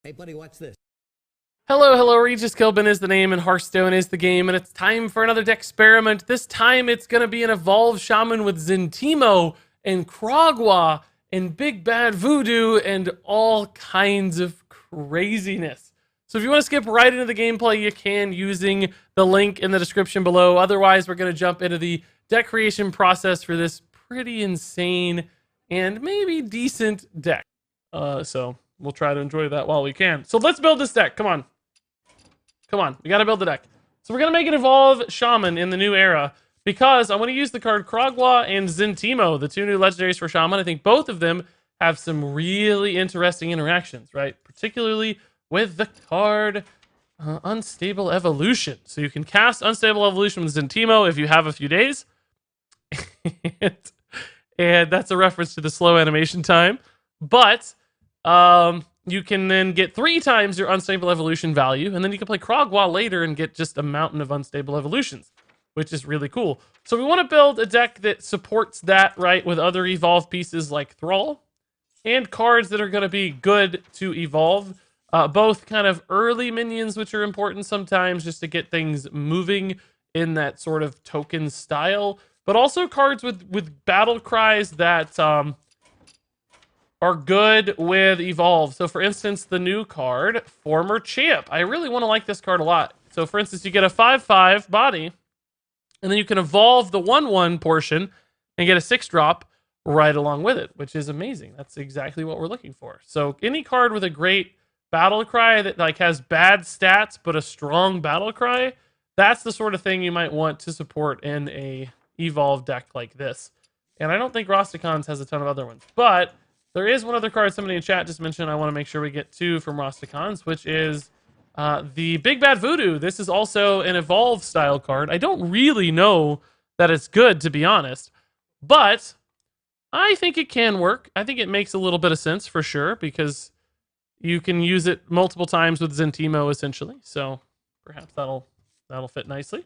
Hey, buddy, watch this. Hello, Regis Kilbin is the name and Hearthstone is the game, and it's time for another Decksperiment. This time it's going to be an evolved Shaman with Zentimo and Krag'wa and Big Bad Voodoo and all kinds of craziness. So if you want to skip right into the gameplay, you can using the link in the description below. Otherwise, we're going to jump into the deck creation process for this pretty insane and maybe decent deck. So we'll try to enjoy that while we can. So let's build this deck. Come on. We gotta build the deck. So we're gonna make an evolve Shaman in the new era because I want to use the card Krag'wa and Zentimo, the two new legendaries for Shaman. I think both of them have some really interesting interactions, right? Particularly with the card Unstable Evolution. So you can cast Unstable Evolution with Zentimo if you have a few days. and that's a reference to the slow animation time. But you can then get 3 times your unstable evolution value, and then you can play Krag'wa later and get just a mountain of unstable evolutions, which is really cool. So we want to build a deck that supports that, right, with other evolve pieces like Thrall, and cards that are going to be good to evolve. Both kind of early minions, which are important sometimes just to get things moving in that sort of token style, but also cards with battle cries that are good with evolve. So for instance, the new card, Former Champ. I really want to like this card a lot. So for instance, you get a 5/5 body, and then you can evolve the 1/1 portion and get a 6-drop right along with it, which is amazing. That's exactly what we're looking for. So any card with a great battle cry that like has bad stats but a strong battle cry, that's the sort of thing you might want to support in a evolve deck like this. And I don't think Rastakhan's has a ton of other ones, but there is one other card somebody in chat just mentioned I want to make sure we get to from Rastakhan's, which is the Big Bad Voodoo. This is also an evolve style card. I don't really know that it's good, to be honest, but I think it can work. I think it makes a little bit of sense for sure, because you can use it multiple times with Zentimo essentially. So perhaps that'll fit nicely.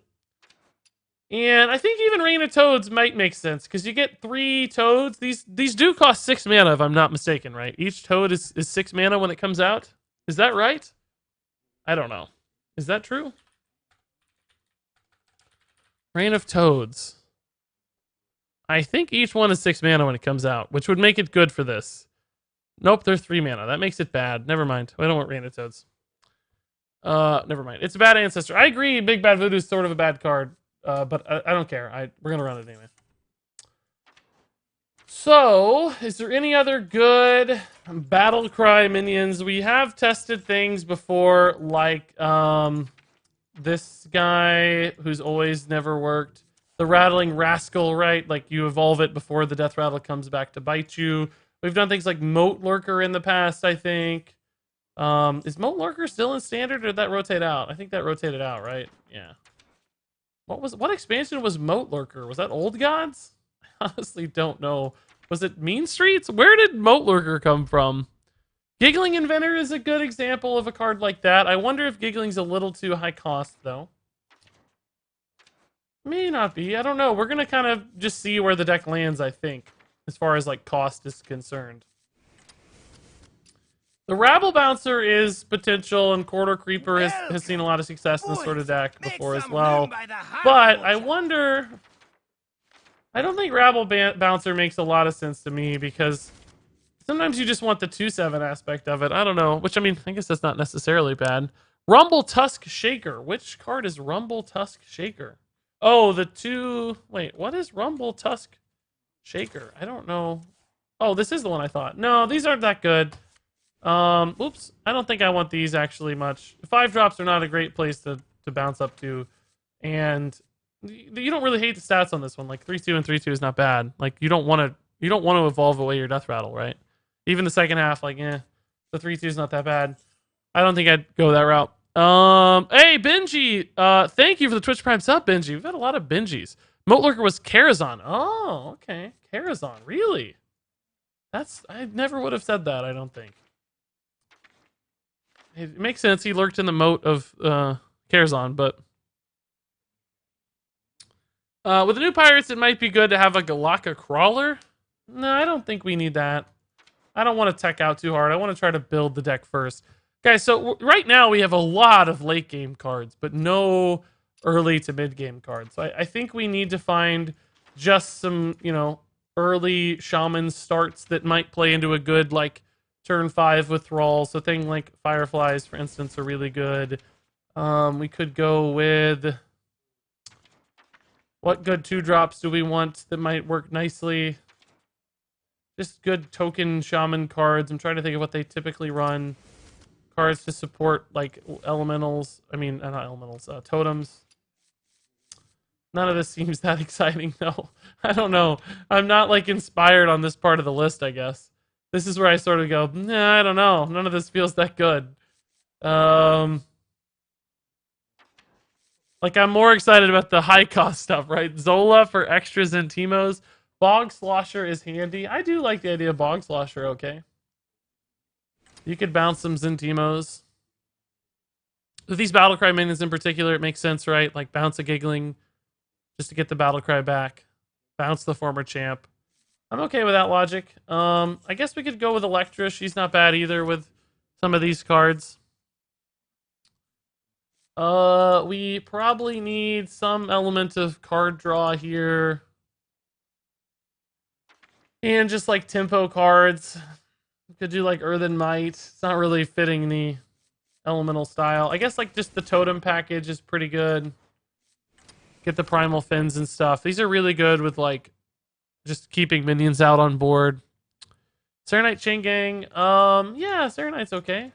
And I think even Rain of Toads might make sense because you get 3 toads. These do cost 6 mana if I'm not mistaken, right? Each toad is 6 mana when it comes out. Is that right? I don't know. Is that true? Rain of Toads. I think each one is 6 mana when it comes out, which would make it good for this. Nope, they're 3 mana. That makes it bad. Never mind. I don't want Rain of Toads. Never mind. It's a bad ancestor. I agree. Big Bad Voodoo is sort of a bad card. But I don't care. We're going to run it anyway. So, is there any other good battle cry minions? We have tested things before, like this guy who's always never worked. The Rattling Rascal, right? Like you evolve it before the Death Rattle comes back to bite you. We've done things like Moat Lurker in the past, I think. Is Moat Lurker still in standard, or did that rotate out? I think that rotated out, right? Yeah. What expansion was Moat Lurker? Was that Old Gods? I honestly don't know. Was it Mean Streets? Where did Moat Lurker come from? Giggling Inventor is a good example of a card like that. I wonder if Giggling's a little too high cost, though. May not be. I don't know. We're going to kind of just see where the deck lands, I think, as far as like cost is concerned. The Rabble Bouncer is potential, and Corridor Creeper has seen a lot of success in this sort of deck before as well. But I wonder... I don't think Rabble Bouncer makes a lot of sense to me, because sometimes you just want the 2/7 aspect of it. I don't know. Which, I mean, I guess that's not necessarily bad. Rumble Tusk Shaker. Which card is Rumble Tusk Shaker? Oh, the 2... Wait, what is Rumble Tusk Shaker? I don't know. Oh, this is the one I thought. No, these aren't that good. Oops. I don't think I want these actually much. 5-drops are not a great place to bounce up to. And you don't really hate the stats on this one. Like 3/2 and 3/2 is not bad. Like you don't want to evolve away your Death Rattle, right? Even the second half, like, the 3/2 is not that bad. I don't think I'd go that route. Hey, Benji, thank you for the Twitch Prime sub, Benji. We've had a lot of Benjis. Moat Lurker was Karazhan. Oh, okay. Karazhan, really? I never would have said that, I don't think. It makes sense. He lurked in the moat of Karazhan, but with the new pirates, it might be good to have a Galaka Crawler. No, I don't think we need that. I don't want to tech out too hard. I want to try to build the deck first. Guys, so right now we have a lot of late game cards, but no early to mid game cards. So I think we need to find just some, early shaman starts that might play into a good, like, turn 5 withdrawal. So thing like Fireflies, for instance, are really good. We could go with... What good 2-drops do we want that might work nicely? Just good token shaman cards. I'm trying to think of what they typically run. Cards to support, like, elementals. I mean, not elementals, totems. None of this seems that exciting, though. I don't know. I'm not, like, inspired on this part of the list, I guess. This is where I sort of go, nah, I don't know. None of this feels that good. Like, I'm more excited about the high-cost stuff, right? Zola for extra Zentimos. Bog Slosher is handy. I do like the idea of Bog Slosher, okay. You could bounce some Zentimos. With these Battlecry minions in particular, it makes sense, right? Like, bounce a Giggling just to get the Battlecry back. Bounce the former champ. I'm okay with that logic. I guess we could go with Electra. She's not bad either with some of these cards. We probably need some element of card draw here. And just, like, tempo cards. We could do, like, Earthen Might. It's not really fitting the elemental style. I guess, like, just the totem package is pretty good. Get the primal fins and stuff. These are really good with, like, just keeping minions out on board. Serenite Chain Gang. Yeah, Serenite's okay.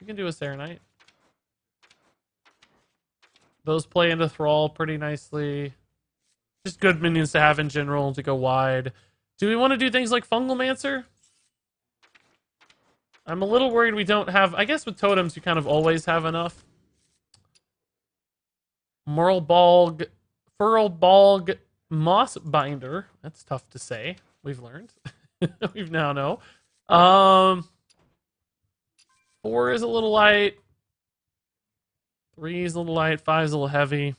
You can do a Serenite. Those play into Thrall pretty nicely. Just good minions to have in general to go wide. Do we want to do things like Fungalmancer? I'm a little worried we don't have... I guess with totems, you kind of always have enough. Furlbalg Moss Binder. That's tough to say. We've learned. We now know. 4 is a little light. 3 is a little light. 5 is a little heavy.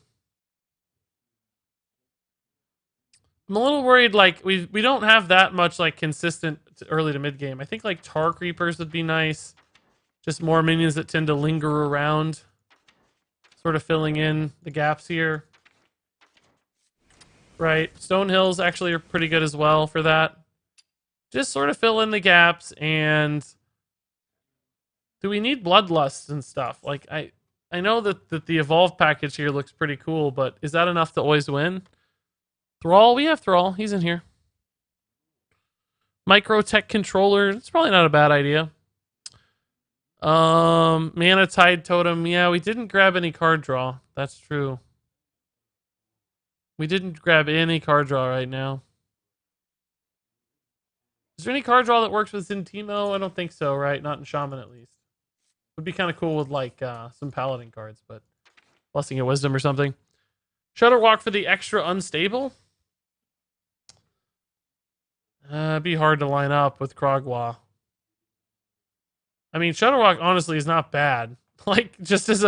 I'm a little worried, like, we don't have that much, like, consistent early to mid game. I think, like, Tar Creepers would be nice. Just more minions that tend to linger around. Sort of filling in the gaps here. Right. Stone Hills actually are pretty good as well for that. Just sort of fill in the gaps. And do we need Bloodlust and stuff? Like, I know that the Evolve package here looks pretty cool, but is that enough to always win? Thrall, we have Thrall. He's in here. Microtech Controller. It's probably not a bad idea. Mana Tide Totem. Yeah, we didn't grab any card draw. That's true. We didn't grab any card draw right now. Is there any card draw that works with Zentimo? I don't think so, right? Not in Shaman, at least. Would be kind of cool with, like, some Paladin cards, but Blessing of Wisdom or something. Shudderwalk for the extra unstable. It'd be hard to line up with Krag'wa. I mean, Shudderwalk honestly is not bad. Like, just as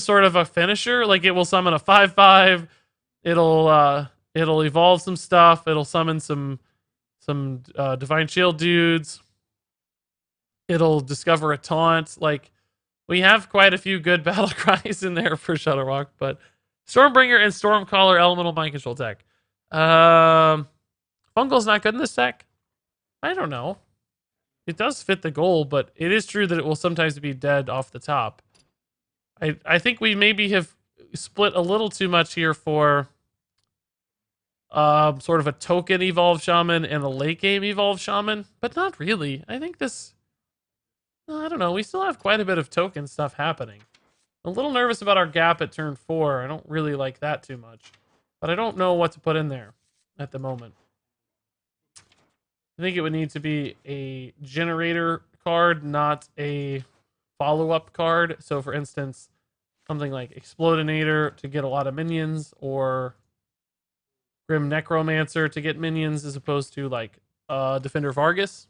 sort of a finisher, like, it will summon a 5/5. It'll evolve some stuff. It'll summon some Divine Shield dudes. It'll discover a taunt. Like, we have quite a few good battle cries in there for Shudderwalk, but Stormbringer and Stormcaller elemental mind control tech. Fungal's not good in this deck. I don't know. It does fit the goal, but it is true that it will sometimes be dead off the top. I think we maybe have split a little too much here for sort of a token Evolve Shaman and a late game Evolve Shaman, but not really. I think this... I don't know. We still have quite a bit of token stuff happening. I'm a little nervous about our gap at turn 4. I don't really like that too much, but I don't know what to put in there at the moment. I think it would need to be a generator card, not a follow-up card. So, for instance, something like Explodinator to get a lot of minions, or Grim Necromancer to get minions, as opposed to, like, Defender Vargas.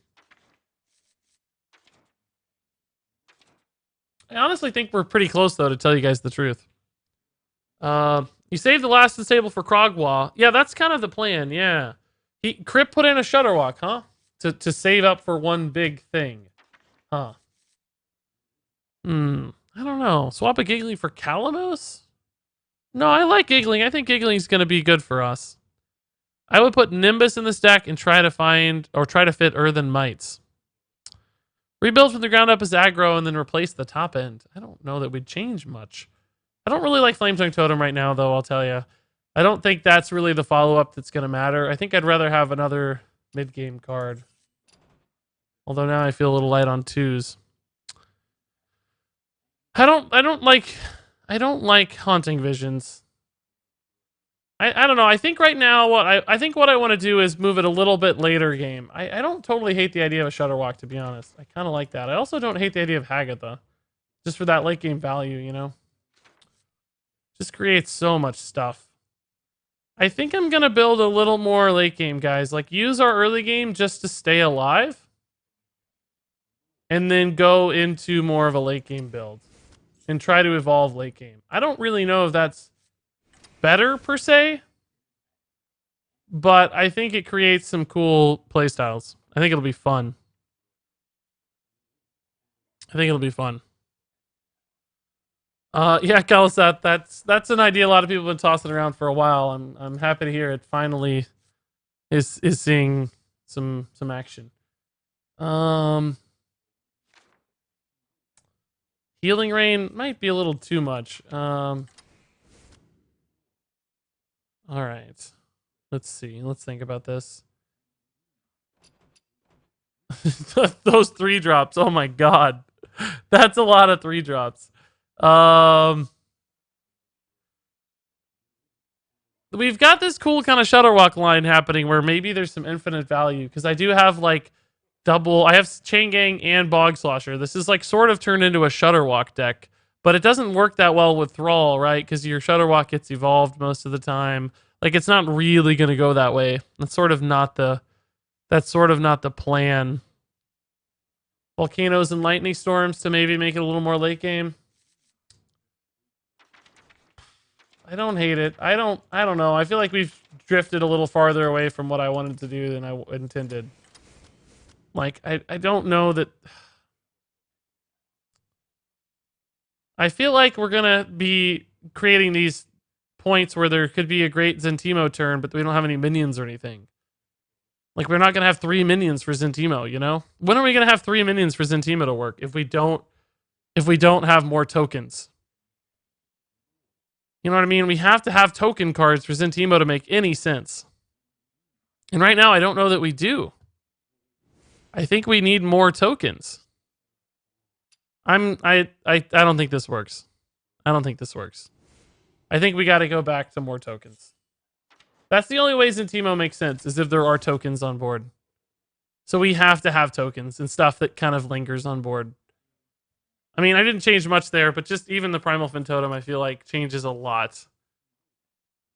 I honestly think we're pretty close, though, to tell you guys the truth. You saved the last unstable for Krag'wa. Yeah, that's kind of the plan, yeah. Crip put in a Shudderwalk, huh? To save up for one big thing. Huh. I don't know. Swap a Giggling for Calamos? No, I like Giggling. I think Giggling's going to be good for us. I would put Nimbus in this deck and try to fit Earthen Mites. Rebuild from the ground up as aggro and then replace the top end. I don't know that we'd change much. I don't really like Flametongue Totem right now, though, I'll tell you. I don't think that's really the follow-up that's going to matter. I think I'd rather have another mid-game card. Although now I feel a little light on twos. I don't like Haunting Visions. I don't know. I think right now what I want to do is move it a little bit later game. I don't totally hate the idea of a Shutterwalk, to be honest. I kind of like that. I also don't hate the idea of Hagatha. Just for that late game value, you know? Just creates so much stuff. I think I'm going to build a little more late game, guys. Like, use our early game just to stay alive. And then go into more of a late game build. And try to evolve late game. I don't really know if that's better, per se. But I think it creates some cool playstyles. I think it'll be fun. Yeah, Kalisat, that's an idea a lot of people have been tossing around for a while. I'm happy to hear it finally is seeing some action. Healing Rain might be a little too much. All right. Let's see. Let's think about this. Those 3-drops. Oh my god. That's a lot of 3-drops. We've got this cool kind of Shutterwalk line happening where maybe there's some infinite value because I do have like I have Chain Gang and Bog Slosher. This is like sort of turned into a Shutterwalk deck, but it doesn't work that well with Thrall, right? Because your Shutterwalk gets evolved most of the time. Like, it's not really going to go that way. That's sort of not the plan. Volcanoes and Lightning Storms to maybe make it a little more late game. I don't hate it. I don't know. I feel like we've drifted a little farther away from what I wanted to do than I intended. Like, I don't know that... I feel like we're going to be creating these points where there could be a great Zentimo turn, but we don't have any minions or anything. Like, we're not going to have 3 minions for Zentimo, you know? When are we going to have 3 minions for Zentimo to work if we don't have more tokens? You know what I mean? We have to have token cards for Zentimo to make any sense. And right now, I don't know that we do. I think we need more tokens. I don't think this works. I think we got to go back to more tokens. That's the only way Zentimo makes sense, is if there are tokens on board. So we have to have tokens and stuff that kind of lingers on board. I mean, I didn't change much there, but just even the Primal Fin Totem, I feel like, changes a lot.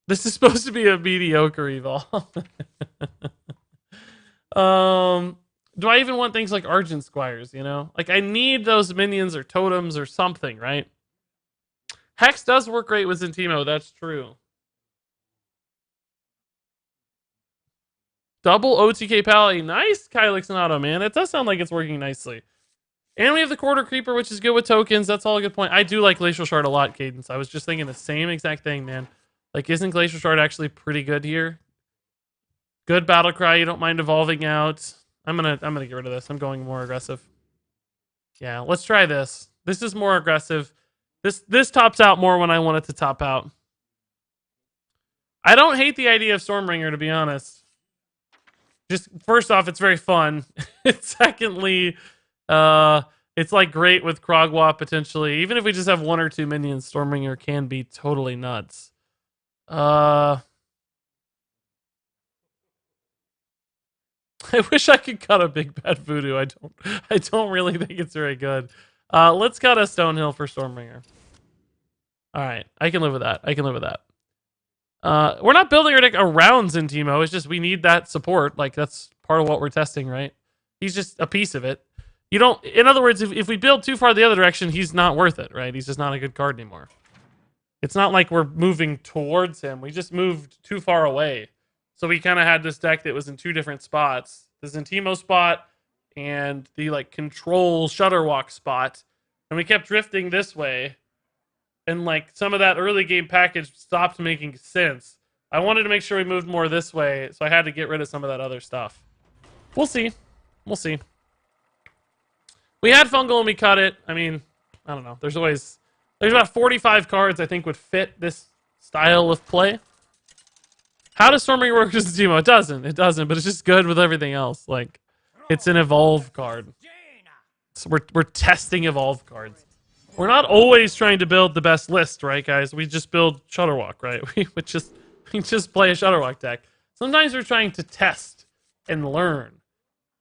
This is supposed to be a mediocre evolve. Do I even want things like Argent Squires, you know? Like, I need those minions or totems or something, right? Hex does work great with Zentimo, that's true. Double OTK Pally. Nice, Kylix and Auto, man. It does sound like it's working nicely. And we have the Quarter Creeper, which is good with tokens. That's all a good point. I do like Glacial Shard a lot, Cadence. I was just thinking the same exact thing, man. Like, isn't Glacial Shard actually pretty good here? Good Battle Cry. You don't mind evolving out. I'm gonna get rid of this. I'm going more aggressive. Yeah, let's try this. This is more aggressive. This tops out more when I want it to top out. I don't hate the idea of Stormbringer, to be honest. Just first off, it's very fun. Secondly, it's like great with Krag'wa potentially. Even if we just have 1 or 2 minions, Stormbringer can be totally nuts. I wish I could cut a Big Bad Voodoo. I don't really think it's very good. Let's cut a Stonehill for Stormbringer. All right, I can live with that. We're not building our deck around Zentimo. It's just we need that support. Like, that's part of what we're testing, right? He's just a piece of it. You don't. In other words, if we build too far the other direction, he's not worth it, right? He's just not a good card anymore. It's not like we're moving towards him. We just moved too far away. So we kind of had this deck that was in 2 different spots: the Zentimo spot and the like control Shutterwalk spot. and we kept drifting this way, and like some of that early game package stopped making sense. I wanted to make sure we moved more this way, so I had to get rid of some of that other stuff. We'll see. We'll see. We had fungal and we cut it. I mean, I don't know. There's about 45 cards I think would fit this style of play. How does Stormbringer work as a Zentimo? It doesn't, but it's just good with everything else. Like, it's an evolve card. So we're testing evolve cards. We're not always trying to build the best list, right, guys? We just build Shutterwalk, right? We just play a Shutterwalk deck. Sometimes we're trying to test and learn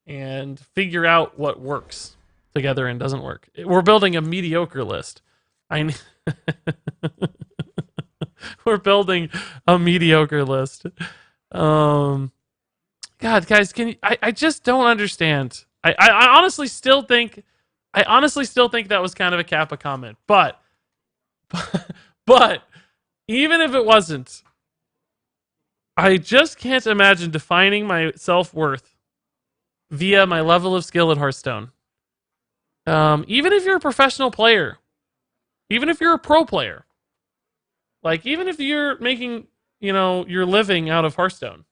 and figure out what works together and doesn't work. We're building a mediocre list. We're building a mediocre list. God, guys, I just don't understand. I honestly still think that was kind of a Kappa comment. But even if it wasn't, I just can't imagine defining my self-worth via my level of skill at Hearthstone. Even if you're a professional player, even if you're a pro player, like even if you're making, your living out of Hearthstone,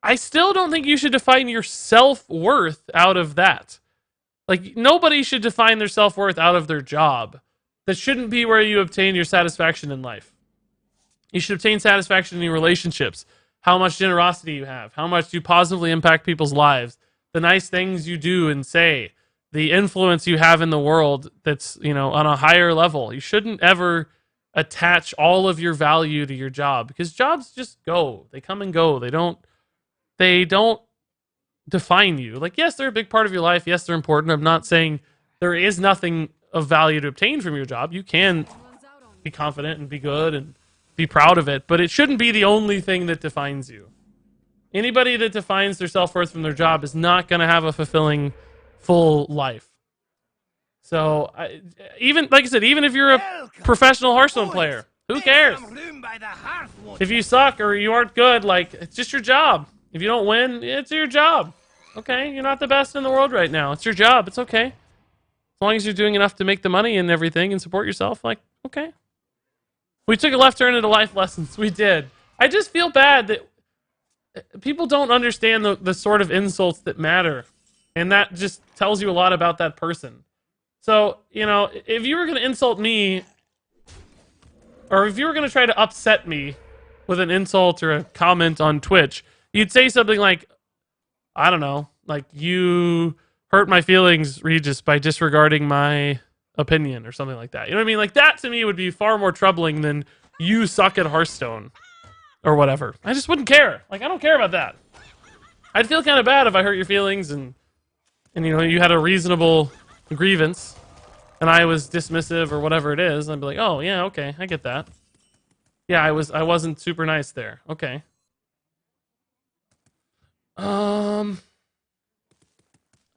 I still don't think you should define your self-worth out of that. Like, nobody should define their self-worth out of their job. That shouldn't be where you obtain your satisfaction in life. You should obtain satisfaction in your relationships, how much generosity you have, how much you positively impact people's lives, the nice things you do and say, the influence you have in the world that's, on a higher level. You shouldn't ever attach all of your value to your job, because jobs just go. They come and go. They don't define you. Like, yes, they're a big part of your life. Yes, they're important. I'm not saying there is nothing of value to obtain from your job. You can be confident and be good and be proud of it, but it shouldn't be the only thing that defines you. Anybody that defines their self-worth from their job is not going to have a fulfilling, full life. So, even if you're a professional Hearthstone player, who cares? If you suck or you aren't good, like, it's just your job. If you don't win, it's your job. Okay, you're not the best in the world right now. It's your job. It's okay. As long as you're doing enough to make the money and everything and support yourself, like, okay. We took a left turn into life lessons. We did. I just feel bad that people don't understand the sort of insults that matter. And that just tells you a lot about that person. So, if you were going to insult me, or if you were going to try to upset me with an insult or a comment on Twitch, you'd say something like, I don't know, like, you hurt my feelings, Regis, by disregarding my opinion or something like that. You know what I mean? Like, that to me would be far more troubling than you suck at Hearthstone or whatever. I just wouldn't care. Like, I don't care about that. I'd feel kind of bad if I hurt your feelings and you had a reasonable grievance and I was dismissive or whatever it is. I'd be like, oh, yeah, okay, I get that. Yeah, I wasn't super nice there. Okay.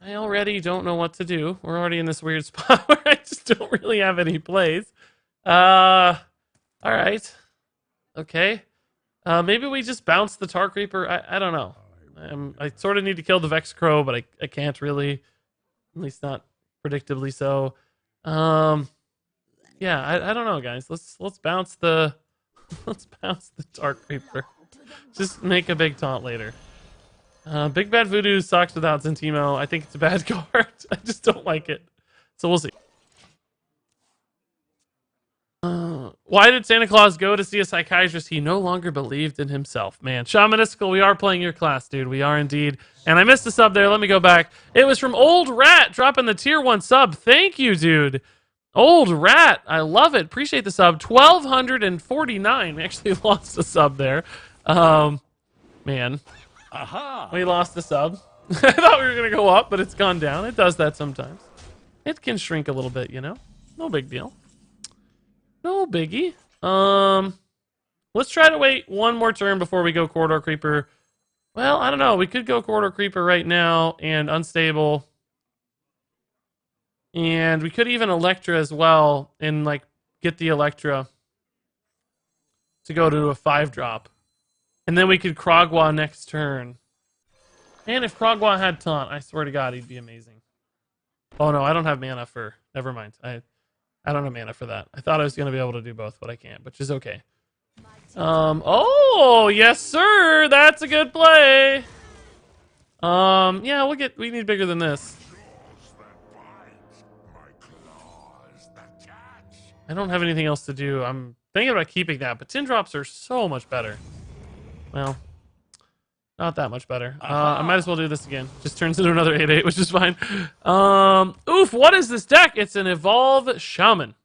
I already don't know what to do. We're already in this weird spot where I just don't really have any plays. All right. Okay. Maybe we just bounce the Tar Creeper. I don't know. I sort of need to kill the Vex Crow, but I can't really. At least not predictably so. Yeah, I don't know, guys. Let's bounce the Tar Creeper. Just make a big taunt later. Big Bad Voodoo sucks without Zentimo. I think it's a bad card. I just don't like it. So we'll see. Why did Santa Claus go to see a psychiatrist? He no longer believed in himself. Man, Shamanistical, we are playing your class, dude. We are indeed. And I missed a sub there. Let me go back. It was from Old Rat dropping the tier 1 sub. Thank you, dude. Old Rat. I love it. Appreciate the sub. 1,249. We actually lost a sub there. Man. Aha. We lost the sub. I thought we were going to go up, but it's gone down. It does that sometimes. It can shrink a little bit, No big deal. No biggie. Let's try to wait one more turn before we go Corridor Creeper. Well, I don't know. We could go Corridor Creeper right now and Unstable. And we could even Electra as well and, get the Electra to go to a 5-drop. And then we could Krag'wa next turn. And if Krag'wa had Taunt, I swear to God, he'd be amazing. Oh no, I don't have mana for... Never mind. I don't have mana for that. I thought I was going to be able to do both, but I can't, which is okay. Oh, yes, sir. That's a good play. Yeah, we need bigger than this. I don't have anything else to do. I'm thinking about keeping that, but tin drops are so much better. Well, not that much better. I might as well do this again. Just turns into another 8/8, which is fine. Oof, what is this deck? It's an Evolve Shaman.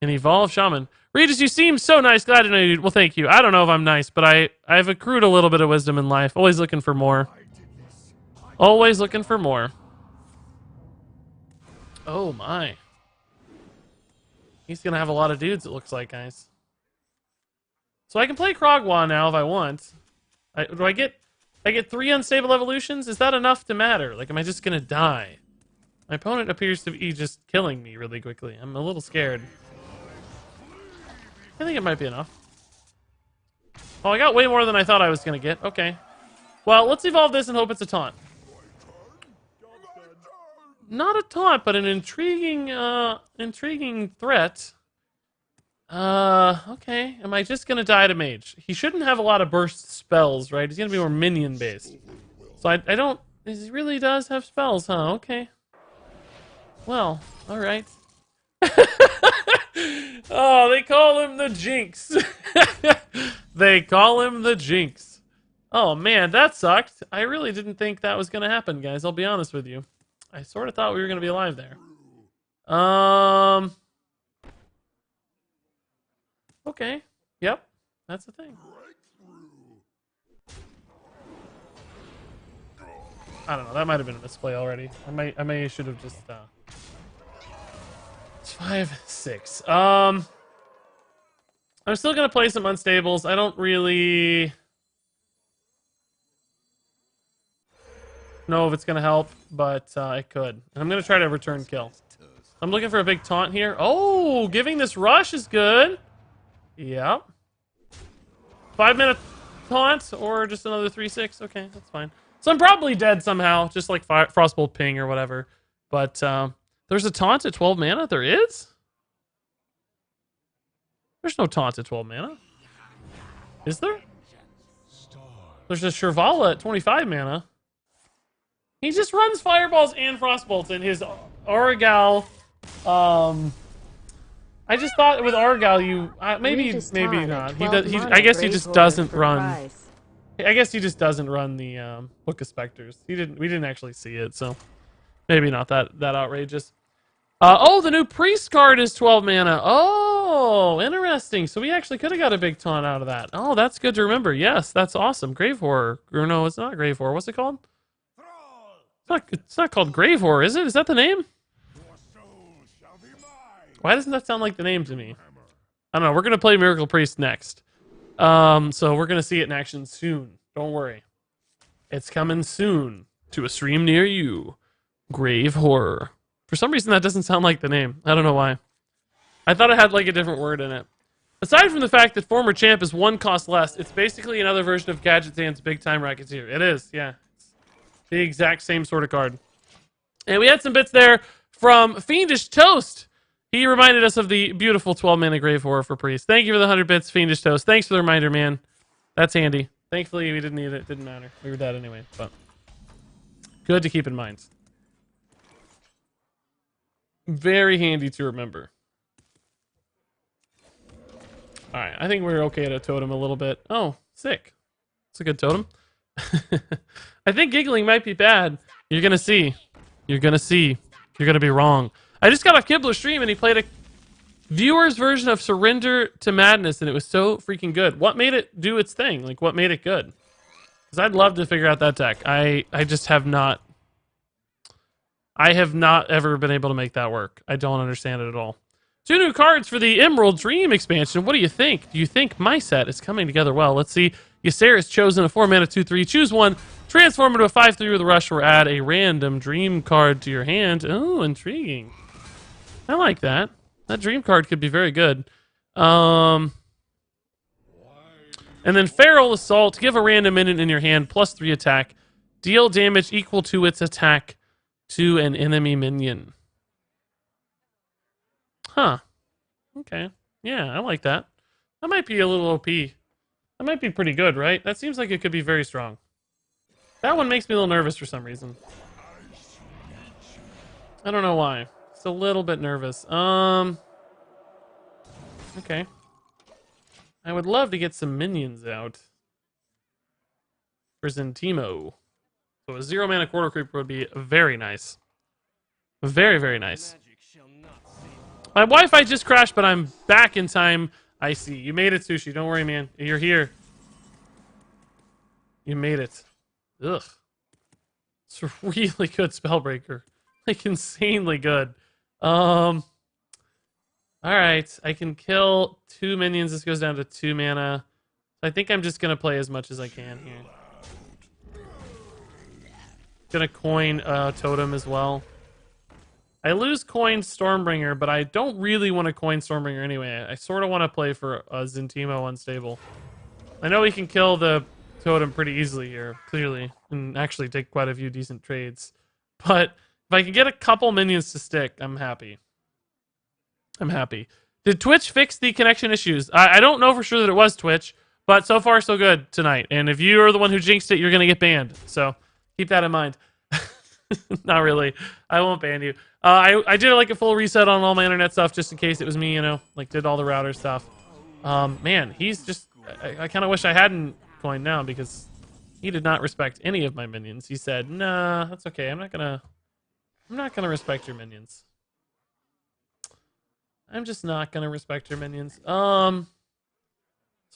An Evolve Shaman. Regis, you seem so nice. Glad to know you. Well, thank you. I don't know if I'm nice, but I've accrued a little bit of wisdom in life. Always looking for more. Always looking for more. Oh, my. He's going to have a lot of dudes, it looks like, guys. So I can play Krag'wa now if I want. I get 3 unstable evolutions? Is that enough to matter? Like, am I just going to die? My opponent appears to be just killing me really quickly. I'm a little scared. I think it might be enough. Oh, I got way more than I thought I was going to get. Okay. Well, let's evolve this and hope it's a taunt. Not a taunt, but an intriguing threat. Okay. Am I just gonna die to mage? He shouldn't have a lot of burst spells, right? He's gonna be more minion based. So I don't. He really does have spells, huh? Okay. Well, all right. Oh, they call him the Jinx. They call him the Jinx. Oh man, that sucked. I really didn't think that was gonna happen, guys. I'll be honest with you. I sort of thought we were gonna be alive there. Okay. Yep. That's the thing. I don't know. That might have been a misplay already. I may should have just it's 5, 6. I'm still gonna play some unstables. I don't really know if it's gonna help, but it could. And I'm gonna try to return kill. I'm looking for a big taunt here. Oh, giving this rush is good. Yep. 5-minute taunt or just another 3/6. Okay, that's fine. So I'm probably dead somehow, just like Frostbolt ping or whatever. But there's a taunt at 12 mana. There is. There's no taunt at 12 mana. Is there? There's a Shirvala at 25 mana. He just runs fireballs and frostbolts in his Argal. I just thought with Argal you maybe not. He does. I guess he just doesn't run. I guess he just doesn't run the Book of Specters. We didn't actually see it, so maybe not that outrageous. Oh, the new priest card is 12 mana. Oh, interesting. So we actually could have got a big taunt out of that. Oh, that's good to remember. Yes, that's awesome. Grave Horror. Or no, it's not Grave Horror. What's it called? It's not called Grave Horror, is it? Is that the name? Why doesn't that sound like the name to me? I don't know. We're going to play Miracle Priest next. So we're going to see it in action soon. Don't worry. It's coming soon to a stream near you. Grave Horror. For some reason, that doesn't sound like the name. I don't know why. I thought it had like a different word in it. Aside from the fact that former champ is 1 cost less, it's basically another version of Gadget Hand's Big Time Racketeer. It is, yeah. It's the exact same sort of card. And we had some bits there from Fiendish Toast. He reminded us of the beautiful 12-mana Grave Horror for Priest. Thank you for the 100 bits, Fiendish Toast. Thanks for the reminder, man. That's handy. Thankfully, we didn't need it. It didn't matter. We were dead anyway, but good to keep in mind. Very handy to remember. All right, I think we're okay to totem a little bit. Oh, sick. It's a good totem. I think giggling might be bad. You're going to see. You're going to see. You're going to be wrong. I just got off Kibler's stream and he played a viewer's version of Surrender to Madness and it was so freaking good. What made it do its thing? Like, what made it good? Because I'd love to figure out that deck. I just have not... I have not ever been able to make that work. I don't understand it at all. 2 new cards for the Emerald Dream expansion. What do you think? Do you think my set is coming together well? Let's see. Ysera has chosen a 4-mana 2/3. Choose one. Transform into a 5/3 with a rush or add a random dream card to your hand. Oh, intriguing. I like that. That dream card could be very good. And then Feral Assault. Give a random minion in your hand. +3 attack. Deal damage equal to its attack to an enemy minion. Huh. Okay. Yeah, I like that. That might be a little OP. That might be pretty good, right? That seems like it could be very strong. That one makes me a little nervous for some reason. I don't know why. Just a little bit nervous. Okay. I would love to get some minions out for Zentimo. So a 0 mana quarter creeper would be very nice. Very, very nice. My Wi-Fi just crashed, but I'm back in time. I see. You made it, Sushi. Don't worry, man. You're here. You made it. Ugh. It's a really good Spellbreaker. Like, insanely good. Alright. I can kill 2 minions. This goes down to 2 mana. I think I'm just going to play as much as I can here. Gonna coin Totem as well. I lose coin Stormbringer, but I don't really want to coin Stormbringer anyway. I sort of want to play for Zentimo Unstable. I know we can kill the Totem pretty easily here, clearly, and actually take quite a few decent trades. But if I can get a couple minions to stick, I'm happy. I'm happy. Did Twitch fix the connection issues? I don't know for sure that it was Twitch, but so far so good tonight. And if you are the one who jinxed it, you're going to get banned. So keep that in mind. Not really. I won't ban you. I did like a full reset on all my internet stuff just in case it was me, you know, like did all the router stuff. Man, he's just, I kind of wish I hadn't coined now because he did not respect any of my minions. He said, nah, that's okay. I'm not gonna respect your minions. I'm just not gonna respect your minions. So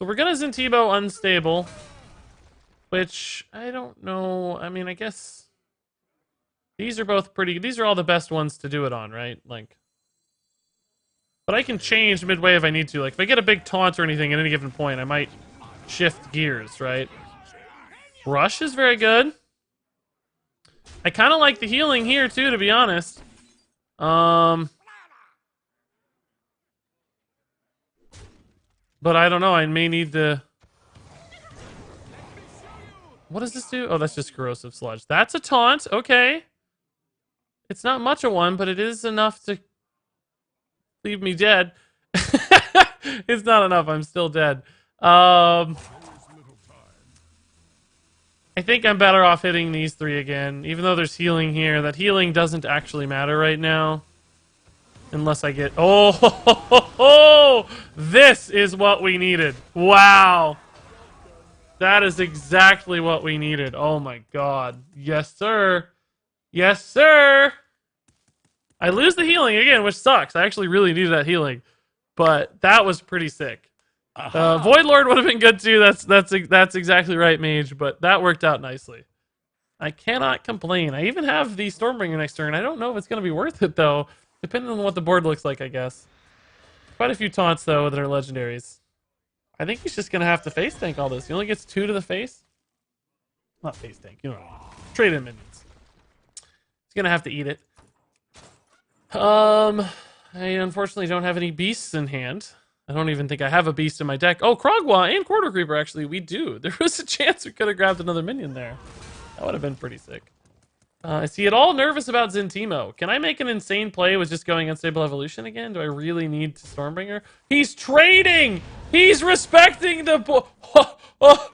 we're gonna Zentimo Unstable, which I don't know. I mean, I guess these are both pretty. These are all the best ones to do it on, right? Like, but I can change midway if I need to. Like, if I get a big taunt or anything at any given point, I might shift gears, right? Rush is very good. I kind of like the healing here too, to be honest. But I don't know. I may need to. What does this do? Oh, that's just corrosive sludge. That's a taunt. Okay. It's not much of one, but it is enough to leave me dead. It's not enough. I'm still dead. I think I'm better off hitting these 3 again, even though there's healing here. That healing doesn't actually matter right now. Unless I get... Oh, this is what we needed. Wow. That is exactly what we needed. Oh my god. Yes, sir. Yes, sir. I lose the healing again, which sucks. I actually really needed that healing. But that was pretty sick. Void Lord would have been good too. That's exactly right, Mage. But that worked out nicely. I cannot complain. I even have the Stormbringer next turn. I don't know if it's going to be worth it, though. Depending on what the board looks like, I guess. Quite a few taunts, though, that are legendaries. I think he's just going to have to face tank all this. He only gets 2 to the face. Not face tank, you know. Trade in minions. He's going to have to eat it. I unfortunately don't have any beasts in hand. I don't even think I have a beast in my deck. Oh, Krag'wa and Quarter Creeper, actually, we do. There was a chance we could have grabbed another minion there. That would have been pretty sick. Is he at all nervous about Zentimo? Can I make an insane play with just going Unstable Evolution again? Do I really need to Stormbringer? He's trading! He's respecting the... Oh!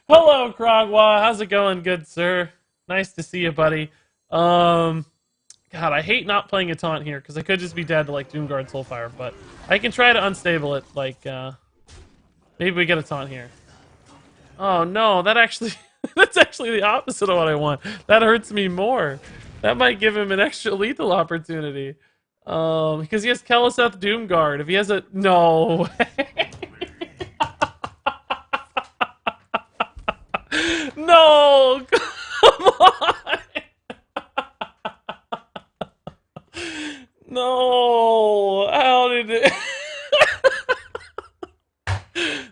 Hello, Krag'wa. How's it going, good sir? Nice to see you, buddy. God, I hate not playing a taunt here, because I could just be dead to, like, Doomguard Soulfire, but I can try to unstable it, like, maybe we get a taunt here. Oh, no, that actually... That's actually the opposite of what I want. That hurts me more. That might give him an extra lethal opportunity. Because he has Keleseth Doomguard. If he has a... No way. No! Come on! No! How did it...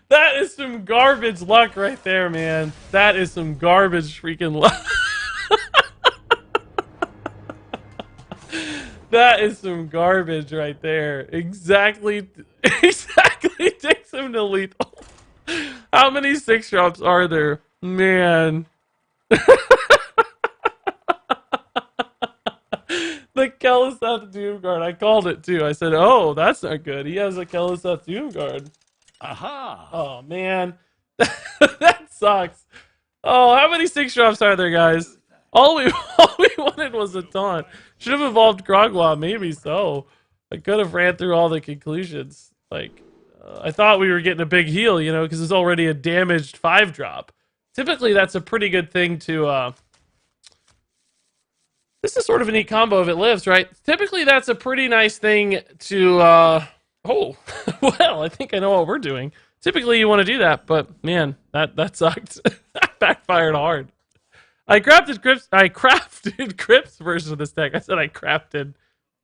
That is some garbage luck right there, man. That is some garbage freaking luck. That is some garbage right there. Exactly takes him to lethal. How many 6-drops are there? Man. The Kel'Thuzad Doomguard. I called it too. I said, oh, that's not good. He has a Kel'Thuzad Doomguard. Aha! Oh, man. That sucks. Oh, how many 6-drops are there, guys? All we wanted was a taunt. Should have evolved Krag'wa, maybe so. I could have ran through all the conclusions. Like, I thought we were getting a big heal, you know, because it's already a damaged 5-drop. Typically, that's a pretty good thing to, This is sort of a neat combo if it lives, right? Typically, that's a pretty nice thing to, Oh, well, I think I know what we're doing. Typically, you want to do that, but man, that sucked. That backfired hard. I crafted Crypt's version of this deck. I said I crafted.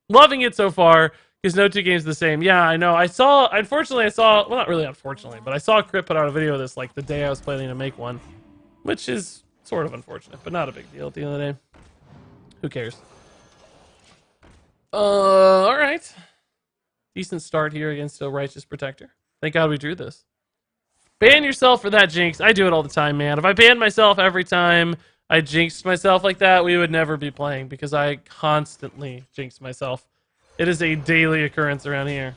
Loving it so far, because no two games are the same. Yeah, I know. Unfortunately, well, not really unfortunately, but I saw Crypt put out a video of this like the day I was planning to make one, which is sort of unfortunate, but not a big deal at the end of the day. Who cares? All right. Decent start here against a Righteous Protector. Thank God we drew this. Ban yourself for that, Jinx. I do it all the time, man. If I banned myself every time I jinxed myself like that, we would never be playing because I constantly jinx myself. It is a daily occurrence around here.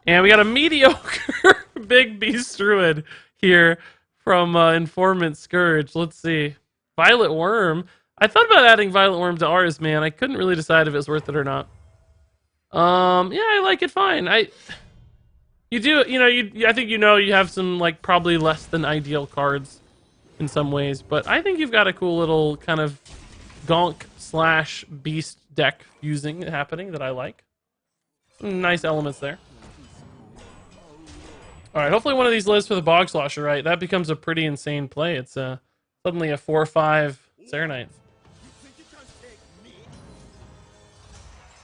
And we got a mediocre Big Beast Druid here from Informant Scourge. Let's see. Violet Worm. I thought about adding Violet Worm to ours, man. I couldn't really decide if it was worth it or not. Yeah, I like it fine. You do, you know, I think you know you have some, like, probably less than ideal cards in some ways, but I think you've got a cool little kind of gonk/beast deck fusing happening that I like. Some nice elements there. Alright, hopefully one of these lives for the Bog Slosher, right? That becomes a pretty insane play. It's suddenly a 4/5 Serenite.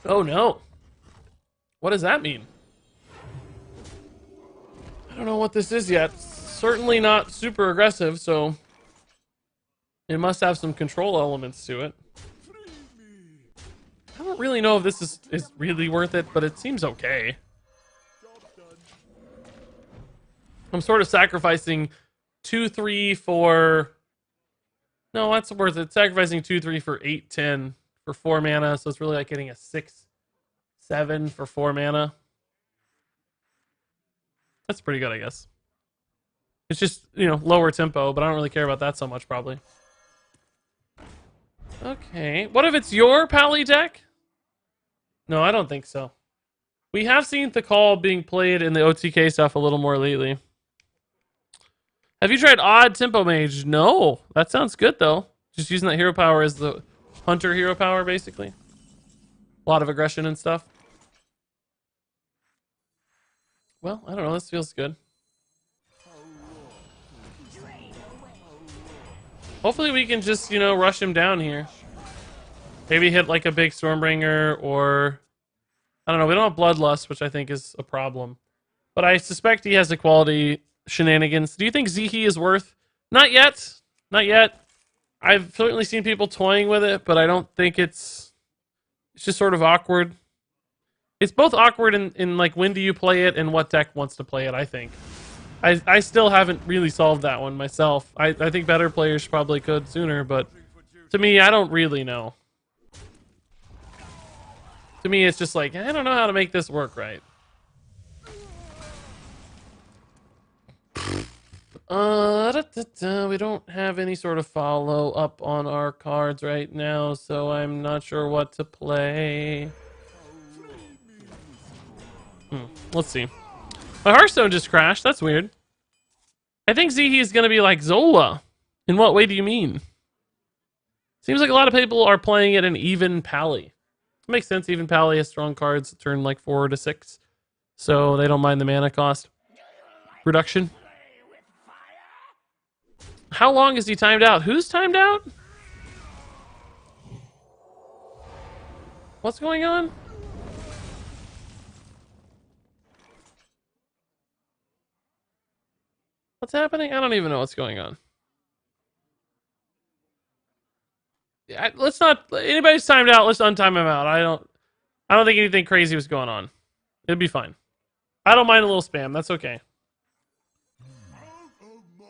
Oh no. What does that mean? I don't know what this is yet. Certainly not super aggressive, so it must have some control elements to it. I don't really know if this is really worth it, but it seems okay. I'm sort of sacrificing 2/3 for... No, that's worth it. Sacrificing 2/3 for 8/10 for 4 mana, so it's really like getting a 6/7 for 4 mana. That's pretty good, I guess. It's just, you know, lower tempo, but I don't really care about that so much, probably. Okay. What if it's your Pally deck? No, I don't think so. We have seen the call being played in the OTK stuff a little more lately. Have you tried Odd Tempo Mage? No. That sounds good, though. Just using that hero power as the hunter hero power, basically. A lot of aggression and stuff. Well, I don't know. This feels good. Hopefully we can just, you know, rush him down here. Maybe hit like a big Stormbringer or... I don't know. We don't have Bloodlust, which I think is a problem. But I suspect he has a quality Shenanigans. Do you think Zihi is worth? Not yet. Not yet. I've certainly seen people toying with it, but I don't think it's just sort of awkward. It's both awkward in like when do you play it and what deck wants to play it, I think. I still haven't really solved that one myself. I think better players probably could sooner, but to me, I don't really know. To me, it's just like, I don't know how to make this work right. We don't have any sort of follow-up on our cards right now, so I'm not sure what to play. Let's see. My Hearthstone just crashed. That's weird. I think Zihi is going to be like Zola. In what way do you mean? Seems like a lot of people are playing it in even Pally. It makes sense. Even Pally has strong cards that turn like 4 to 6. So they don't mind the mana cost reduction. How long is he timed out? Who's timed out? What's going on? What's happening? I don't even know what's going on. Yeah, let's not... Anybody's timed out, let's untime him out. I don't think anything crazy was going on. It'll be fine. I don't mind a little spam. That's okay.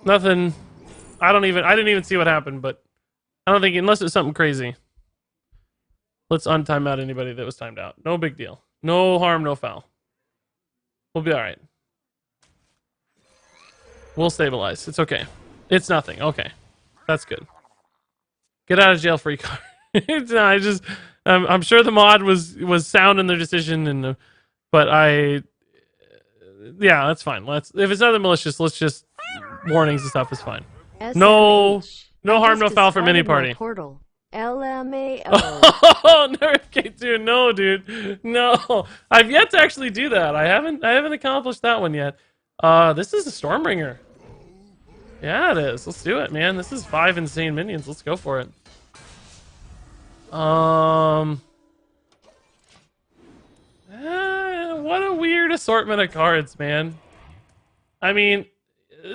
Nothing... I didn't even see what happened, but I don't think... Unless it's something crazy. Let's untime out anybody that was timed out. No big deal. No harm, no foul. We'll be all right. We'll stabilize. It's okay. It's nothing. Okay. That's good. Get out of jail free card. No, I'm sure the mod was sound in their decision, but yeah, that's fine. If it's nothing malicious, let's just warnings and stuff is fine. No harm, no foul from any party. Portal. LMAO. Oh, Nerf K2, no, dude, no. I've yet to actually do that. I haven't accomplished that one yet. This is a Stormbringer. Yeah, it is. Let's do it, man. This is 5 insane minions. Let's go for it. What a weird assortment of cards, man. I mean,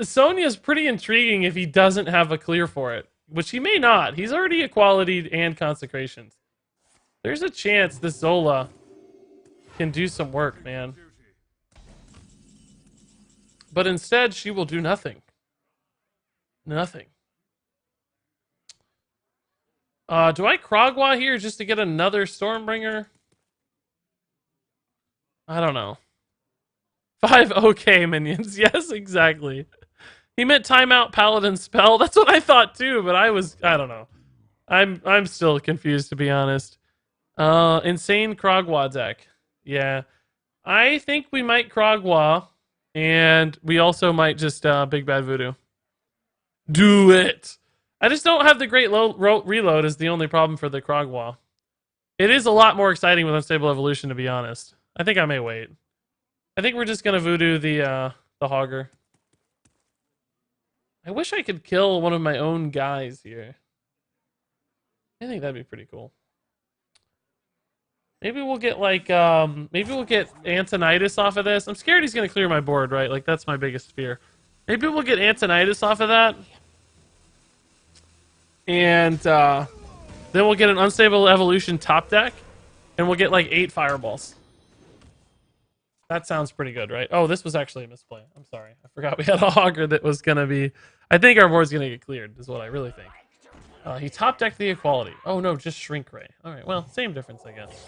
Sonya's pretty intriguing if he doesn't have a clear for it, which he may not. He's already equality and consecrations. There's a chance this Zola can do some work, man. But instead, she will do nothing. Nothing. Do I Krag'wa here just to get another Stormbringer? I don't know. 5 okay minions. Yes, exactly. He meant timeout paladin spell. That's what I thought too, but I don't know. I'm still confused, to be honest. Insane Krag'wa deck. Yeah. I think we might Krag'wa, and we also might just Big Bad Voodoo. Do it! I just don't have the great reload is the only problem for the Krag'wa. It is a lot more exciting with Unstable Evolution, to be honest. I think I may wait. I think we're just gonna Voodoo the Hogger. I wish I could kill one of my own guys here. I think that'd be pretty cool. Maybe we'll get like maybe we'll get Antonitis off of this. I'm scared he's gonna clear my board, right? Like that's my biggest fear. Maybe we'll get Antonitis off of that. And then we'll get an Unstable Evolution top deck, and we'll get like 8 fireballs. That sounds pretty good, right? Oh, this was actually a misplay. I'm sorry. I forgot we had a Hogger that was going to be... I think our board's going to get cleared, is what I really think. He top decked the Equality. Oh, no, just Shrink Ray. All right, well, same difference, I guess.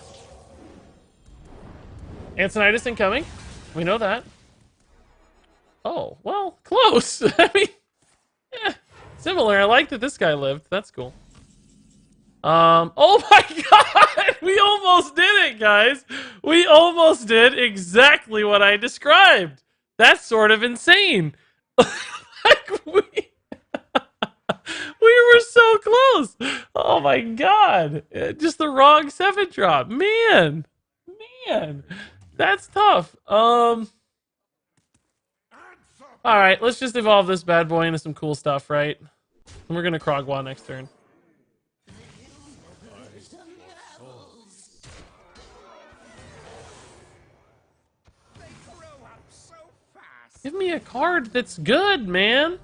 Antonitis incoming. We know that. Oh, well, close. I mean, yeah, similar. I like that this guy lived. That's cool. Oh my god! We almost did it, guys! We almost did exactly what I described! That's sort of insane! Like, we were so close! Oh my god! Just the wrong 7 drop. Man! That's tough. Alright, let's just evolve this bad boy into some cool stuff, right? And we're gonna Krag'wa next turn. Give me a card that's good, man.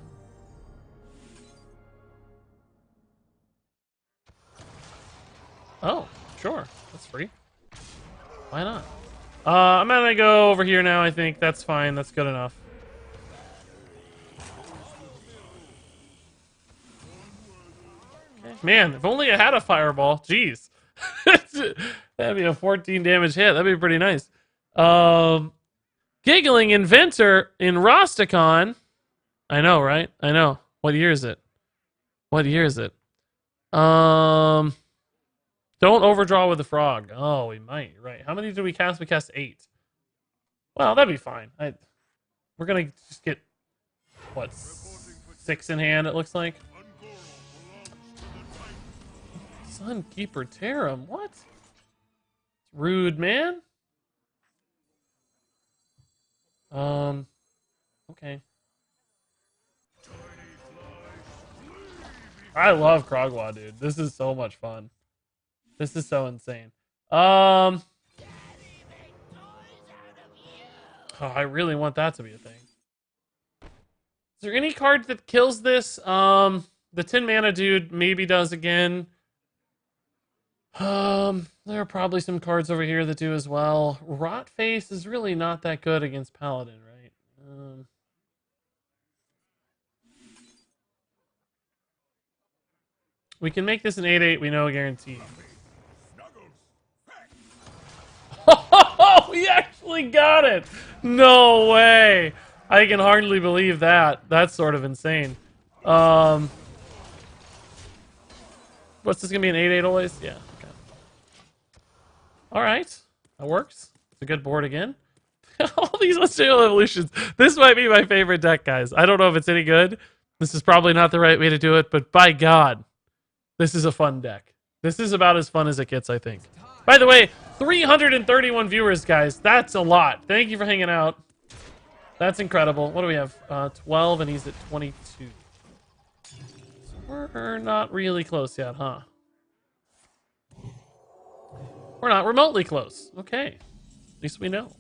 Oh, sure. That's free. Why not? I'm gonna go over here now, I think. That's fine. That's good enough. Okay. Man, if only I had a fireball. Jeez. That'd be a 14 damage hit. That'd be pretty nice. Giggling Inventor in Rosticon. I know, right? I know. What year is it? Don't overdraw with the frog. Oh, we might. Right. How many did we cast? We cast 8. Well, that'd be fine. We're going to just get, what, 6 in hand, it looks like? Sunkeeper Tarum. What? Rude, man. Okay. I love Krag'wa, dude. This is so much fun. This is so insane. Oh, I really want that to be a thing. Is there any card that kills this? The 10 mana dude maybe does again. There are probably some cards over here that do as well. Rotface is really not that good against Paladin, right? We can make this an 8/8, we know, guaranteed. actually got it. No way. I can hardly believe that. That's sort of insane. What's this gonna be, an 8/8 always? Yeah. Okay. All right, that works. It's a good board again. All these unstable evolutions. This might be my favorite deck, guys. I don't know if it's any good. This is probably not the right way to do it, but by God, this is a fun deck. This is about as fun as it gets, I think. By the way, 331 viewers, guys. That's a lot. Thank you for hanging out. That's incredible. What do we have? 12, and he's at 22. We're not really close yet, huh? We're not remotely close. Okay. At least we know.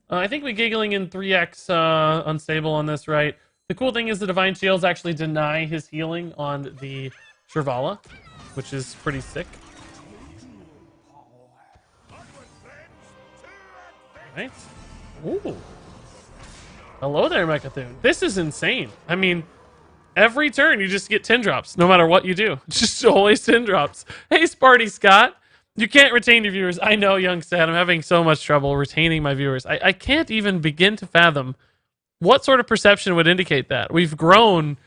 I think we're giggling in 3x unstable on this, right? The cool thing is the Divine Shields actually deny his healing on the Shirvala, which is pretty sick. Right. Ooh. Hello there, Mechathune. This is insane. I mean, every turn you just get 10 drops, no matter what you do. It's just always 10 drops. Hey, Sparty Scott. You can't retain your viewers. I know, young Sad. I'm having so much trouble retaining my viewers. I can't even begin to fathom what sort of perception would indicate that. We've grown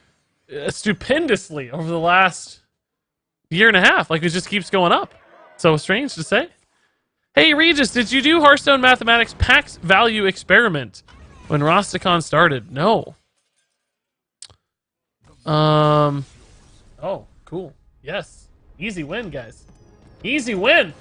stupendously over the last year and a half. Like, it just keeps going up. So strange to say. Hey, Regis, did you do Hearthstone Mathematics Pax Value Experiment when Rosticon started? No. Oh, cool. Yes. Easy win, guys. Easy win.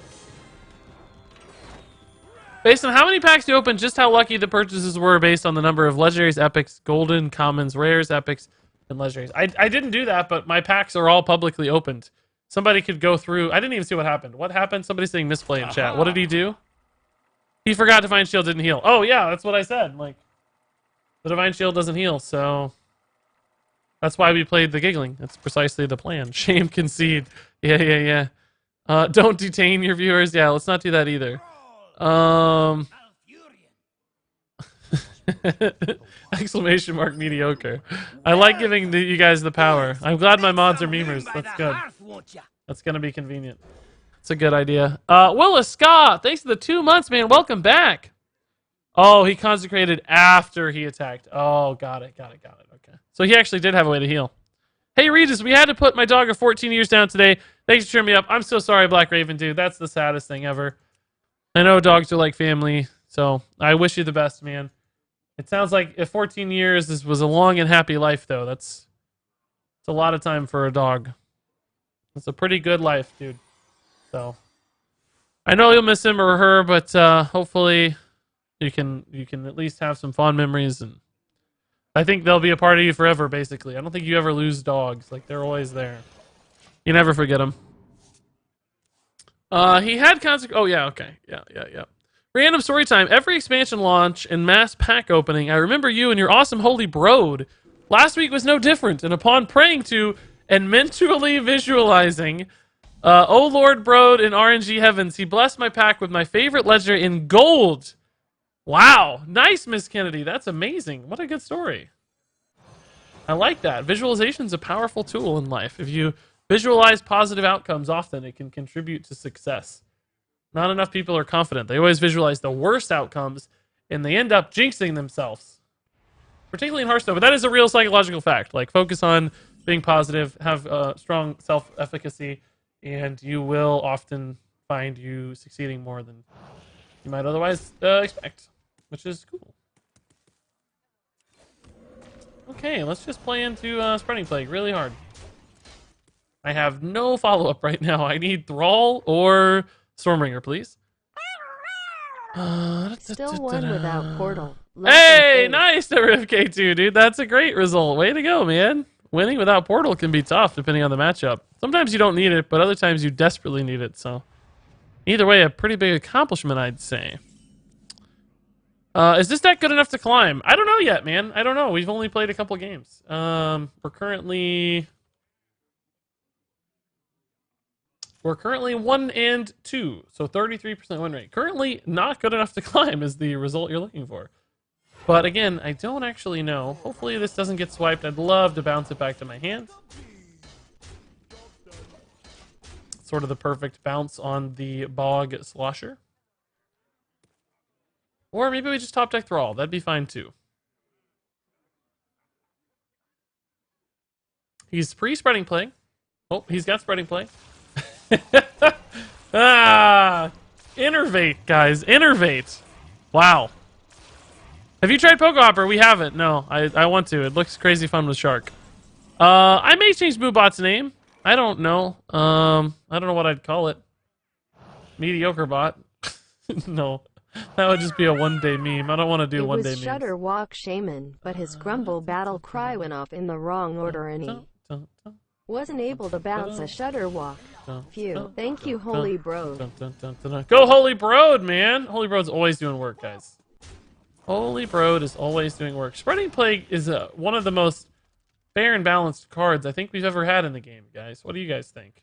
Based on how many packs you opened, just how lucky the purchases were based on the number of legendaries, epics, golden, commons, rares, epics, and legendaries. I didn't do that, but my packs are all publicly opened. Somebody could go through. I didn't even see what happened. What happened? Somebody's saying misplay in chat. What did he do? He forgot Divine Shield didn't heal. Oh, yeah, that's what I said. Like, the Divine Shield doesn't heal, so that's why we played the giggling. That's precisely the plan. Shame concede. Yeah. Don't detain your viewers. Yeah, let's not do that either. Exclamation mark mediocre. I like giving you guys the power. I'm glad my mods are memers. That's good. That's gonna be convenient. It's a good idea. Willis Scott, thanks for the 2 months, man. Welcome back. Oh, he consecrated after he attacked. Oh, got it. Okay. So he actually did have a way to heal. Hey, Regis, we had to put my dog of 14 years down today. Thanks for cheering me up. I'm so sorry, Black Raven, dude. That's the saddest thing ever. I know dogs are like family, so I wish you the best, man. It sounds like 14 years this was a long and happy life, though. It's a lot of time for a dog. It's a pretty good life, dude. So I know you'll miss him or her, but hopefully you can at least have some fond memories, and I think they'll be a part of you forever, basically. I don't think you ever lose dogs. Like, they're always there. You never forget them. He had Oh, yeah, okay. Yeah. Random story time. Every expansion launch and mass pack opening, I remember you and your awesome holy brood. Last week was no different, and upon praying to and mentally visualizing, oh Lord Broad in RNG heavens, he blessed my pack with my favorite legendary in gold. Wow. Nice, Miss Kennedy. That's amazing. What a good story. I like that. Visualization is a powerful tool in life. If you visualize positive outcomes often, it can contribute to success. Not enough people are confident. They always visualize the worst outcomes, and they end up jinxing themselves. Particularly in Hearthstone, but that is a real psychological fact. Like, focus on being positive, have strong self-efficacy, and you will often find you succeeding more than you might otherwise expect, which is cool. Okay, let's just play into Spreading Plague really hard. I have no follow-up right now. I need Thrall or Stormbringer, please. Still one without portal. Hey, nice RFK2, dude. That's a great result. Way to go, man. Winning without portal can be tough depending on the matchup. Sometimes you don't need it, but other times you desperately need it. So either way, a pretty big accomplishment, I'd say. Is this deck good enough to climb? I don't know yet, man. I don't know. We've only played a couple games. We're currently 1 and 2, so 33% win rate. Currently not good enough to climb is the result you're looking for. But again, I don't actually know. Hopefully this doesn't get swiped. I'd love to bounce it back to my hand. Sort of the perfect bounce on the Bog Slosher. Or maybe we just top deck Thrall. That'd be fine too. He's pre-spreading plague. Oh, he's got spreading plague. Innervate, guys. Innervate. Wow. Have you tried Poke Hopper? We haven't. No, I want to. It looks crazy fun with Shark. I may change Moobot's name. I don't know. I don't know what I'd call it. Mediocre Bot. No. That would just be a one-day meme. I don't want to do one-day memes. It was Shudder Walk Shaman, but his Grumble Battle Cry went off in the wrong order and he wasn't able to bounce a Shudder Walk. Phew. Thank you, Holy Broad. Go Holy Broad, man! Holy Broad's always doing work, guys. Holy Broad is always doing work. Spreading Plague is one of the most fair and balanced cards I think we've ever had in the game, guys. What do you guys think?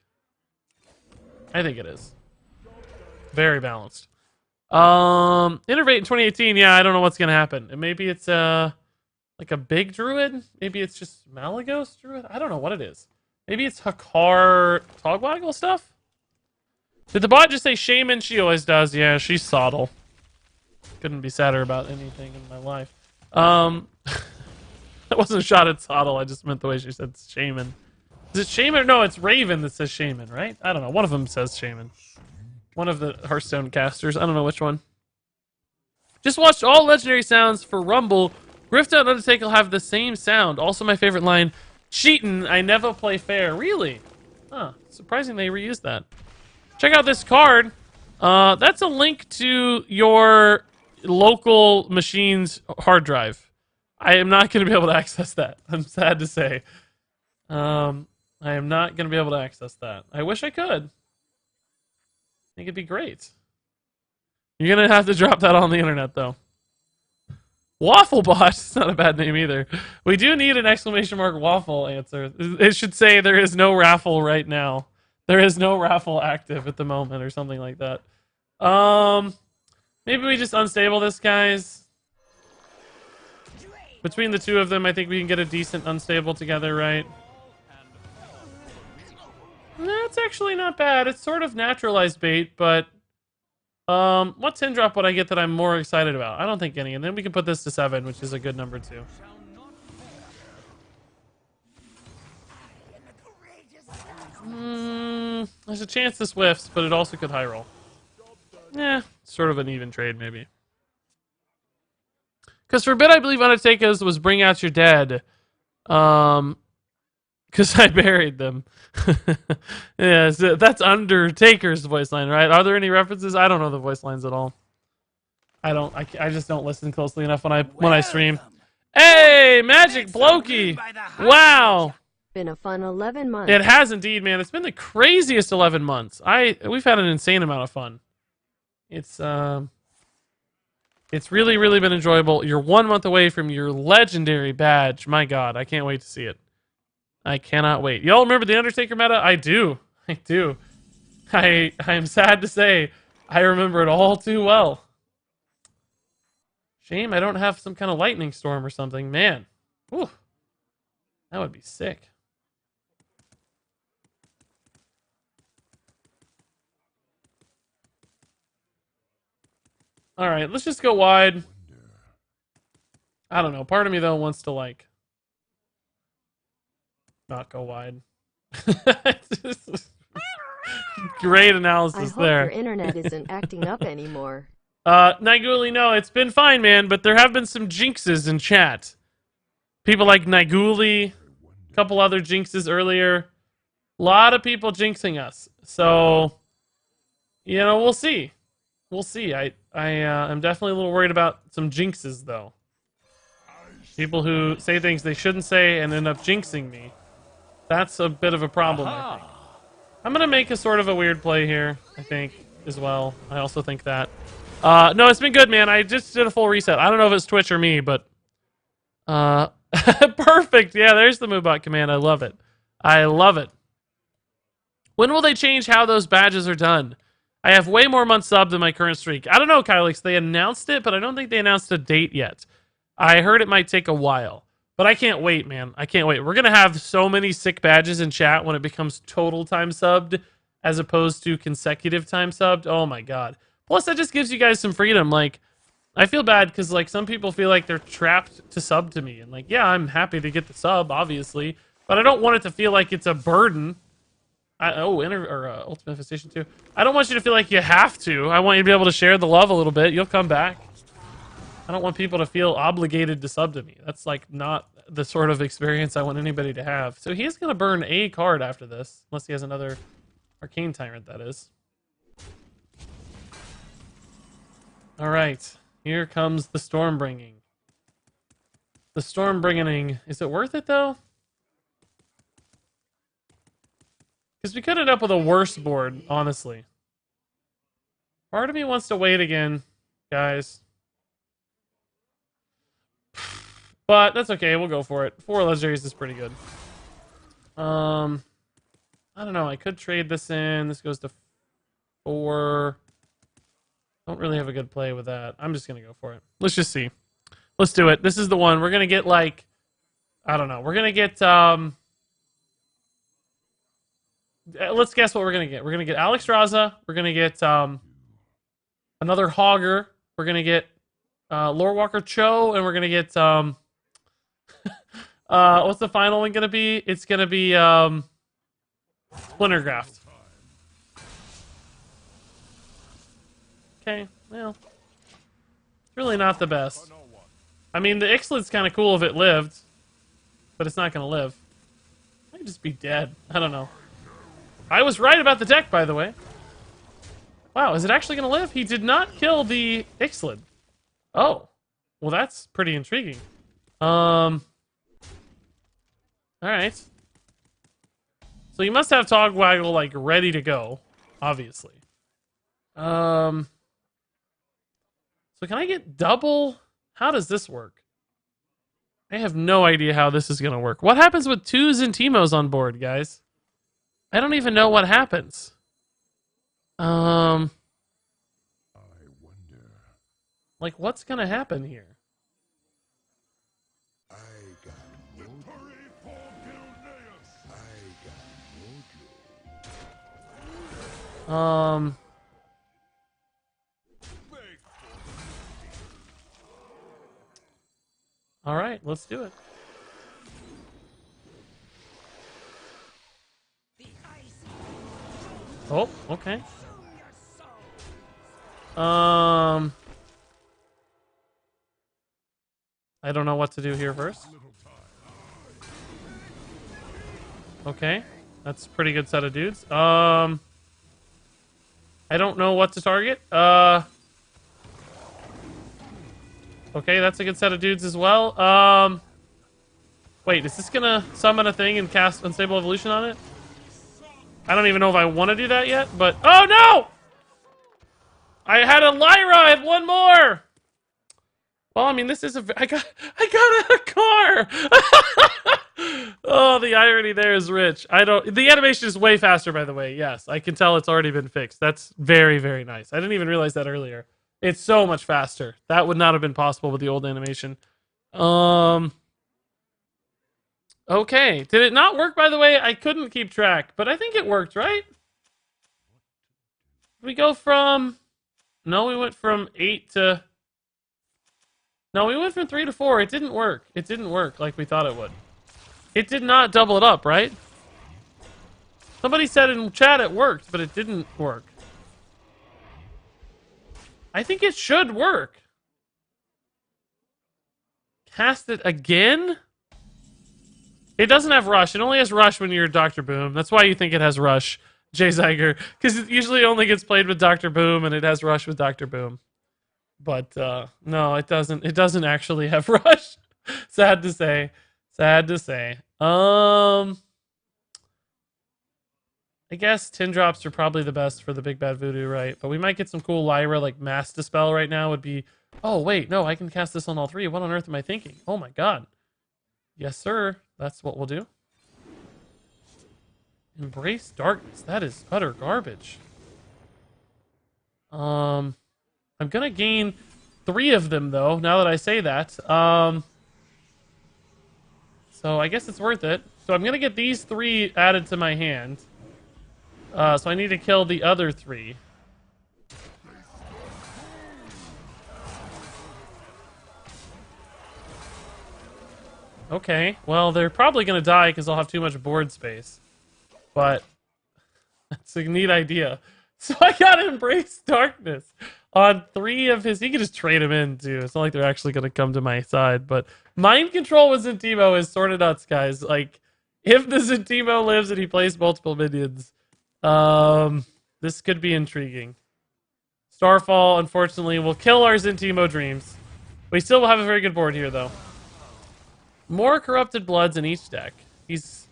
I think it is. Very balanced. Innervate in 2018, yeah, I don't know what's gonna happen. And maybe it's like a big druid? Maybe it's just Malagos druid? I don't know what it is. Maybe it's Hakar Togwaggle stuff? Did the bot just say Shaman? She always does. Yeah, she's Soddle. Couldn't be sadder about anything in my life. That wasn't a shot at Soddle, I just meant the way she said Shaman. Is it Shaman? No, it's Raven that says Shaman, right? I don't know. One of them says Shaman. One of the Hearthstone casters. I don't know which one. Just watched all legendary sounds for Rumble. Grifta and Undertake will have the same sound. Also my favorite line, cheatin', I never play fair. Really? Huh. Surprising they reused that. Check out this card. That's a link to your local machine's hard drive. I am not going to be able to access that. I'm sad to say. I am not going to be able to access that. I wish I could. I think it'd be great. You're going to have to drop that on the internet, though. Wafflebot is not a bad name either. We do need an exclamation mark waffle answer. It should say there is no raffle right now. There is no raffle active at the moment or something like that. Maybe we just unstable this, guys. Between the two of them, I think we can get a decent unstable together, right? That's actually not bad. It's sort of naturalized bait, but what 10 drop would I get that I'm more excited about? I don't think any. And then we can put this to 7, which is a good number too. There's a chance this whiffs, but it also could high roll. Yeah, sort of an even trade maybe. Because for a bit, I believe Undertaker's was Bring Out Your Dead. Because I buried them. Yeah, so that's Undertaker's voice line, right? Are there any references? I don't know the voice lines at all. I just don't listen closely enough when I stream. Hey, Magic Blokey! Wow! Been a fun 11 months. It has indeed, man. It's been the craziest 11 months. We've had an insane amount of fun. It's really, really been enjoyable. You're 1 month away from your legendary badge. My God, I can't wait to see it. I cannot wait. Y'all remember the Undertaker meta? I do. I do. I'm sad to say I remember it all too well. Shame I don't have some kind of lightning storm or something. Man. Whew. That would be sick. All right, let's just go wide. I don't know. Part of me, though, wants to, like, not go wide. Great analysis there. I hope your internet isn't acting up anymore. Niguli, no, it's been fine, man, but there have been some jinxes in chat. People like Niguli, a couple other jinxes earlier. A lot of people jinxing us. So, you know, we'll see. We'll see. I'm definitely a little worried about some jinxes, though. People who say things they shouldn't say and end up jinxing me. That's a bit of a problem, I think. I'm going to make a sort of a weird play here, I think, as well. I also think that. No, it's been good, man. I just did a full reset. I don't know if it's Twitch or me, but... perfect! Yeah, there's the Moobot command. I love it. I love it. When will they change how those badges are done? I have way more months sub than my current streak. I don't know, Kylix. They announced it, but I don't think they announced a date yet. I heard it might take a while. But I can't wait, man. I can't wait. We're going to have so many sick badges in chat when it becomes total time subbed as opposed to consecutive time subbed. Oh, my God. Plus, that just gives you guys some freedom. Like, I feel bad because like some people feel like they're trapped to sub to me, and like, yeah, I'm happy to get the sub, obviously, but I don't want it to feel like it's a burden. Ultimate Infestation 2. I don't want you to feel like you have to. I want you to be able to share the love a little bit. You'll come back. I don't want people to feel obligated to sub to me. That's like not the sort of experience I want anybody to have. So he's going to burn a card after this, unless he has another Arcane Tyrant, that is. All right. Here comes the Stormbringing. The Stormbringing. Is it worth it, though? Because we could end up with a worse board, honestly. Part of me wants to wait again, guys. But that's okay. We'll go for it. 4 legendaries is pretty good. I don't know. I could trade this in. This goes to 4. Don't really have a good play with that. I'm just going to go for it. Let's just see. Let's do it. This is the one. We're going to get like... I don't know. We're going to get... let's guess what we're going to get. We're going to get Alex Raza. We're going to get another Hogger. We're going to get Lore Walker Cho. And we're going to get... what's the final one going to be? It's going to be Splintergraft. Okay, well, it's really not the best. I mean, the Ixalan's kind of cool if it lived, but it's not going to live. It might just be dead. I don't know. I was right about the deck, by the way. Wow, is it actually going to live? He did not kill the Ixalan. Oh, well, that's pretty intriguing. All right. So you must have Togwaggle like ready to go, obviously. So can I get double? How does this work? I have no idea how this is going to work. What happens with 2 Zentimos on board, guys? I don't even know what happens. I wonder. Like, what's going to happen here? All right, let's do it. Oh, okay. I don't know what to do here first. Okay, that's a pretty good set of dudes. I don't know what to target. Okay, that's a good set of dudes as well. Wait, is this gonna summon a thing and cast Unstable Evolution on it? I don't even know if I want to do that yet, but... Oh, no! I had a Lyra! I had one more! Well, I mean, this is a... I got a car! Oh, the irony there is rich. The animation is way faster, by the way. Yes, I can tell it's already been fixed. That's very, very nice. I didn't even realize that earlier. It's so much faster. That would not have been possible with the old animation. Okay. Did it not work, by the way? I couldn't keep track, but I think it worked, right? We go from... No, we went from 8 to... No, we went from 3 to 4. It didn't work. It didn't work like we thought it would. It did not double it up, right? Somebody said in chat it worked, but it didn't work. I think it should work. Cast it again? It doesn't have Rush. It only has Rush when you're Dr. Boom. That's why you think it has Rush, Jay Zeiger. Because it usually only gets played with Dr. Boom, and it has Rush with Dr. Boom. But, no, it doesn't. It doesn't actually have Rush. Sad to say. Sad to say. I guess 10 drops are probably the best for the Big Bad Voodoo, right? But we might get some cool Lyra, like Mass Dispel right now would be... Oh, wait, no, I can cast this on all 3. What on earth am I thinking? Oh my god. Yes, sir. That's what we'll do. Embrace Darkness. That is utter garbage. I'm gonna gain 3 of them, though, now that I say that. So I guess it's worth it. So I'm gonna get these 3 added to my hand. So I need to kill the other 3. Okay, well, they're probably going to die because they'll have too much board space. But that's a neat idea. So I got to Embrace Darkness on 3 of his... He can just trade them in, too. It's not like they're actually going to come to my side. But Mind Control with Zentimo is sort of nuts, guys. Like, if the Zentimo lives and he plays multiple minions, this could be intriguing. Starfall, unfortunately, will kill our Zentimo dreams. We still will have a very good board here, though. More Corrupted Bloods in each deck. He's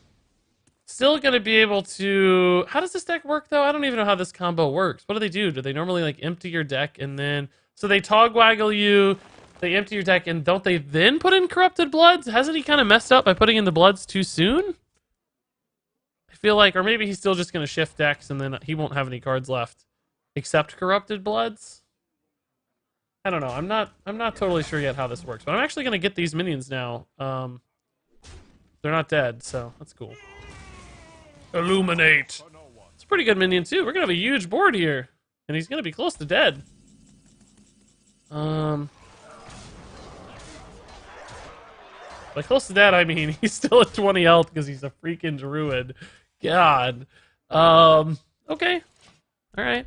still going to be able to... How does this deck work, though? I don't even know how this combo works. What do they do? Do they normally, like, empty your deck and then... So they Togwaggle you, they empty your deck, and don't they then put in Corrupted Bloods? Hasn't he kind of messed up by putting in the Bloods too soon? I feel like... Or maybe he's still just going to shift decks and then he won't have any cards left. Except Corrupted Bloods? I don't know. I'm not totally sure yet how this works, but I'm actually gonna get these minions now. They're not dead, so that's cool. Illuminate. It's a pretty good minion too. We're gonna have a huge board here, and he's gonna be close to dead. By close to dead, I mean he's still at 20 health because he's a freaking druid. God. Okay. All right.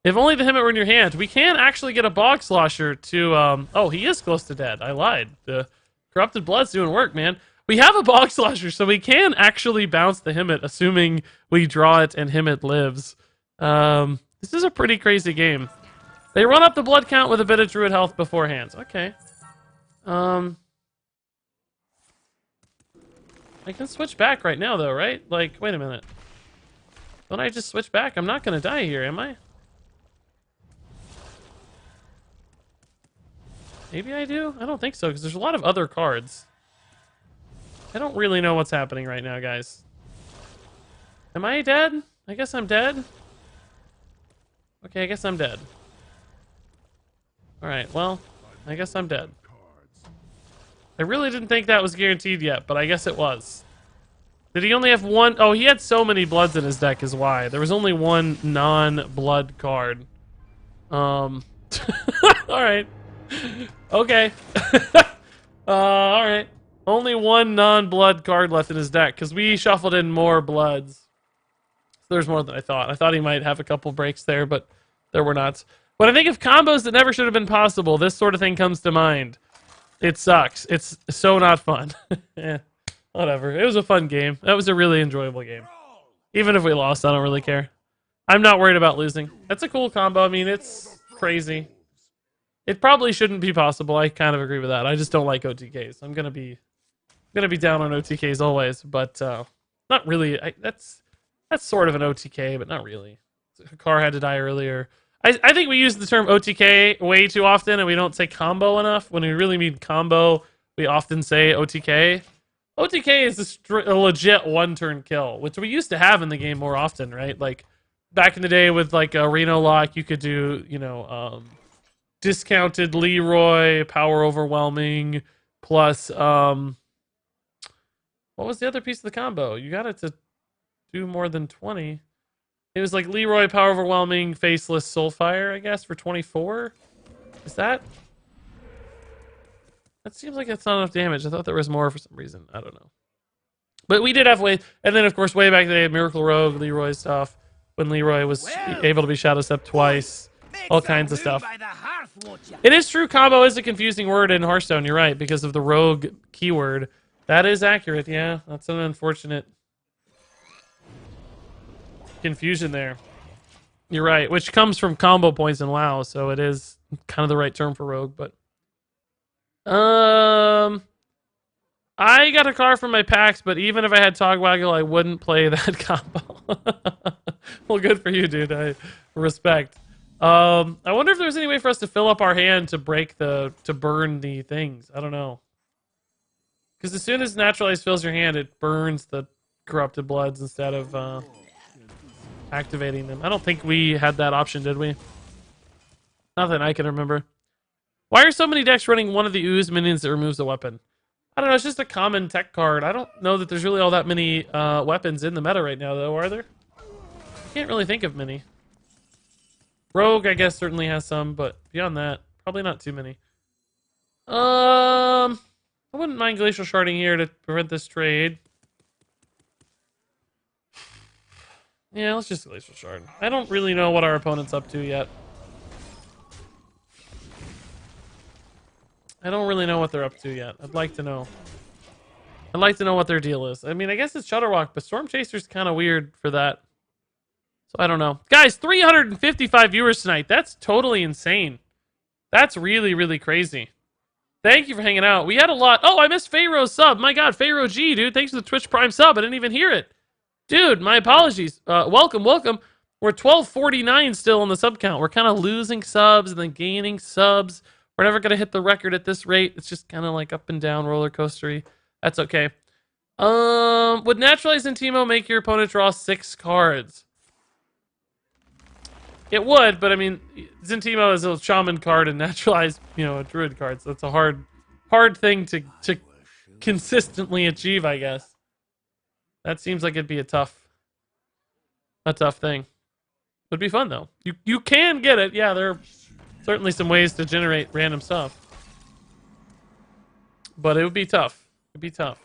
If only the Hemet were in your hand. We can actually get a Bog Slosher to... Oh, he is close to dead. I lied. The Corrupted Blood's doing work, man. We have a Bog Slosher, so we can actually bounce the Hemet, assuming we draw it and Hemet lives. This is a pretty crazy game. They run up the blood count with a bit of Druid health beforehand. Okay. I can switch back right now, though, right? Like, wait a minute. Don't I just switch back? I'm not going to die here, am I? Maybe I do? I don't think so, because there's a lot of other cards. I don't really know what's happening right now, guys. Am I dead? I guess I'm dead. Okay, I guess I'm dead. Alright, well, I guess I'm dead. I really didn't think that was guaranteed yet, but I guess it was. Did he only have one? Oh, he had so many bloods in his deck is why. There was only one non-blood card. Alright. Okay. Alright. Only one non-blood card left in his deck, because we shuffled in more bloods. So there's more than I thought. I thought he might have a couple breaks there, but there were not. But I think of combos that never should have been possible, this sort of thing comes to mind. It sucks. It's so not fun. Yeah, whatever. It was a fun game. That was a really enjoyable game. Even if we lost, I don't really care. I'm not worried about losing. That's a cool combo. I mean, it's crazy. It probably shouldn't be possible. I kind of agree with that. I just don't like OTKs. I'm gonna be down on OTKs always, but not really. That's sort of an OTK, but not really. Car had to die earlier. I think we use the term OTK way too often, and we don't say combo enough. When we really mean combo, we often say OTK. OTK is a legit one-turn kill, which we used to have in the game more often, right? Like back in the day with like a Reno lock, you could do, you know, discounted Leroy, power overwhelming, plus what was the other piece of the combo? You got it to do more than 20. It was like Leroy, power overwhelming, faceless Soulfire, I guess, for 24. Is that? That seems like it's not enough damage. I thought there was more for some reason. I don't know. But we did have way, and then of course way back in the day, Miracle Rogue, Leroy stuff, when Leroy was able to be Shadow Step twice, all kinds of stuff. It is true, combo is a confusing word in Hearthstone. You're right, because of the Rogue keyword. That is accurate. Yeah, that's an unfortunate confusion there. You're right, which comes from combo points in WoW, so it is kind of the right term for Rogue. But I got a car from my packs, but even if I had Togwaggle, I wouldn't play that combo. Well, good for you, dude. I respect. I wonder if there's any way for us to fill up our hand to burn the things. I don't know. Because as soon as Naturalize fills your hand, it burns the Corrupted Bloods instead of activating them. I don't think we had that option, did we? Not that I can remember. Why are so many decks running one of the ooze minions that removes a weapon? I don't know, it's just a common tech card. I don't know that there's really all that many weapons in the meta right now, though, are there? I can't really think of many. Rogue, I guess, certainly has some, but beyond that, probably not too many. Let's I wouldn't mind glacial sharding here to prevent this trade. Yeah, let's just glacial shard. I don't really know what our opponent's up to yet. I don't really know what they're up to yet. I'd like to know. I'd like to know what their deal is. I mean, I guess it's Shudderwalk, but Storm Chaser's kind of weird for that. So I don't know. Guys, 355 viewers tonight. That's totally insane. That's really, really crazy. Thank you for hanging out. We had a lot. Oh, I missed Pharaoh's sub. My God, Pharaoh G, dude. Thanks for the Twitch Prime sub. I didn't even hear it. Dude, my apologies. Welcome. We're 1249 still on the sub count. We're kind of losing subs and then gaining subs. We're never going to hit the record at this rate. It's just kind of like up and down roller coastery. That's okay. Would Naturalize Zentimo make your opponent draw 6 cards? It would, but I mean, Zentimo is a Shaman card and Naturalize, a Druid card. So it's a hard thing to consistently achieve, I guess. That seems like it'd be a tough thing. Would be fun though. You can get it. Yeah, there are certainly some ways to generate random stuff. But it would be tough. It'd be tough.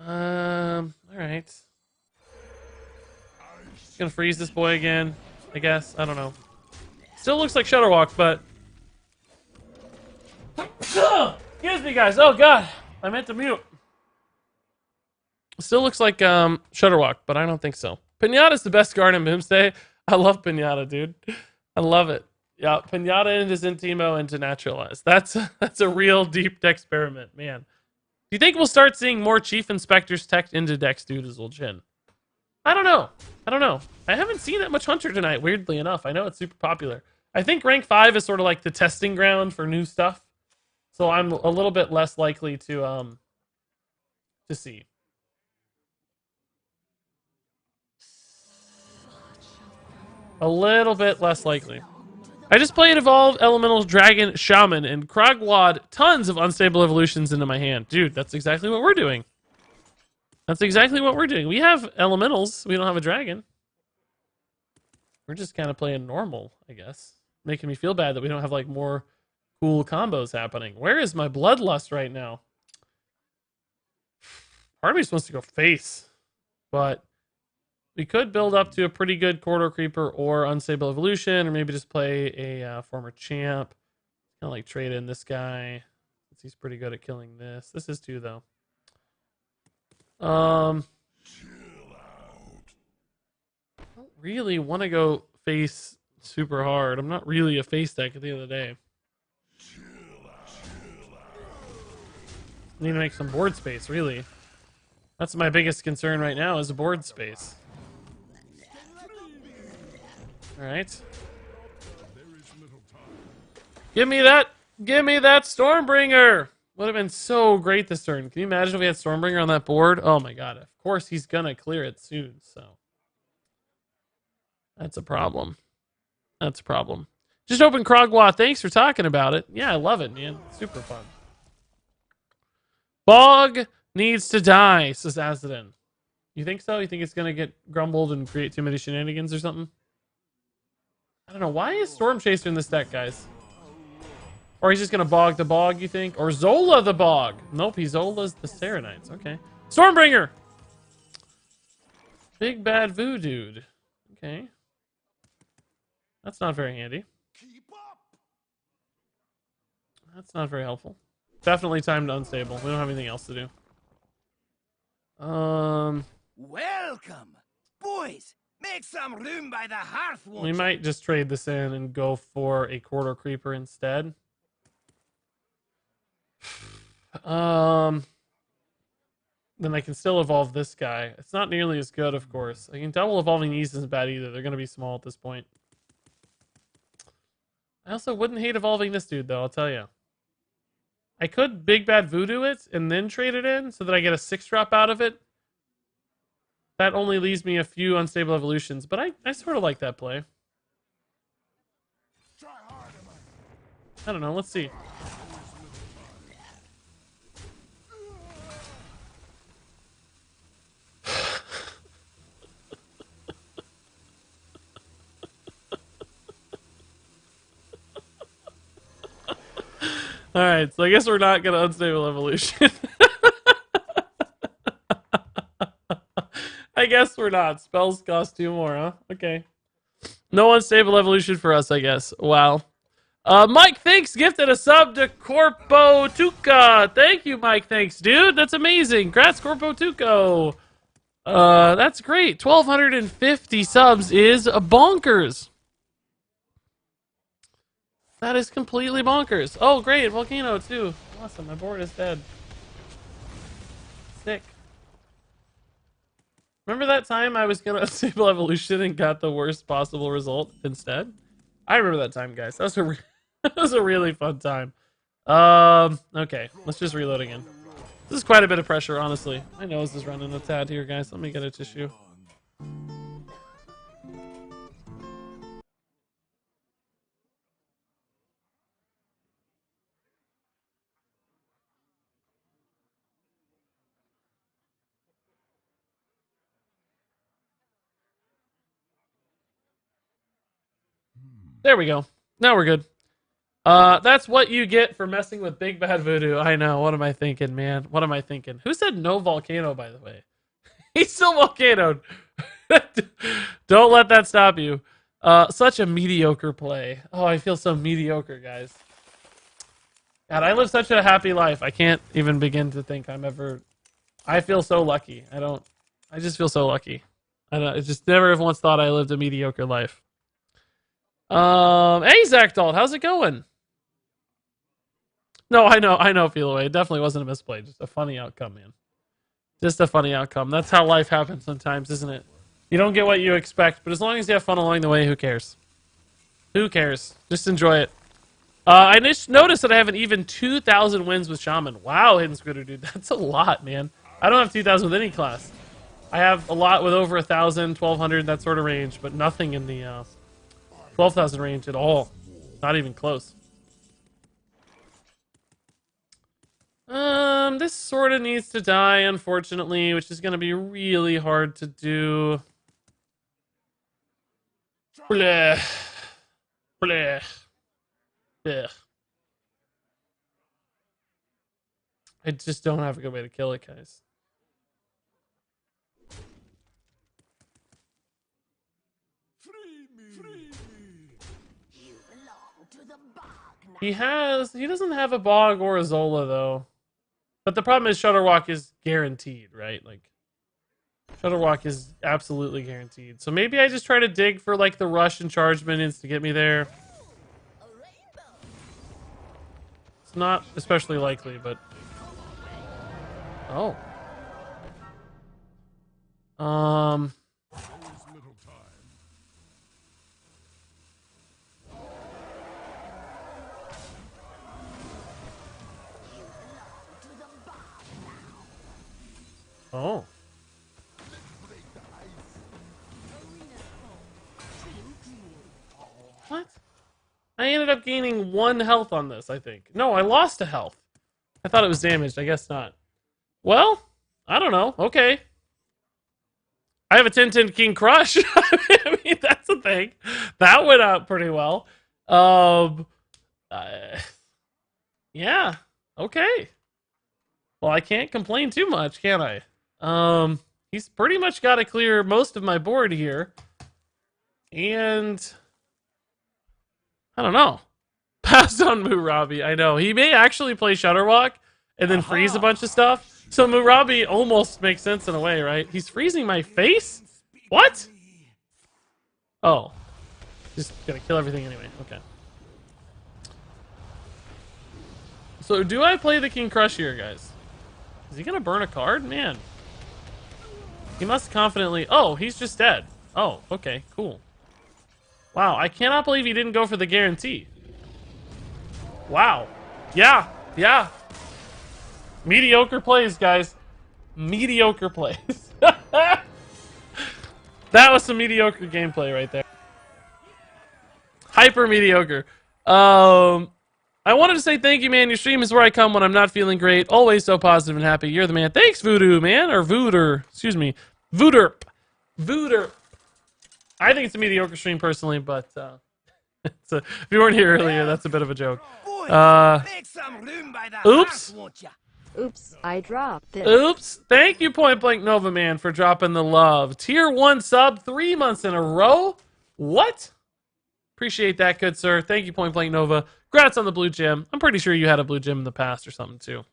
All right. Just gonna freeze this boy again, I guess. I don't know. Still looks like Shudderwalk, but excuse me, guys. Oh God, I meant to mute. Still looks like Shudderwalk, but I don't think so. Pinata's the best card in Boomsday. I love Pinata, dude. I love it. Yeah, Pinata into Zentimo into Naturalize. That's a real deep Decksperiment, man. Do you think we'll start seeing more Chief Inspectors tech into decks due to Zul'jin? I don't know. I haven't seen that much Hunter tonight, weirdly enough. I know it's super popular. I think rank 5 is sort of like the testing ground for new stuff. So I'm a little bit less likely to see. A little bit less likely. I just played Evolved Elemental Dragon Shaman and Krag'wa tons of unstable evolutions into my hand. Dude, that's exactly what we're doing. We have elementals. We don't have a dragon. We're just kind of playing normal, I guess. Making me feel bad that we don't have like more cool combos happening. Where is my bloodlust right now? Part of me just wants to go face. But we could build up to a pretty good Corridor Creeper or Unstable Evolution, or maybe just play a former champ. Kind of like trade in this guy, since he's pretty good at killing this. This is 2, though. I don't really want to go face super hard. I'm not really a face deck at the end of the day. I need to make some board space, really. That's my biggest concern right now is board space. All right. Give me that Stormbringer. Would have been so great this turn. Can you imagine if we had Stormbringer on that board? Oh my God. Of course he's gonna clear it soon, so. That's a problem. Just open Krag'wa. Thanks for talking about it. Yeah, I love it, man. Super fun. Bog needs to die, says Azadin. You think so? You think it's gonna get grumbled and create too many shenanigans or something? I don't know. Why is Storm Chaser in this deck, guys? Or he's just gonna bog the bog, you think? Or Zola the bog? Nope, he Zola's the Serenites. Okay. Stormbringer! Big bad voodoo dude. Okay. That's not very handy. That's not very helpful. Definitely time to unstable. We don't have anything else to do. Welcome, boys. Make some room by the hearth. We might just trade this in and go for a Corridor Creeper instead. Then I can still evolve this guy. It's not nearly as good, of course. I can double evolving these isn't bad either. They're going to be small at this point. I also wouldn't hate evolving this dude, though, I'll tell you. I could Big Bad Voodoo it and then trade it in so that I get a 6-drop out of it. That only leaves me a few unstable evolutions, but I sort of like that play. I don't know, let's see. All right, so I guess we're not gonna unstable evolution. I guess we're not. Spells cost 2 more, huh? Okay. No unstable evolution for us, I guess. Wow. Mike Thanks gifted a sub to Corpo Tuca. Thank you, Mike Thanks, dude. That's amazing. Congrats, Corpo Tuco. That's great. 1,250 subs is bonkers. That is completely bonkers. Oh, great. Volcano, too. Awesome. My board is dead. Sick. Remember that time I was going to unstable evolution and got the worst possible result instead? I remember that time, guys. That was that was a really fun time. Okay. Let's just reload again. This is quite a bit of pressure, honestly. My nose is running a tad here, guys. Let me get a tissue. There we go. Now we're good. That's what you get for messing with Big Bad Voodoo. I know. What am I thinking, man? What am I thinking? Who said no volcano, by the way? He's still volcanoed. Don't let that stop you. Such a mediocre play. Oh, I feel so mediocre, guys. God, I live such a happy life. I can't even begin to think I'm ever... I feel so lucky. I just feel so lucky. I just never have once thought I lived a mediocre life. Hey, Zach Dalt, how's it going? No, I know, Feel Away. It definitely wasn't a misplay. Just a funny outcome, man. Just a funny outcome. That's how life happens sometimes, isn't it? You don't get what you expect, but as long as you have fun along the way, who cares? Who cares? Just enjoy it. I just noticed that I have an even 2,000 wins with Shaman. Wow, Hidden Squitter, dude. That's a lot, man. I don't have 2,000 with any class. I have a lot with over 1,000, 1,200, that sort of range, but nothing in the 12,000 range at all. Not even close. This sort of needs to die, unfortunately, which is going to be really hard to do. Blech. Blech. Blech. I just don't have a good way to kill it, guys. He doesn't have a Bog or a Zola, though. But the problem is Shutterwalk is guaranteed, right? Like, Shutterwalk is absolutely guaranteed. So maybe I just try to dig for, like, the rush and charge minions to get me there. It's not especially likely, but... Oh. Oh. What? I ended up gaining 1 health on this, I think. No, I lost a health. I thought it was damaged. I guess not. Well, I don't know. Okay. I have a 10-10 King Crush. I mean, that's a thing. That went out pretty well. Yeah. Okay. Well, I can't complain too much, can I? He's pretty much got to clear most of my board here. And I don't know. Passed on Murabi. I know. He may actually play Shutterwalk and then freeze a bunch of stuff. So Murabi almost makes sense in a way, right? He's freezing my face? What? Oh. Just gonna kill everything anyway. Okay. So do I play the King Crush here, guys? Is he gonna burn a card? Man. He must confidently... Oh, he's just dead. Oh, okay, cool. Wow, I cannot believe he didn't go for the guarantee. Wow. Yeah, yeah. Mediocre plays, guys. Mediocre plays. That was some mediocre gameplay right there. Hyper mediocre. I wanted to say thank you, man. Your stream is where I come when I'm not feeling great. Always so positive and happy. You're the man. Thanks, Voodoo, man. Or Vooder. Excuse me. Vooderp. Vooder. I think it's a mediocre stream personally, but if you weren't here earlier, that's a bit of a joke. Boys, make some room by the Oops. hearth, won't ya? Oops, I dropped it. Oops. Thank you, Point Blank Nova Man, for dropping the love. Tier 1 sub 3 months in a row? What? Appreciate that, good sir. Thank you, Point Blank Nova. Congrats on the blue gem. I'm pretty sure you had a blue gem in the past or something, too.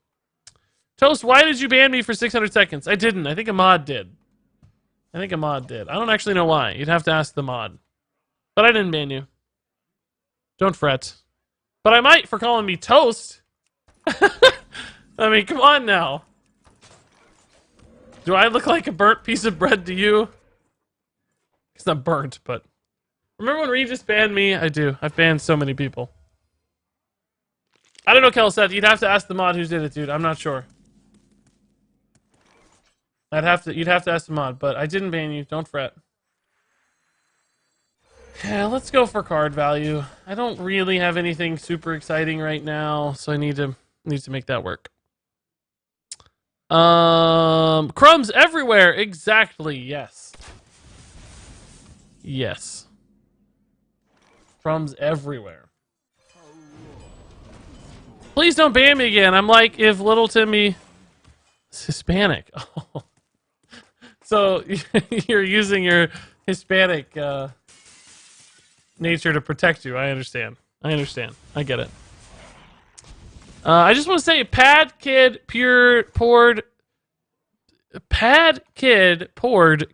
Toast, why did you ban me for 600 seconds? I didn't. I think a mod did. I don't actually know why. You'd have to ask the mod. But I didn't ban you. Don't fret. But I might for calling me Toast. I mean, come on now. Do I look like a burnt piece of bread to you? It's not burnt, but... Remember when Regis banned me? I do. I've banned so many people. I don't know, Kelseth. You'd have to ask the mod who did it, dude. I'm not sure. You'd have to ask the mod, but I didn't ban you. Don't fret. Yeah, let's go for card value. I don't really have anything super exciting right now, so I need to make that work. Crumbs everywhere. Exactly. Yes. Yes. Crumbs everywhere. Please don't ban me again. I'm like if little Timmy is Hispanic. Oh. So you're using your Hispanic nature to protect you. I understand. I get it. I just want to say, Pad Kid poured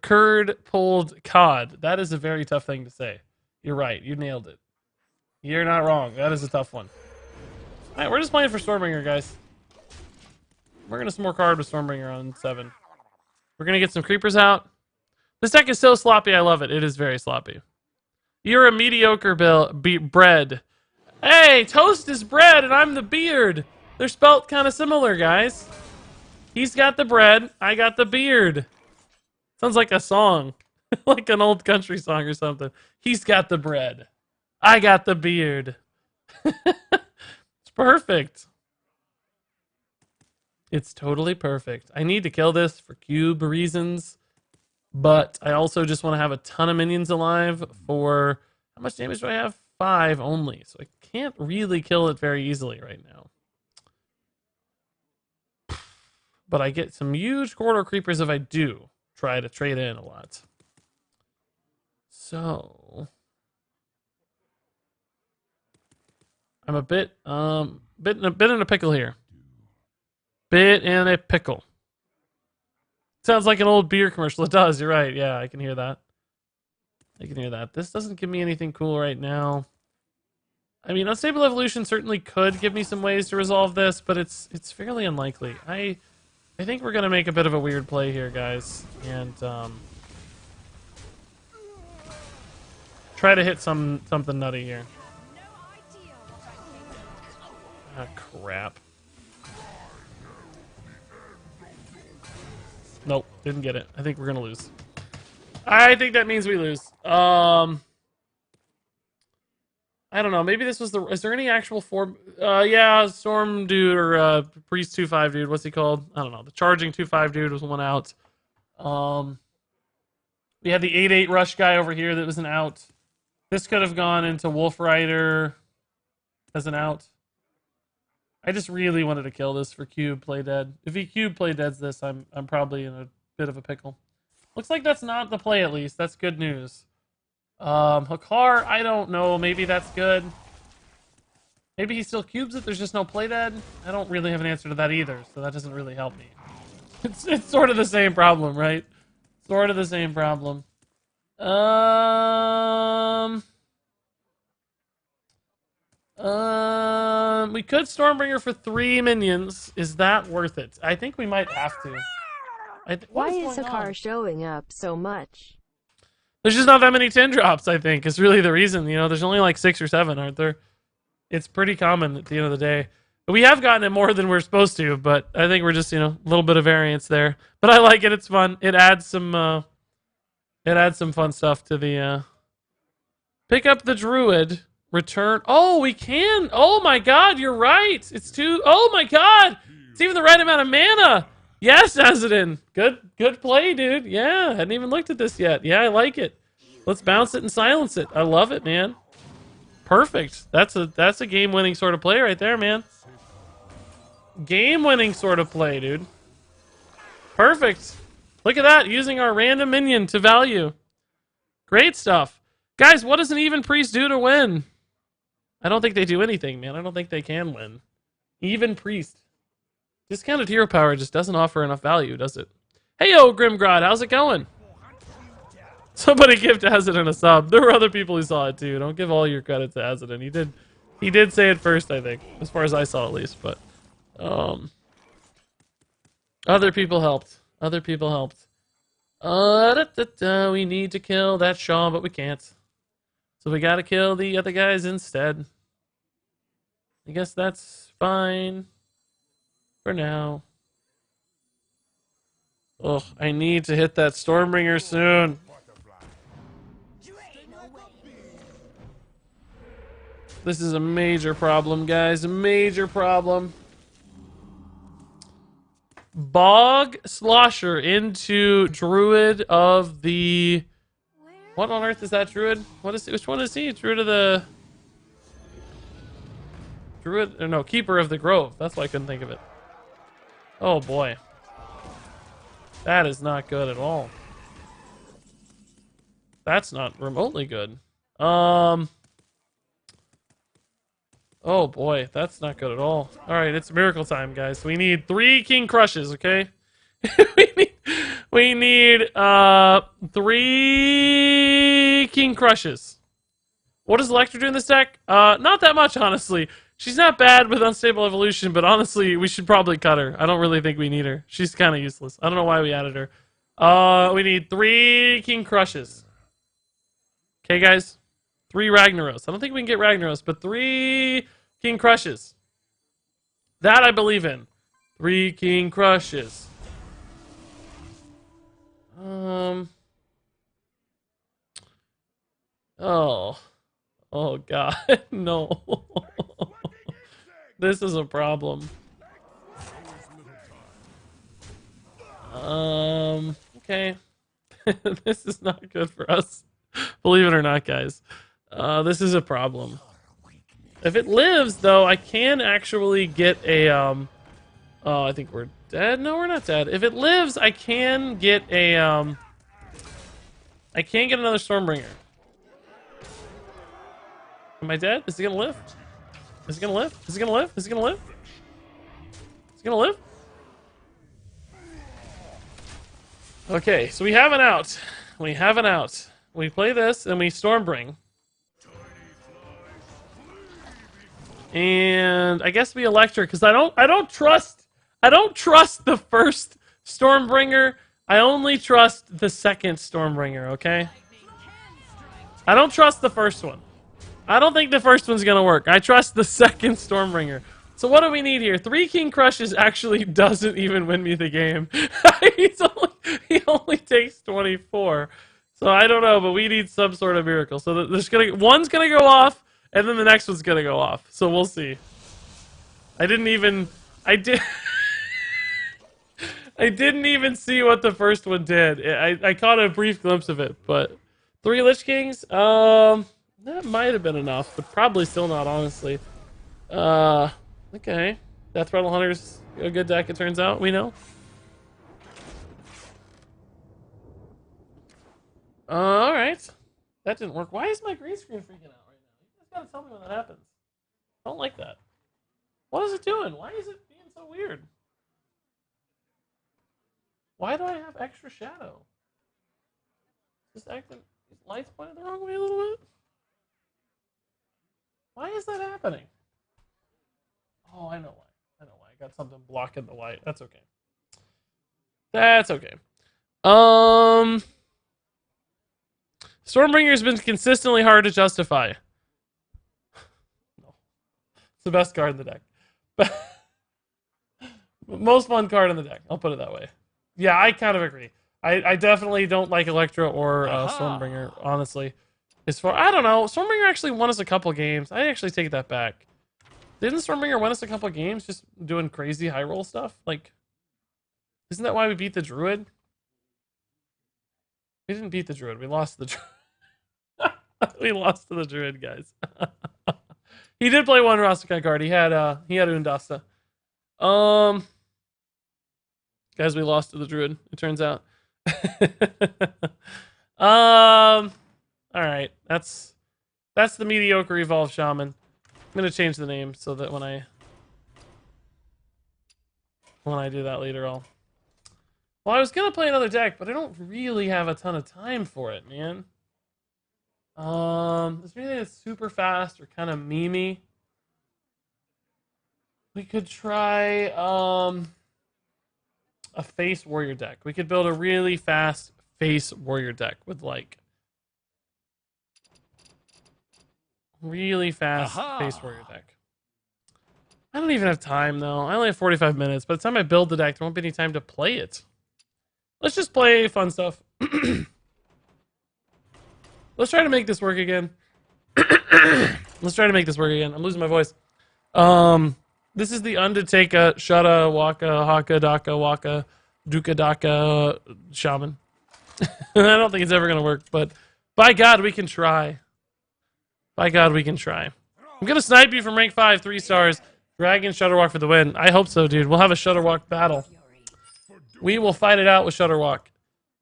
curd pulled cod. That is a very tough thing to say. You're right. You nailed it. You're not wrong. That is a tough one. All right, we're just playing for Stormbringer, guys. We're gonna some more card with Stormbringer on 7. We're gonna get some creepers out. This deck is so sloppy. I love it. It is very sloppy. You're a mediocre bread. Hey, Toast is bread and I'm the beard. They're spelt kind of similar, guys. He's got the bread. I got the beard. Sounds like a song. Like an old country song or something. He's got the bread. I got the beard. It's perfect. It's totally perfect. I need to kill this for cube reasons. But I also just want to have a ton of minions alive for... How much damage do I have? 5 only. So I can't really kill it very easily right now. But I get some huge corridor creepers if I do try to trade in a lot. So... I'm a bit in a pickle here. Bit in a pickle. Sounds like an old beer commercial. It does. You're right. Yeah, I can hear that. This doesn't give me anything cool right now. I mean, Unstable Evolution certainly could give me some ways to resolve this, but it's fairly unlikely. I think we're gonna make a bit of a weird play here, guys, and try to hit something nutty here. Ah, crap. Nope, didn't get it. I think we're gonna lose. I think that means we lose. I don't know. Maybe this was the... Is there any actual form? Yeah, Storm dude or Priest 2-5 dude. What's he called? I don't know. The Charging 2-5 dude was one out. We had the 8-8 Rush guy over here that was an out. This could have gone into Wolf Rider as an out. I just really wanted to kill this for Cube Play Dead. If he Cube Play Deads this, I'm probably in a bit of a pickle. Looks like that's not the play, at least. That's good news. Hakar, I don't know. Maybe that's good. Maybe he still cubes it. There's just no Play Dead. I don't really have an answer to that either, so that doesn't really help me. It's sort of the same problem, right? Sort of the same problem. We could Stormbringer for 3 minions. Is that worth it? I think we might have to. Why is Hakar showing up so much? There's just not that many 10 drops, I think, is really the reason. You know, there's only like 6 or 7, aren't there? It's pretty common at the end of the day. But we have gotten it more than we're supposed to, but I think we're just, you know, a little bit of variance there. But I like it. It's fun. It adds some fun stuff to the, pick up the Druid. Return. Oh, we can. Oh my God, you're right. It's 2. Oh my God. It's even the right amount of mana. Yes, Azadin. Good play, dude. Yeah, hadn't even looked at this yet. Yeah, I like it. Let's bounce it and silence it. I love it, man. Perfect. That's a game-winning sort of play right there, man. Game-winning sort of play, dude. Perfect. Look at that, using our random minion to value. Great stuff. Guys, what does an even priest do to win? I don't think they do anything, man. I don't think they can win. Even priest. Discounted hero power just doesn't offer enough value, does it? Hey, yo, Grimgrod, how's it going? Somebody give Azadin a sub. There were other people who saw it too. Don't give all your credit to Azadin. He did say it first, I think, as far as I saw at least. But other people helped. Other people helped. We need to kill that Shaw, but we can't. So we gotta kill the other guys instead. I guess that's fine for now. Oh, I need to hit that Stormbringer soon. This is a major problem, guys. A major problem. Bog Slosher into Druid of the... What on earth is that Druid? Which one is he? Druid of the... Druid... Or no, Keeper of the Grove. That's why I couldn't think of it. Oh boy. That is not good at all. That's not remotely good. Oh boy, that's not good at all. Alright, it's miracle time, guys. We need 3 King Crushes, okay? we need 3 King Crushes. What does Electra do in this deck? Not that much, honestly. She's not bad with Unstable Evolution, but honestly, we should probably cut her. I don't really think we need her. She's kind of useless. I don't know why we added her. We need 3 King Crushes. Okay, guys? 3 Ragnaros. I don't think we can get Ragnaros, but 3 King Crushes. That I believe in. 3 King Crushes. Oh. Oh, God. No. This is a problem. Okay. This is not good for us. Believe it or not, guys. This is a problem. If it lives, though, I can actually get a, oh, I think we're dead. No, we're not dead. If it lives, I can get a, I can get another Stormbringer. Am I dead? Is he gonna live? Is he gonna live? Is he gonna live? Is he gonna live? Is he gonna live? Okay, so we have an out. We have an out. We play this and we Stormbring. And I guess we Electric because I don't trust the first Stormbringer. I only trust the second Stormbringer, okay? I don't trust the first one. I don't think the first one's gonna work. I trust the second Stormbringer. So what do we need here? 3 King Crushes actually doesn't even win me the game. He only takes 24. So I don't know, but we need some sort of miracle. So one's gonna go off, and then the next one's gonna go off. So we'll see. I didn't even see what the first one did. I caught a brief glimpse of it, but 3 Lich Kings, that might have been enough, but probably still not, honestly. Okay. Death Rattle Hunter's a good deck, it turns out. We know. Alright. That didn't work. Why is my green screen freaking out right now? You guys gotta tell me when that happens. I don't like that. What is it doing? Why is it being so weird? Why do I have extra shadow? Just acting... Lights pointed the wrong way a little bit? Why is that happening? Oh, I know why. I got something blocking the light. That's okay. That's okay. Stormbringer's been consistently hard to justify. No. It's the best card in the deck. Most fun card in the deck. I'll put it that way. Yeah, I kind of agree. I definitely don't like Electra or Stormbringer, honestly. I don't know. Stormbringer actually won us a couple games. I actually take that back. Didn't Stormbringer win us a couple games just doing crazy high roll stuff? Like, isn't that why we beat the Druid? We didn't beat the Druid. We lost to the Druid. We lost to the Druid, guys. He did play one Rastakhan card. He had Undasta. Guys, we lost to the Druid, it turns out. All right. That's the mediocre evolved Shaman. I'm gonna change the name so that when I do that later, Well, I was gonna play another deck, but I don't really have a ton of time for it, man. Is there anything that's super fast or kind of memey? We could try a face warrior deck. We could build a really fast face warrior deck with like really fast face warrior deck. I don't even have time though. I only have 45 minutes. By the time I build the deck, there won't be any time to play it. Let's just play fun stuff. Let's try to make this work again. Let's try to make this work again. I'm losing my voice. This is the Undertaker, Shutta, Waka, Haka, Daka, Waka, Duka, Daka, Shaman. I don't think it's ever going to work, but by God, we can try. By God, we can try. I'm going to snipe you from rank 5, 3 stars. Dragon Shutterwalk for the win. I hope so, dude. We'll have a Shutterwalk battle. We will fight it out with Shutterwalk.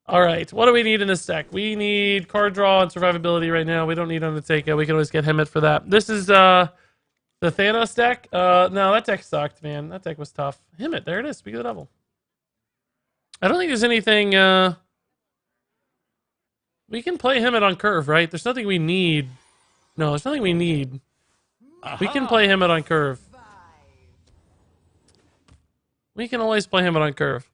All right, what do we need in this deck? We need card draw and survivability right now. We don't need Undertaker. We can always get Hemet for that. This is the Thanos deck. No, that deck sucked, man. That deck was tough. Hemet, there it is. Speak of the devil. I don't think there's anything. We can play Hemet on curve, right? There's nothing we need. No, there's nothing we need. We can play Hemet on curve. We can always play Hemet on curve.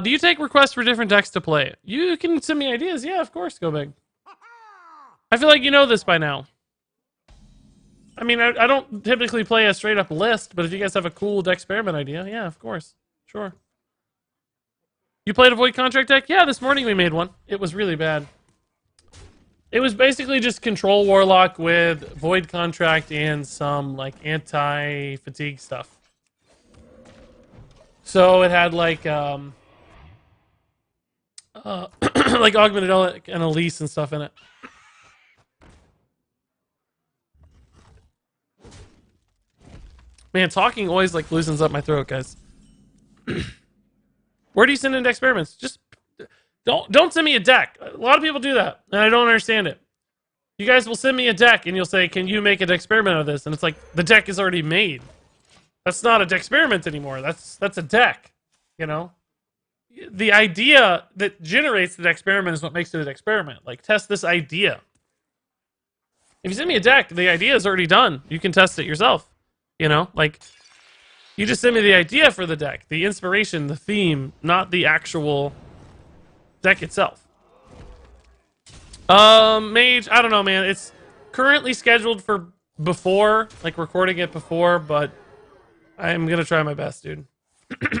Do you take requests for different decks to play? You can send me ideas. Yeah, of course, go big. I feel like you know this by now. I mean, I don't typically play a straight up list, but if you guys have a cool Decksperiment idea, yeah, of course. Sure. You played a Void Contract deck? Yeah, this morning we made one. It was really bad. It was basically just Control Warlock with Void Contract and some, like, anti-fatigue stuff. So it had, like, like Augmented Relic and Elise and stuff in it. Man, talking always like loosens up my throat, guys. Where do you send in experiments? Just don't send me a deck. A lot of people do that, and I don't understand it. You guys will send me a deck, and you'll say, "Can you make an experiment of this?" And it's like the deck is already made. That's not a Decksperiment anymore. That's a deck. You know, the idea that generates the Decksperiment is what makes it an experiment. Like, test this idea. If you send me a deck, the idea is already done. You can test it yourself. You know, like, you just send me the idea for the deck, the inspiration, the theme, not the actual deck itself. Mage, I don't know, man. It's currently scheduled for before, like recording it before, but I'm gonna try my best, dude.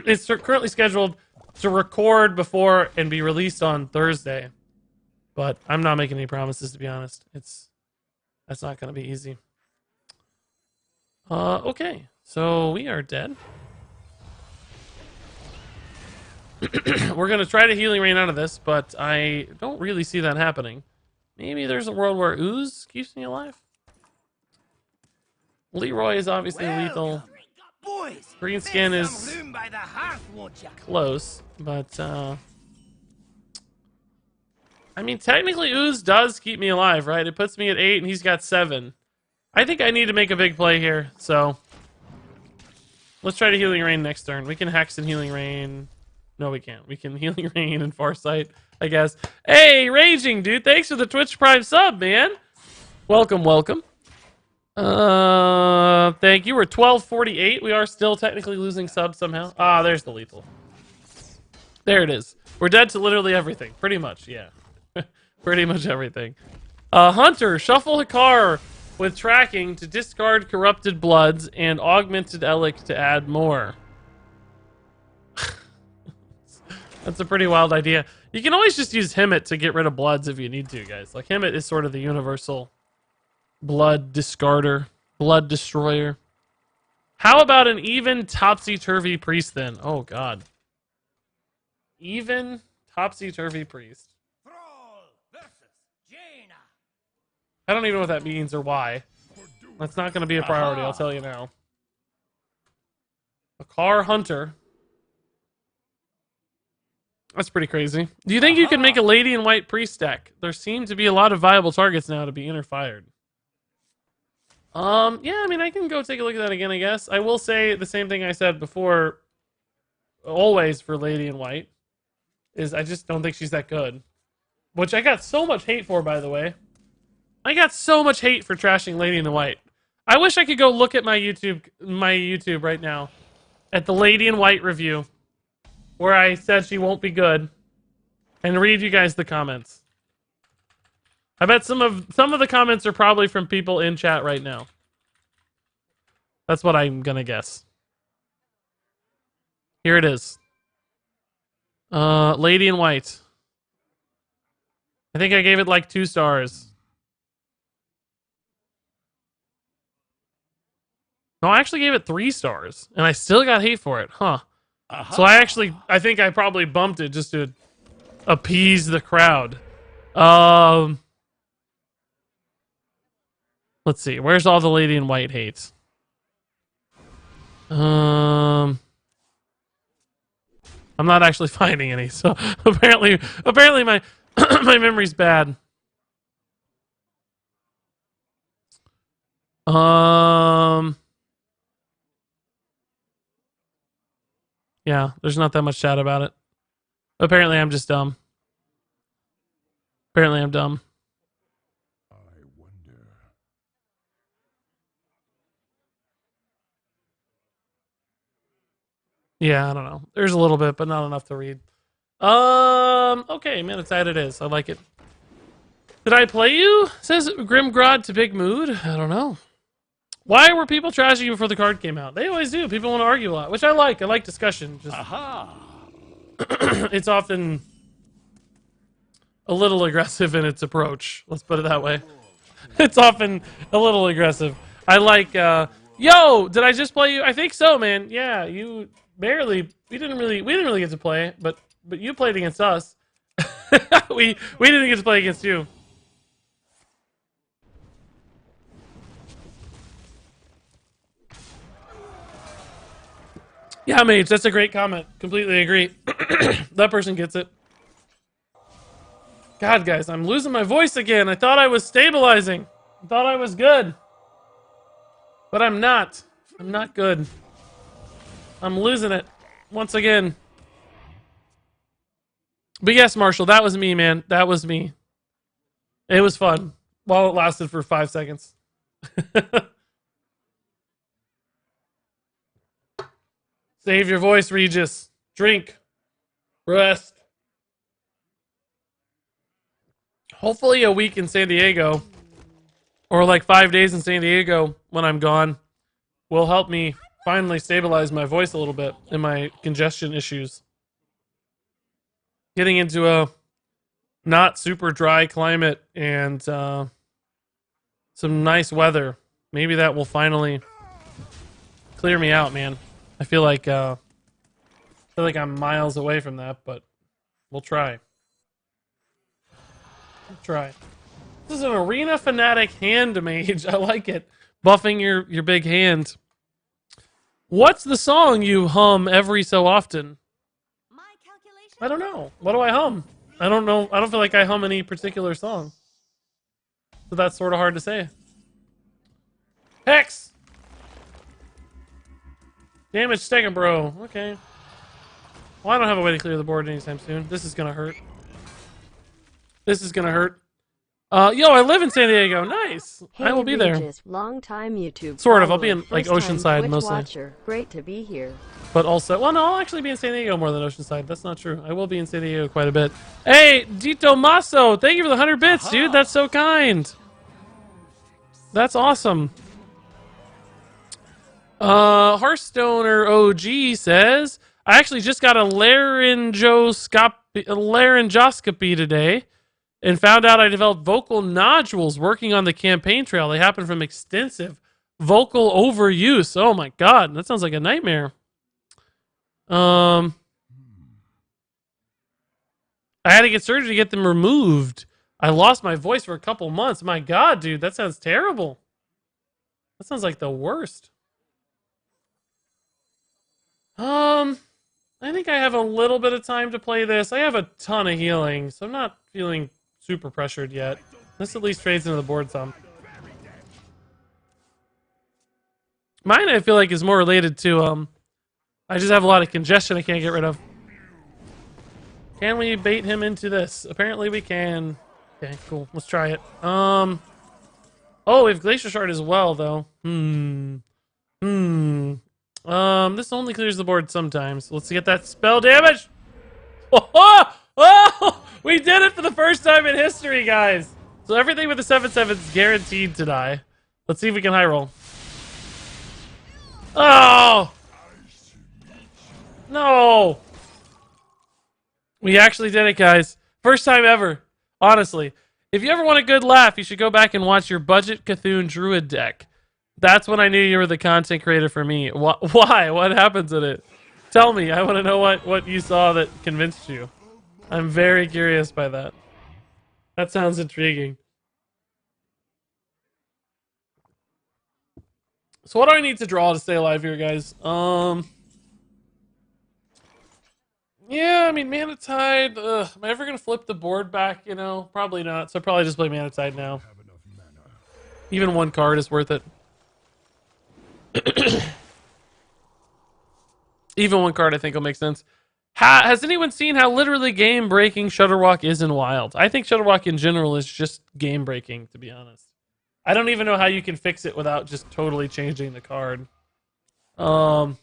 It's currently scheduled to record before and be released on Thursday, but I'm not making any promises, to be honest. That's not gonna be easy. Okay, so we are dead. We're gonna try to Healing Rain out of this, but I don't really see that happening. Maybe there's a world where Ooze keeps me alive. Leroy is obviously lethal. Boys, Green skin make is some room by the hearth, won't ya? close, but I mean, technically Ooze does keep me alive, right? It puts me at 8 and he's got 7. I think I need to make a big play here, so let's try to Healing Rain next turn. We can Hex and Healing Rain. No, we can't. We can Healing Rain and Farsight, I guess. Hey, Raging, dude. Thanks for the Twitch Prime sub, man. Welcome, welcome. Thank you. We're 1248. We are still technically losing subs somehow. Ah, there's the lethal. There it is. We're dead to literally everything. Pretty much, yeah. Pretty much everything. Hunter, shuffle Hikar with tracking to discard Corrupted Bloods and Augmented Elic to add more. That's a pretty wild idea. You can always just use Hemet to get rid of Bloods if you need to, guys. Like, Hemet is sort of the universal blood discarder, blood destroyer. How about an even topsy-turvy priest then? Oh, God. Even topsy-turvy priest. Thrall versus Jaina. I don't even know what that means or why. That's not going to be a priority, I'll tell you now. A car hunter. That's pretty crazy. Do you think you could make a lady in white priest deck? There seem to be a lot of viable targets now to be inter-fired. Yeah, I mean, I can go take a look at that again, I guess. I will say the same thing I said before, always for lady in white, is I just don't think she's that good. Which I got so much hate for, by the way. I got so much hate for trashing lady in the white. I wish I could go look at my YouTube right now at the lady in white review where I said she won't be good and read you guys the comments. I bet some of the comments are probably from people in chat right now. That's what I'm gonna guess. Here it is. Lady in white. I think I gave it like 2 stars. No, I actually gave it 3 stars, and I still got hate for it, huh? So I think I probably bumped it just to appease the crowd. Let's see, where's all the lady in white hate? I'm not actually finding any, so apparently my my memory's bad. Yeah, there's not that much chat about it. Apparently I'm just dumb. Apparently I'm dumb. I wonder. Yeah, I don't know. There's a little bit, but not enough to read. Okay, Manatide it is. I like it. Did I play you? Says Grimgrod to Big Mood. I don't know. Why were people trashing you before the card came out? They always do. People want to argue a lot, which I like. I like discussion. Just it's often a little aggressive in its approach. Let's put it that way. It's often a little aggressive. I like, yo, did I just play you? I think so, man. Yeah, you barely. We didn't really get to play, but you played against us. we didn't get to play against you. Yeah, Mage, that's a great comment. Completely agree. That person gets it. God, guys, I'm losing my voice again. I thought I was stabilizing. I thought I was good. But I'm not. I'm not good. I'm losing it. Once again. But yes, Marshall, that was me, man. That was me. It was fun. While it lasted for 5 seconds. Save your voice, Regis. Drink. Rest. Hopefully a week in San Diego, or like 5 days in San Diego when I'm gone, will help me finally stabilize my voice a little bit and my congestion issues. Getting into a not super dry climate and some nice weather. Maybe that will finally clear me out, man. I feel like I'm miles away from that, but we'll try. We'll try. This is an Arena Fanatic hand mage. I like it. Buffing your big hand. What's the song you hum every so often? I don't know. What do I hum? I don't know. I don't feel like I hum any particular song. So that's sort of hard to say. Hex! Damage taken, bro. Okay. Well, I don't have a way to clear the board anytime soon. This is gonna hurt. This is gonna hurt. Yo, I live in San Diego. Nice. Hey, I will be there. Regis, long-time YouTube Sort of. I'll follower, be in like first-time Oceanside Twitch mostly. Watcher. Great to be here. But also, well, no, I'll actually be in San Diego more than Oceanside. That's not true. I will be in San Diego quite a bit. Hey, Dito Masso, thank you for the 100 bits, dude. That's so kind. That's awesome. Hearthstoner OG says, I actually just got a laryngoscopy today and found out I developed vocal nodules working on the campaign trail. They happen from extensive vocal overuse. Oh my God, that sounds like a nightmare. I had to get surgery to get them removed. I lost my voice for a couple months. My God, dude, that sounds terrible. That sounds like the worst. I think I have a little bit of time to play this. I have a ton of healing, so I'm not feeling super pressured yet. This at least trades into the board some. Mine, I feel like, is more related to, I just have a lot of congestion I can't get rid of. Can we bait him into this? Apparently we can. Okay, cool. Let's try it. Oh, we have Glacial Shard as well, though. This only clears the board sometimes. Let's get that spell damage. Oh, we did it for the first time in history, guys. So everything with the 7/7 is guaranteed to die. Let's see if we can high roll. Oh! No! We actually did it, guys. First time ever. Honestly. If you ever want a good laugh, you should go back and watch your budget Cthulhu Druid deck. That's when I knew you were the content creator for me. Why? What happens in it? Tell me. I want to know what you saw that convinced you. I'm very curious by that. That sounds intriguing. So what do I need to draw to stay alive here, guys? Yeah, I mean, Mana Tide. Am I ever going to flip the board back, you know? Probably not, so I'll probably just play Mana Tide now. Even one card is worth it. Even one card I think will make sense. Has anyone seen how literally game-breaking Shutterwalk is in Wild? I think Shutterwalk in general is just game-breaking, to be honest. I don't even know how you can fix it without just totally changing the card. How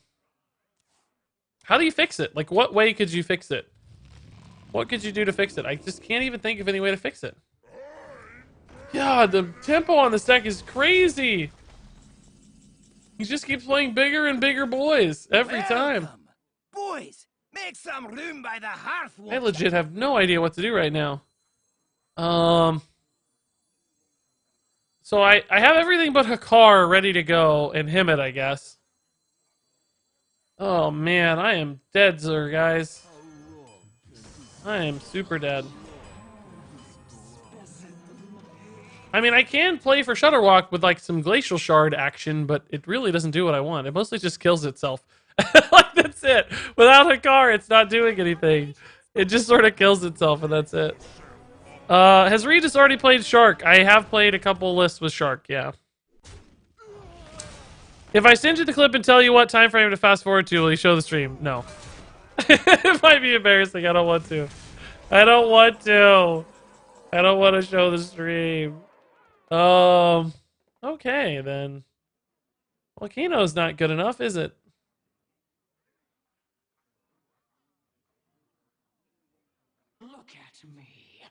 do you fix it? Like, what way could you fix it? What could you do to fix it? I just can't even think of any way to fix it. Yeah, the tempo on this deck is crazy. He just keeps playing bigger and bigger boys every time. Boys, make some room by the hearth. I legit have no idea what to do right now. So I have everything but Hakar ready to go and Himmet, I guess. Oh man, I am dead, sir, guys. I am super dead. I mean, I can play for Shutterwalk with like some Glacial Shard action, but it really doesn't do what I want. It mostly just kills itself. Like, that's it. Without Hakar, it's not doing anything. It just sort of kills itself, and that's it. Has Regis already played Shark? I have played a couple lists with Shark, yeah. If I send you the clip and tell you what time frame to fast forward to, will you show the stream? No. It might be embarrassing. I don't want to. I don't want to. I don't want to show the stream. Okay, then. Volcano's not good enough, is it? Look at me.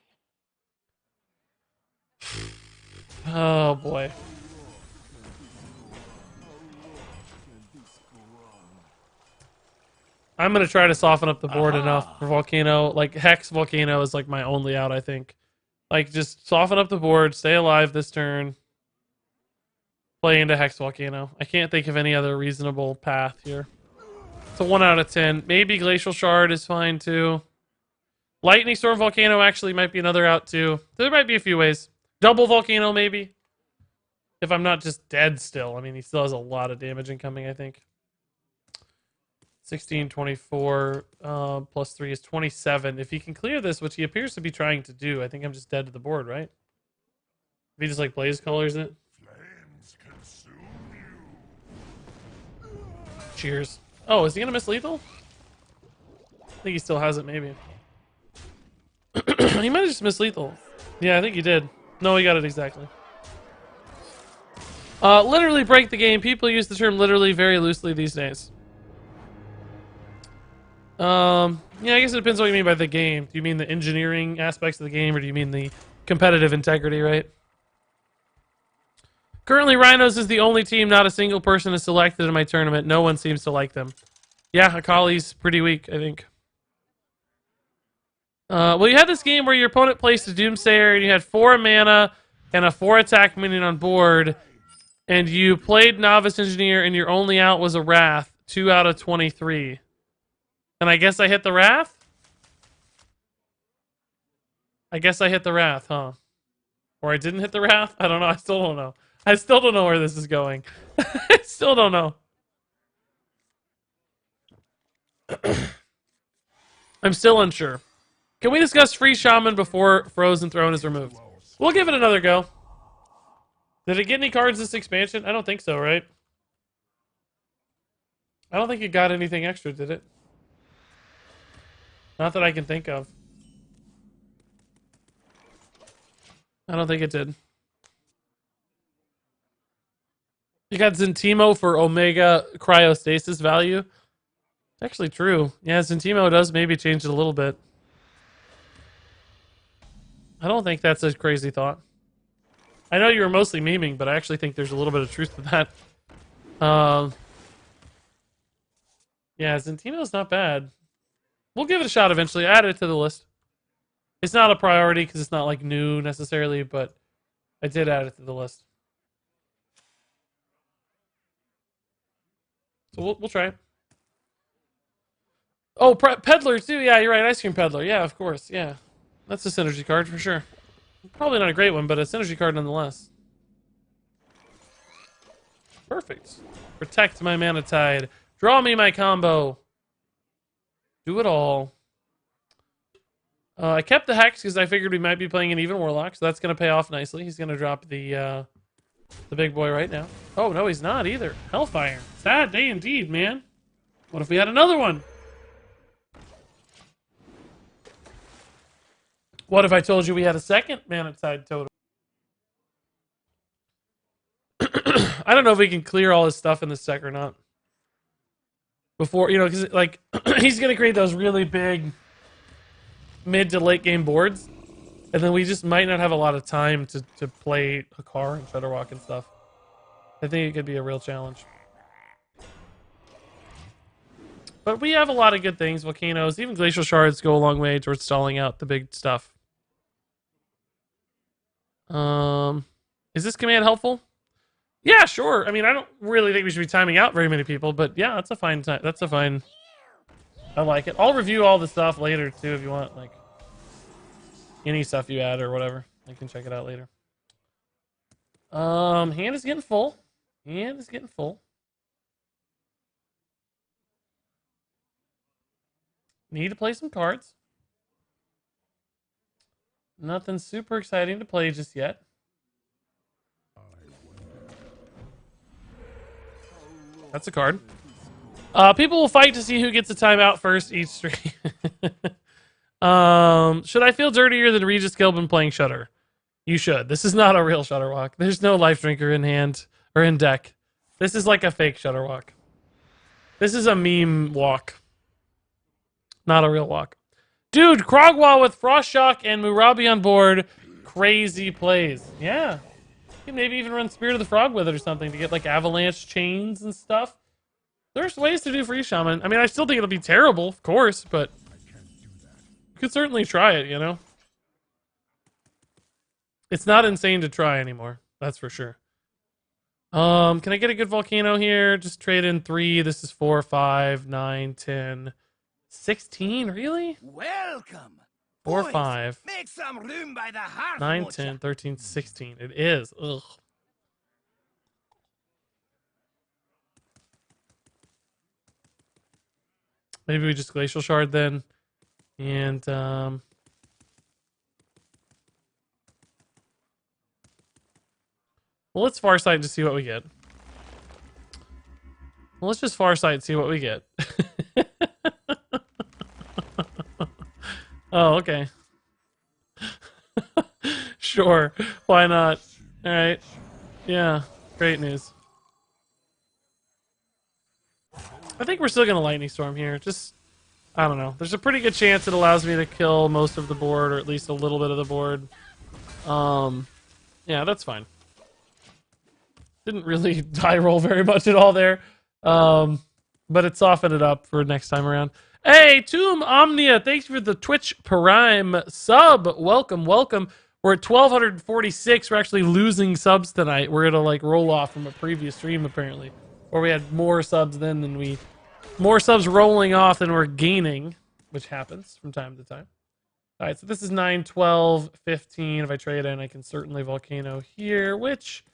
Oh, boy. I'm going to try to soften up the board enough for Volcano. Like, Hex Volcano is like my only out, I think. Like, just soften up the board, stay alive this turn. Play into Hex Volcano. I can't think of any other reasonable path here. It's a 1 out of 10. Maybe Glacial Shard is fine, too. Lightning Storm Volcano actually might be another out, too. There might be a few ways. Double Volcano, maybe. If I'm not just dead still. I mean, he still has a lot of damage incoming, I think. 16, 24, plus 3 is 27. If he can clear this, which he appears to be trying to do, I think I'm just dead to the board, right? If he just, like, Blaze Colors it. Flames consume you. Cheers. Oh, is he gonna miss lethal? I think he still has it, maybe. He might have just missed lethal. Yeah, I think he did. No, he got it exactly. Literally break the game. People use the term literally very loosely these days. Yeah, I guess it depends what you mean by the game. Do you mean the engineering aspects of the game, or do you mean the competitive integrity, right? Currently, Rhinos is the only team not a single person is selected in my tournament. No one seems to like them. Yeah, Akali's pretty weak, I think. Well, you had this game where your opponent placed a Doomsayer, and you had 4 mana and a 4 attack minion on board, and you played Novice Engineer, and your only out was a Wrath, 2 out of 23. And I guess I hit the Wrath? I guess I hit the Wrath, huh? Or I didn't hit the Wrath? I don't know. I still don't know. I still don't know where this is going. I still don't know. I'm still unsure. Can we discuss free Shaman before Frozen Throne is removed? We'll give it another go. Did it get any cards this expansion? I don't think so, right? I don't think it got anything extra, did it? Not that I can think of. I don't think it did. You got Zentimo for Omega cryostasis value. It's actually true. Yeah, Zentimo does maybe change it a little bit. I don't think that's a crazy thought. I know you were mostly memeing, but I actually think there's a little bit of truth to that. Yeah, Zentimo's not bad. We'll give it a shot eventually. Add it to the list. It's not a priority because it's not like new necessarily, but I did add it to the list. So we'll try. Oh, Peddler too. Yeah, you're right. Ice Cream Peddler. Yeah, of course. Yeah, that's a synergy card for sure. Probably not a great one, but a synergy card nonetheless. Perfect. Protect my Mana Tide. Draw me my combo. Do it all. I kept the Hex because I figured we might be playing an even Warlock, so that's going to pay off nicely. He's going to drop the big boy right now. Oh, no, he's not either. Hellfire. Sad day indeed, man. What if we had another one? What if I told you we had a second Mana Tide totem? I don't know if we can clear all his stuff in this deck or not. Before, you know, because, like, he's going to create those really big mid to late game boards. And then we just might not have a lot of time to play Hakar and Shudderwalk and stuff. I think it could be a real challenge. But we have a lot of good things. Volcanoes, even Glacial Shards go a long way towards stalling out the big stuff. Is this command helpful? Yeah, sure. I mean, I don't really think we should be timing out very many people, but yeah, that's a fine time. That's a fine... I like it. I'll review all the stuff later, too, if you want, like... any stuff you add or whatever. I can check it out later. Hand is getting full. Hand is getting full. Need to play some cards. Nothing super exciting to play just yet. That's a card. People will fight to see who gets a timeout first each stream. Should I feel dirtier than Regis Gilbin playing Shudder? You should. This is not a real Shudderwalk. There's no Life Drinker in hand or in deck. This is like a fake Shudderwalk. This is a meme walk. Not a real walk. Dude, Krag'wa with Frost Shock and Murabi on board. Crazy plays. Yeah. You can maybe even run Spirit of the Frog with it or something to get like avalanche chains and stuff. There's ways to do free Shaman. I mean, I still think it'll be terrible, of course, but you could certainly try it, you know? It's not insane to try anymore. That's for sure. Can I get a good volcano here? Just trade in 3. This is 4, 5, 9, 10, 16. Really? Welcome. 4, Boys, 5, make some room by the hearth. 9, won't ya? 10, 13, 16. It is. Ugh. Maybe we just Glacial Shard then. And, well, let's Farsight to see what we get. Well, let's just Farsight and see what we get. Oh, okay. Sure. Why not? All right. Yeah. Great news. I think we're still going to Lightning Storm here. Just, I don't know. There's a pretty good chance it allows me to kill most of the board, or at least a little bit of the board. Yeah, that's fine. Didn't really die roll very much at all there. But it softened it up for next time around. Hey, Tomb Omnia, thanks for the Twitch Prime sub. Welcome, welcome. We're at 1,246. We're actually losing subs tonight. We're gonna like roll off from a previous stream apparently, where we had more subs then than we, more subs rolling off than we're gaining, which happens from time to time. All right, so this is 9, 12, 15. If I trade in, I can certainly Volcano here, which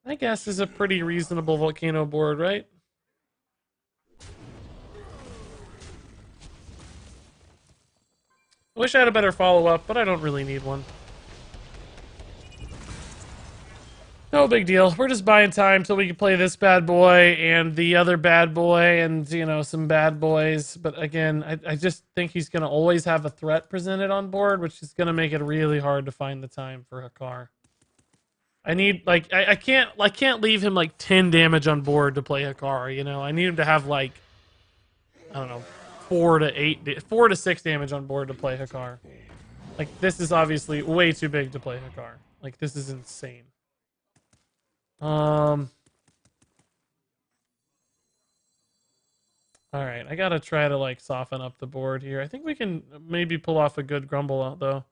I guess is a pretty reasonable volcano board, right? I wish I had a better follow-up, but I don't really need one. No big deal. We're just buying time till we can play this bad boy and the other bad boy and, you know, some bad boys. But again, I just think he's going to always have a threat presented on board, which is going to make it really hard to find the time for Hakar. I need, like, I can't leave him, like, 10 damage on board to play Hakar, you know? I need him to have, like, I don't know, 4 to 6 damage on board to play Hakar. Like, this is obviously way too big to play Hakar. Like, this is insane. All right, I gotta try to like soften up the board here. I think we can maybe pull off a good grumble out though,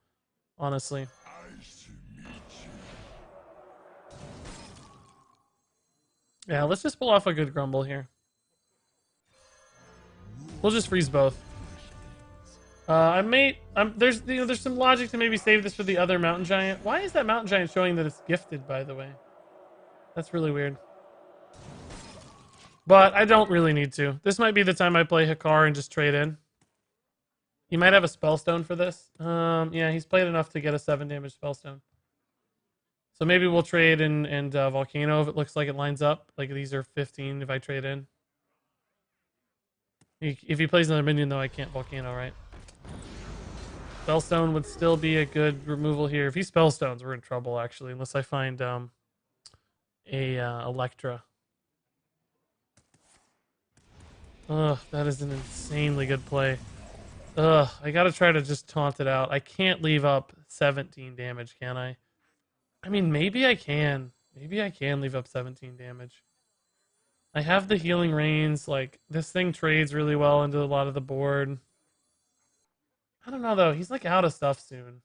honestly. Yeah, let's just pull off a good grumble here. We'll just freeze both. There's some logic to maybe save this for the other mountain giant. Why is that mountain giant showing that it's gifted, by the way? That's really weird. But I don't really need to. This might be the time I play Hakar and just trade in. He might have a spellstone for this. Yeah, he's played enough to get a 7 damage spellstone. So maybe we'll trade and Volcano if it looks like it lines up. Like these are 15 if I trade in. If he plays another minion though, I can't Volcano, right? Spellstone would still be a good removal here. If he spellstones, we're in trouble actually, unless I find a Electra. Ugh, that is an insanely good play. Ugh, I gotta try to just taunt it out. I can't leave up 17 damage, can I? I mean, maybe I can. Maybe I can leave up 17 damage. I have the healing rains. Like, this thing trades really well into a lot of the board. I don't know, though. He's, like, out of stuff soon.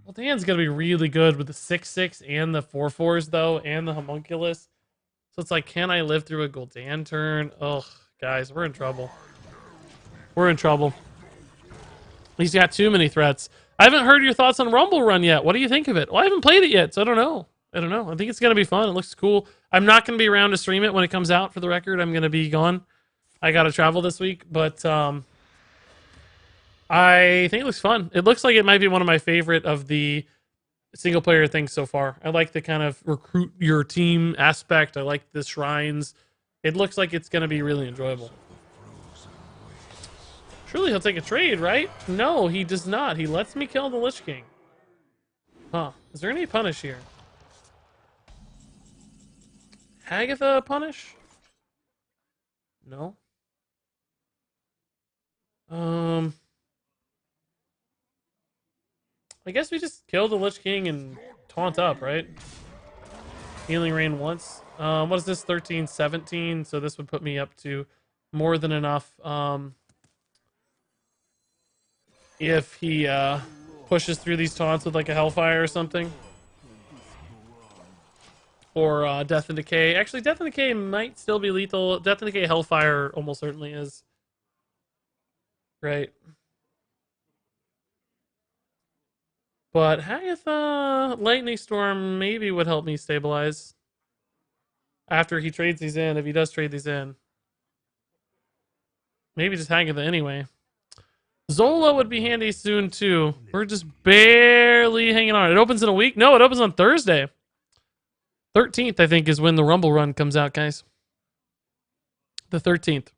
Well, Dan's gonna be really good with the 6/6 and the 4/4s, though, and the homunculus. So it's like, can I live through a Gul'dan turn? Ugh, guys, we're in trouble. We're in trouble. He's got too many threats. I haven't heard your thoughts on Rumble Run yet. What do you think of it? Well, I haven't played it yet, so I don't know. I think it's going to be fun. It looks cool. I'm not going to be around to stream it when it comes out, for the record. I'm going to be gone. I got to travel this week, but I think it looks fun. It looks like it might be one of my favorite of the single player things so far. I like the kind of recruit your team aspect. I like the shrines. It looks like it's going to be really enjoyable. Surely he'll take a trade, right? No, he does not. He lets me kill the Lich King. Huh. Is there any punish here? Hagatha punish? No. I guess we just kill the Lich King and taunt up, right? Healing Rain once. What is this? 13, 17. So this would put me up to more than enough. If he pushes through these taunts with like a Hellfire or something. Or Death and Decay. Actually, Death and Decay might still be lethal. Death and Decay Hellfire almost certainly is. Right. But Hagatha Lightning Storm maybe would help me stabilize. After he trades these in, if he does trade these in. Maybe just Hagatha anyway. Zola would be handy soon too. We're just barely hanging on. It opens in a week? No, it opens on Thursday. 13th, I think, is when the Rumble Run comes out, guys. The 13th.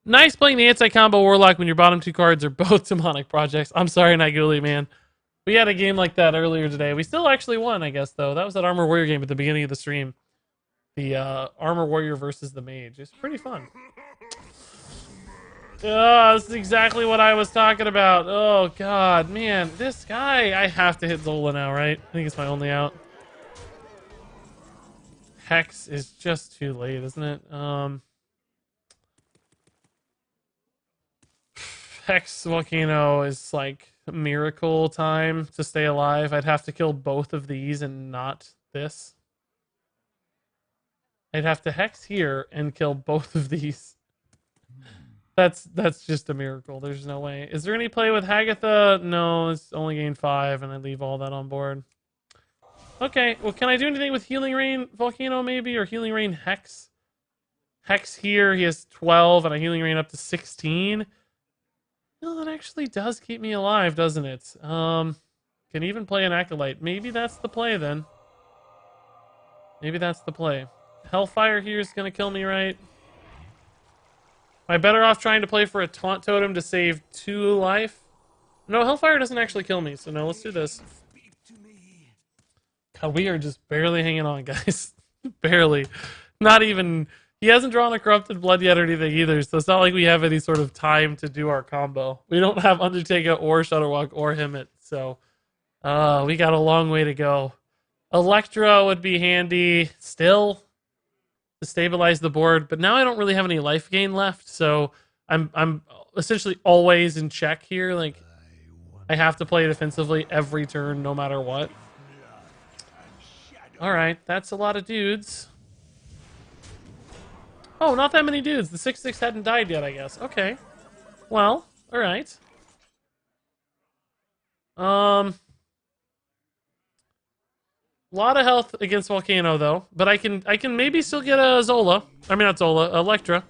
Nice playing the anti-combo Warlock when your bottom 2 cards are both demonic projects. I'm sorry, Niguli, man. We had a game like that earlier today. We still actually won, I guess, though. That was that Armor Warrior game at the beginning of the stream. The Armor Warrior versus the Mage. It's pretty fun. Oh, this is exactly what I was talking about. Oh, God. Man, this guy... I have to hit Zola now, right? I think it's my only out. Hex is just too late, isn't it? Hex Volcano is like miracle time to stay alive. I'd have to kill both of these and not this. I'd have to Hex here and kill both of these. That's just a miracle. There's no way. Is there any play with Hagatha? No, it's only gain 5, and I leave all that on board. Okay, well, can I do anything with Healing Rain Volcano maybe, or Healing Rain Hex? Hex here, he has 12, and a Healing Rain up to 16. No, that actually does keep me alive, doesn't it? Can even play an Acolyte. Maybe that's the play then. Maybe that's the play. Hellfire here is going to kill me, right? Am I better off trying to play for a Taunt Totem to save 2 life? No, Hellfire doesn't actually kill me, so no, let's do this. God, we are just barely hanging on, guys. Barely. Not even... He hasn't drawn a Corrupted Blood yet or anything either, so it's not like we have any sort of time to do our combo. We don't have Undertaker or Shutterwalk or Himmet, so... we got a long way to go. Electra would be handy still to stabilize the board, but now I don't really have any life gain left, so I'm essentially always in check here. Like, I have to play defensively every turn, no matter what. All right, that's a lot of dudes. Oh, not that many dudes. The 6/6 hadn't died yet, I guess. Okay. Well, all right. A lot of health against Volcano though, but I can maybe still get a Zola. I mean not Zola, Electra.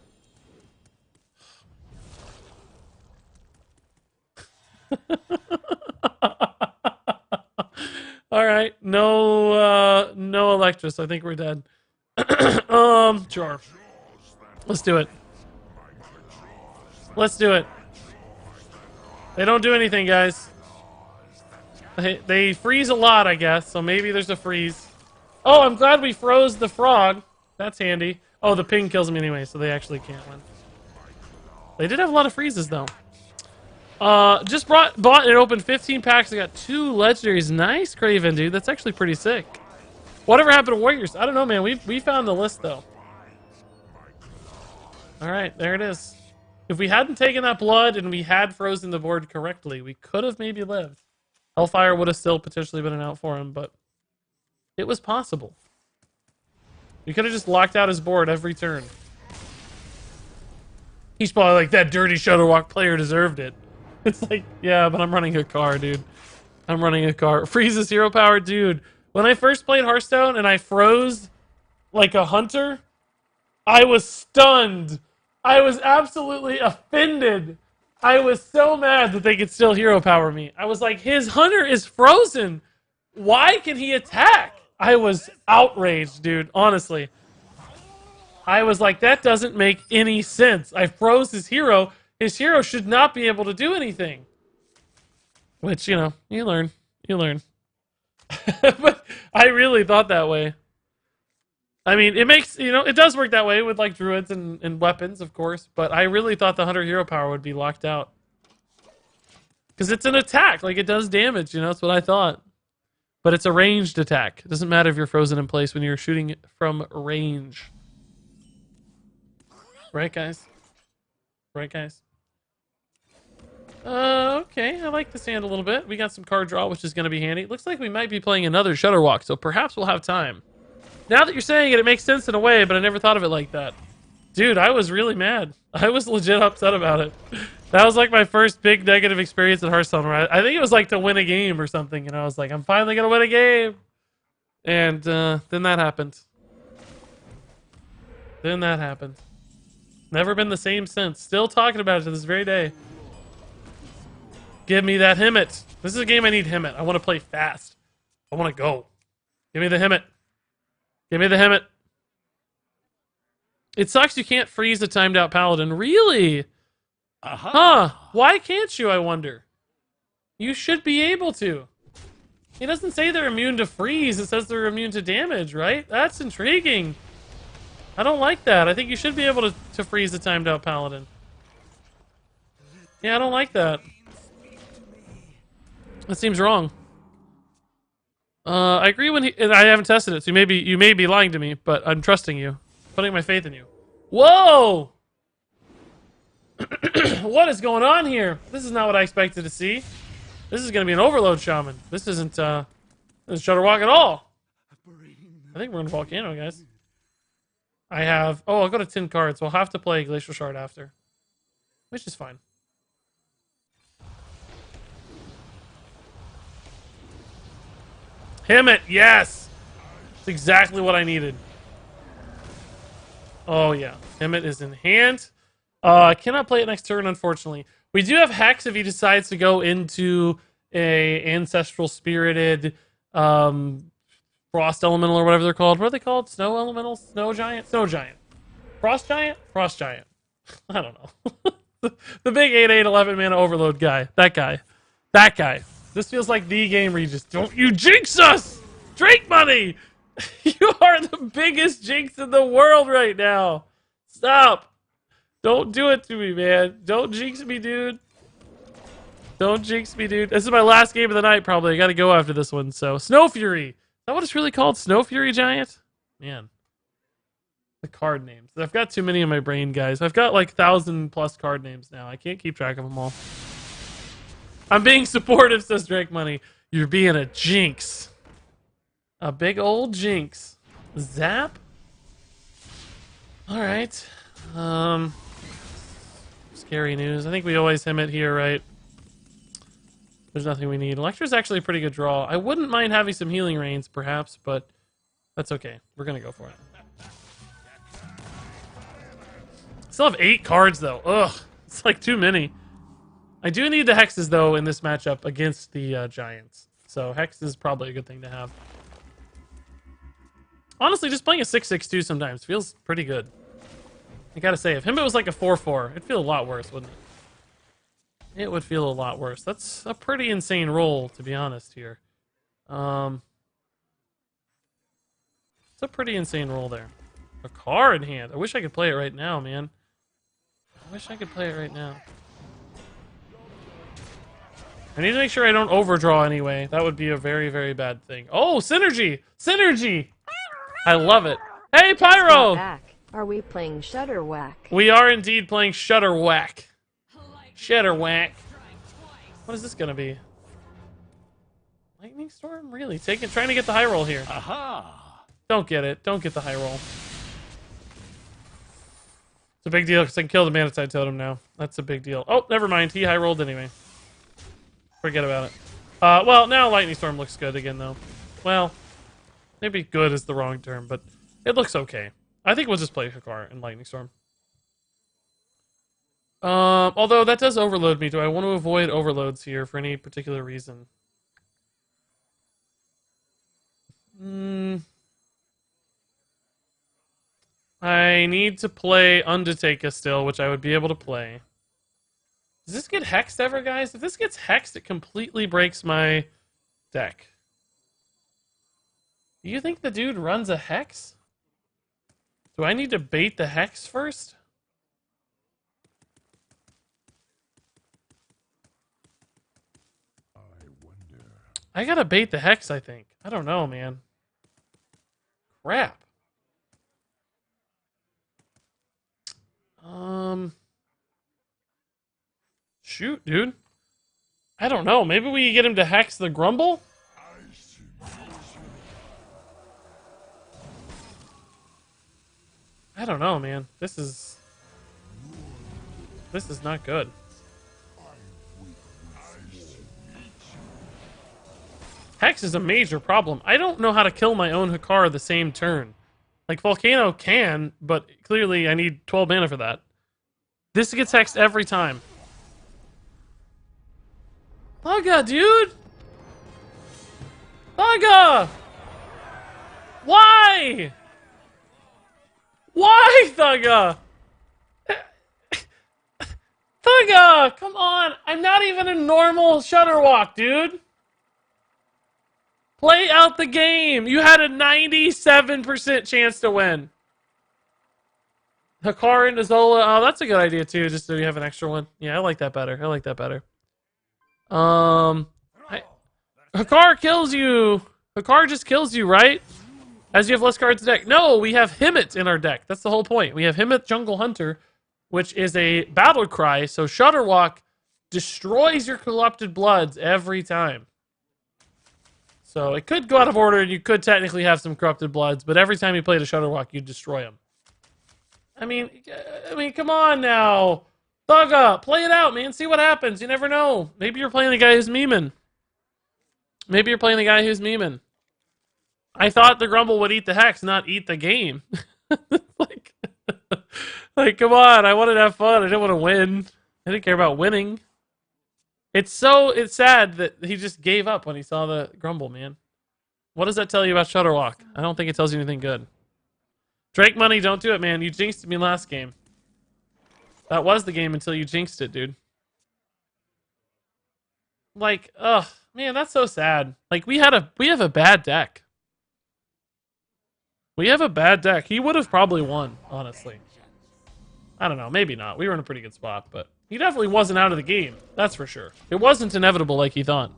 All right, no Electra, so I think we're dead. Sure. Let's do it. Let's do it. They don't do anything, guys. They freeze a lot, I guess, so maybe there's a freeze. Oh, I'm glad we froze the frog. That's handy. Oh, the ping kills me anyway, so they actually can't win. They did have a lot of freezes, though. Just bought and opened 15 packs. I got 2 legendaries. Nice, Craven, dude. That's actually pretty sick. Whatever happened to Warriors? I don't know, man. We found the list, though. All right, there it is. If we hadn't taken that blood and we had frozen the board correctly, we could have maybe lived. Hellfire would have still potentially been an out for him, but it was possible. We could have just locked out his board every turn. He's probably like, that dirty Shutterwalk player deserved it. It's like, yeah, but I'm running a car, dude. I'm running a car. Freezes hero power, dude. When I first played Hearthstone and I froze like a hunter, I was stunned. I was absolutely offended. I was so mad that they could still hero power me. I was like, his hunter is frozen. Why can he attack? I was outraged, dude. Honestly. I was like, that doesn't make any sense. I froze his hero. His hero should not be able to do anything. Which, you know, you learn. You learn. But I really thought that way. I mean, it makes, you know, it does work that way with like druids and weapons, of course, but I really thought the hunter hero power would be locked out. Because it's an attack, like it does damage, you know, that's what I thought. But it's a ranged attack. It doesn't matter if you're frozen in place when you're shooting from range. Right, guys? Right, guys? Okay, I like this hand a little bit. We got some card draw, which is going to be handy. It looks like we might be playing another Shutterwalk, so perhaps we'll have time. Now that you're saying it, it makes sense in a way, but I never thought of it like that. Dude, I was really mad. I was legit upset about it. That was like my first big negative experience at Hearthstone, where I think it was like to win a game or something, and I was like, I'm finally going to win a game. And then that happened. Then that happened. Never been the same since. Still talking about it to this very day. Give me that Himmet. This is a game I need Himmet. I want to play fast. I want to go. Give me the Himmet. Give me the Himmet. It sucks you can't freeze a timed out paladin. Really? Huh. Why can't you, I wonder? You should be able to. It doesn't say they're immune to freeze. It says they're immune to damage, right? That's intriguing. I don't like that. I think you should be able to freeze a timed out paladin. Yeah, I don't like that. That seems wrong. I agree and I haven't tested it, so you may be lying to me, but I'm trusting you. Putting my faith in you. Whoa! What is going on here? This is not what I expected to see. This is going to be an overload shaman. This isn't Shutterwalk at all. I think we're in Volcano, guys. I have... Oh, I'll go to 10 cards. We'll have to play Glacial Shard after. Which is fine. Himmet, yes! It's exactly what I needed. Oh, yeah. Hemet is in hand. I cannot play it next turn, unfortunately. We do have Hex if he decides to go into a Ancestral Spirited Frost Elemental or whatever they're called. What are they called? Snow Elemental? Snow Giant? Snow Giant. Frost Giant? Frost Giant. I don't know. The big 8/8 11 mana overload guy. That guy. That guy. This feels like the game where you just don't you jinx us! Drink money! You are the biggest jinx in the world right now. Stop. Don't do it to me, man. Don't jinx me, dude. Don't jinx me, dude. This is my last game of the night, probably. I gotta go after this one. So, Snow Fury. Is that what it's really called? Snow Fury Giant? Man. The card names. I've got too many in my brain, guys. I've got like 1,000+ card names now. I can't keep track of them all. I'm being supportive, says Drake Money. You're being a jinx. A big old jinx. Zap? Alright. Scary news. I think we always hem it here, right? There's nothing we need. Electra's actually a pretty good draw. I wouldn't mind having some healing rains, perhaps, but that's okay. We're gonna go for it. Still have 8 cards, though. Ugh. It's like too many. I do need the Hexes, though, in this matchup against the Giants. So Hex is probably a good thing to have. Honestly, just playing a 6/6/2 sometimes feels pretty good. I gotta say, if Himbo was like a 4/4, it'd feel a lot worse, wouldn't it? It would feel a lot worse. That's a pretty insane roll, to be honest, here. It's a pretty insane roll there. A car in hand. I wish I could play it right now, man. I wish I could play it right now. I need to make sure I don't overdraw anyway. That would be a very, very bad thing. Oh, synergy! Synergy! I love it. Hey, Pyro! Back. Are we playing Shutter Whack? We are indeed playing Shutter Whack. Shutter Whack. What is this gonna be? Lightning Storm? Really? Trying to get the high roll here. Aha! Don't get it. Don't get the high roll. It's a big deal because I can kill the Manatide Totem now. That's a big deal. Oh, never mind. He high rolled anyway. Forget about it. Well, now Lightning Storm looks good again, though. Well, maybe good is the wrong term, but it looks okay. I think we'll just play Hakar and Lightning Storm. Although that does overload me. Do I want to avoid overloads here for any particular reason? I need to play Undertaker still, which I would be able to play. Does this get hexed ever, guys? If this gets hexed, it completely breaks my deck. Do you think the dude runs a hex? Do I need to bait the hex first? I gotta bait the hex, I think. I don't know, man. Crap. Shoot, dude. I don't know. Maybe we get him to hex the Grumble? I don't know, man. This is not good. Hex is a major problem. I don't know how to kill my own Hakar the same turn. Like, Volcano can, but clearly I need 12 mana for that. This gets hexed every time. Thugga, dude! Thugga! Why? Why, Thugga? Thugga! Come on! I'm not even a normal Shutterwalk, dude! Play out the game! You had a 97% chance to win. Hakar into Zola. Oh, that's a good idea, too, just so you have an extra one. Yeah, I like that better. I like that better. Hakar kills you! Hakar just kills you, right? As you have less cards in the deck. No, we have Himmet in our deck. That's the whole point. We have Himmet Jungle Hunter, which is a battle cry, so Shutterwalk destroys your Corrupted Bloods every time. So it could go out of order, and you could technically have some Corrupted Bloods, but every time you played a Shutterwalk, you destroy them. I mean, come on now. Thugga, play it out, man. See what happens. You never know. Maybe you're playing the guy who's memeing. Maybe you're playing the guy who's memeing. I thought the Grumble would eat the hex, not eat the game. like, like, come on. I wanted to have fun. I didn't want to win. I didn't care about winning. It's sad that he just gave up when he saw the Grumble, man. What does that tell you about Shutterwalk? I don't think it tells you anything good. Drake money, don't do it, man. You jinxed me last game. That was the game until you jinxed it, dude. Like, ugh, man, that's so sad. Like, we have a bad deck. We have a bad deck. He would have probably won, honestly. I don't know, maybe not. We were in a pretty good spot, but he definitely wasn't out of the game. That's for sure. It wasn't inevitable like he thought.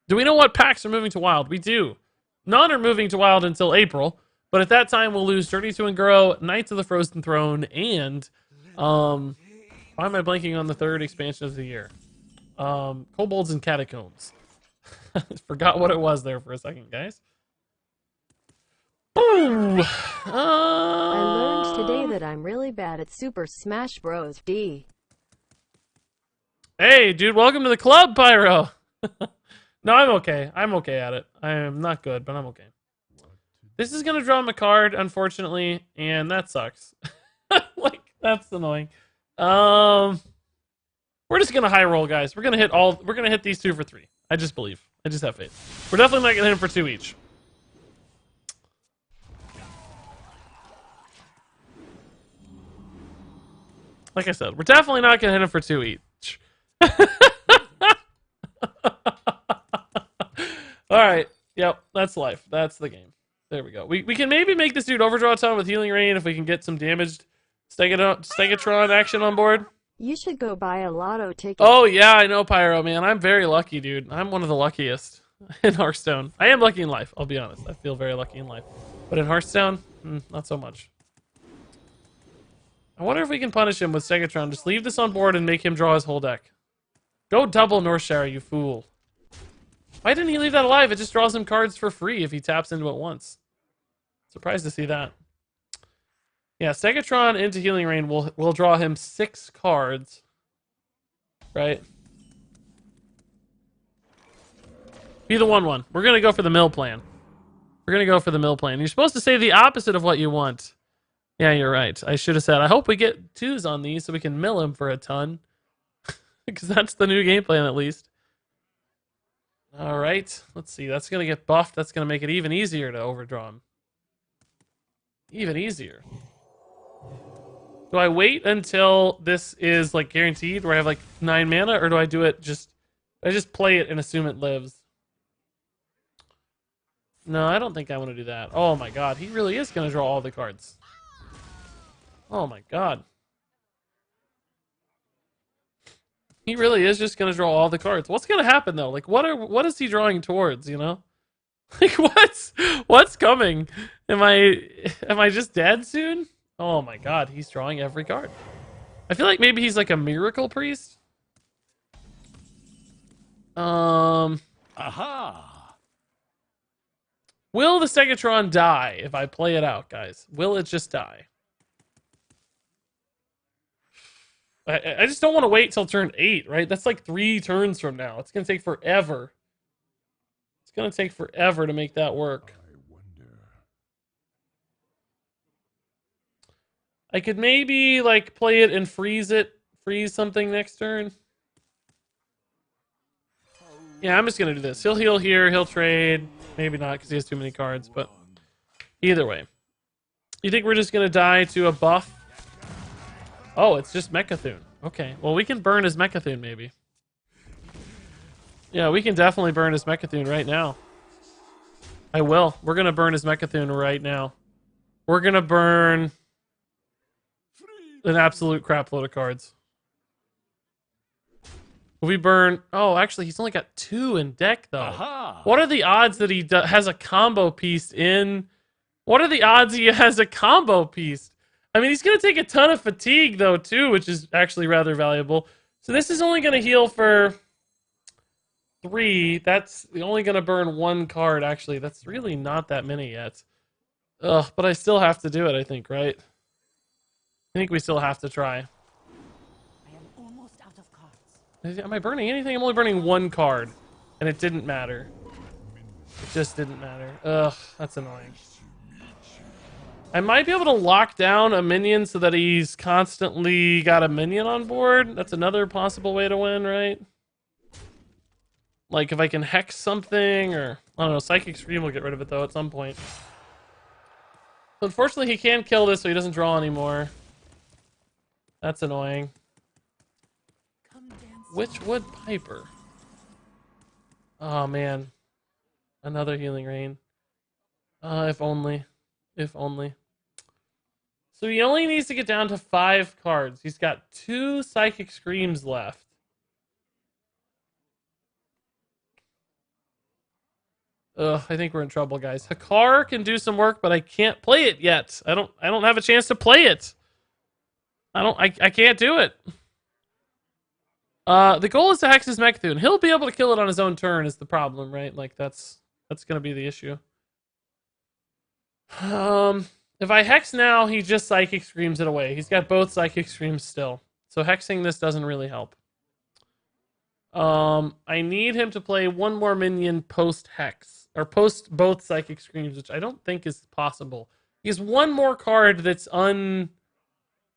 Do we know what packs are moving to Wild? We do. None are moving to Wild until April, but at that time we'll lose Journey to and Grow, Knights of the Frozen Throne, and why am I blanking on the third expansion of the year? Kobolds and Catacombs. Forgot what it was there for a second, guys. Boom! I learned today that I'm really bad at Super Smash Bros. D. Hey, dude, welcome to the club, Pyro. No, I'm okay. I'm okay at it. I am not good, but I'm okay. This is gonna draw him a card, unfortunately, and that sucks. Like, that's annoying. We're just gonna high roll, guys. We're gonna hit these two for 3. I just believe. I just have faith. We're definitely not gonna hit him for 2 each. Like I said, we're definitely not gonna hit him for 2 each. Alright. Yep, that's life. That's the game. There we go. We can maybe make this dude overdraw a ton with Healing Rain if we can get some damaged Stegatron action on board. You should go buy a lotto ticket. Oh, yeah, I know, Pyro, man. I'm very lucky, dude. I'm one of the luckiest in Hearthstone. I am lucky in life, I'll be honest. I feel very lucky in life. But in Hearthstone, not so much. I wonder if we can punish him with Stegatron. Just leave this on board and make him draw his whole deck. Go double Northshire, you fool. Why didn't he leave that alive? It just draws him cards for free if he taps into it once. Surprised to see that. Yeah, Stegatron into Healing Rain will draw him 6 cards. Right? Be the 1/1. We're going to go for the mill plan. We're going to go for the mill plan. You're supposed to say the opposite of what you want. Yeah, you're right. I should have said, I hope we get 2s on these so we can mill him for a ton. Because that's the new game plan, at least. All right. Let's see. That's going to get buffed. That's going to make it even easier to overdraw him. Even easier. Do I wait until this is like guaranteed where I have like 9 mana, or do I do it I just play it and assume it lives? No, I don't think I want to do that. Oh my god, he really is going to draw all the cards. Oh my god. He really is just going to draw all the cards. What's going to happen though? Like what is he drawing towards, you know? Like what's coming? Am I just dead soon? Oh my god, he's drawing every card. I feel like maybe he's like a miracle priest. Aha. Will the Stegatron die if I play it out, guys? Will it just die? I just don't want to wait till turn 8, right? That's like 3 turns from now. It's going to take forever. It's going to take forever to make that work. I could maybe like play it and freeze something next turn. Yeah, I'm just going to do this. He'll heal here, he'll trade. Maybe not because he has too many cards, but either way. You think we're just going to die to a buff? Oh, it's just Mechathune. Okay, well we can burn his Mechathune maybe. Yeah, we can definitely burn his Mechathune right now. I will. We're going to burn his Mechathune right now. We're going to burn an absolute crap load of cards. We burn... Oh, actually, he's only got 2 in deck, though. Aha. What are the odds that he has a combo piece in... What are the odds he has a combo piece? I mean, he's going to take a ton of fatigue, though, too, which is actually rather valuable. So this is only going to heal for 3. That's only going to burn 1 card, actually. That's really not that many yet. Ugh, but I still have to do it, I think, right? I think we still have to try. I am almost out of cards. Am I burning anything? I'm only burning 1 card, and it didn't matter. It just didn't matter. Ugh, that's annoying. I might be able to lock down a minion so that he's constantly got a minion on board. That's another possible way to win, right? Like if I can hex something, or I don't know, Psychic Scream will get rid of it though at some point. Unfortunately, he can't kill this, so he doesn't draw anymore. That's annoying. Witchwood Piper. Oh man, another Healing Rain. If only. If only. So he only needs to get down to 5 cards. He's got 2 Psychic Screams left. Ugh, I think we're in trouble, guys. Hakar can do some work, but I can't play it yet. I don't have a chance to play it. I can't do it. The goal is to hex his Mechthun. He'll be able to kill it on his own turn is the problem, right? Like that's gonna be the issue. If I hex now, he just Psychic Screams it away. He's got both Psychic Screams still. So hexing this doesn't really help. I need him to play one more minion post-hex. Or post both Psychic Screams, which I don't think is possible. He has one more card that's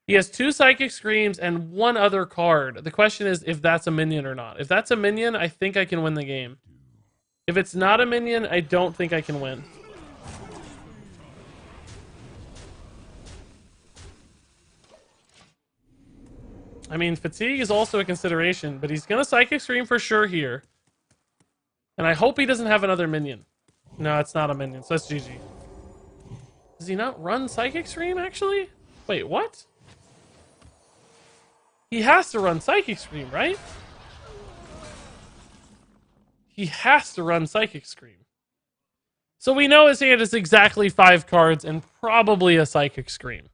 He has 2 Psychic Screams and 1 other card. The question is if that's a minion or not. If that's a minion, I think I can win the game. If it's not a minion, I don't think I can win. I mean, fatigue is also a consideration, but he's gonna Psychic Scream for sure here. And I hope he doesn't have another minion. No, it's not a minion, so that's GG. Does he not run Psychic Scream, actually? Wait, what? He has to run Psychic Scream, right? He has to run Psychic Scream. So we know his hand is exactly 5 cards and probably a Psychic Scream.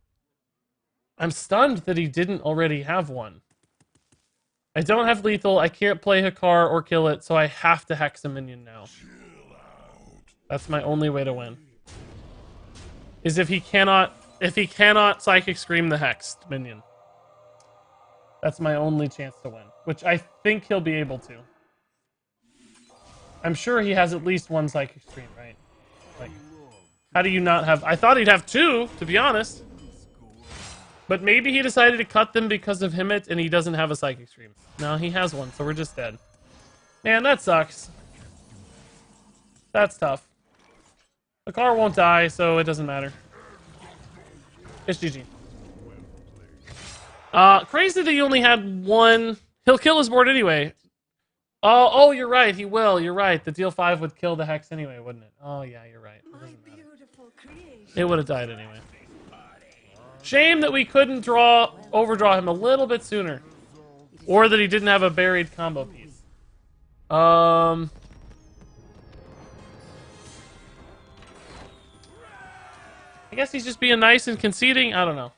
I'm stunned that he didn't already have one. I don't have lethal, I can't play Hakar or kill it, so I have to hex a minion now. That's my only way to win. Is if he cannot Psychic Scream the hexed minion. That's my only chance to win, which I think he'll be able to. I'm sure he has at least 1 Psychic Scream, right? Like, how do you not have... I thought he'd have 2, to be honest. But maybe he decided to cut them because of Himmet and he doesn't have a Psychic Scream. No, he has 1, so we're just dead. Man, that sucks. That's tough. The car won't die, so it doesn't matter. It's GG. Crazy that he only had 1. He'll kill his board anyway. Oh, you're right. He will. You're right. The deal 5 would kill the hex anyway, wouldn't it? Oh, yeah, you're right. It doesn't matter. It would have died anyway. Shame that we couldn't overdraw him a little bit sooner. Or that he didn't have a buried combo piece. I guess he's just being nice and conceding. I don't know.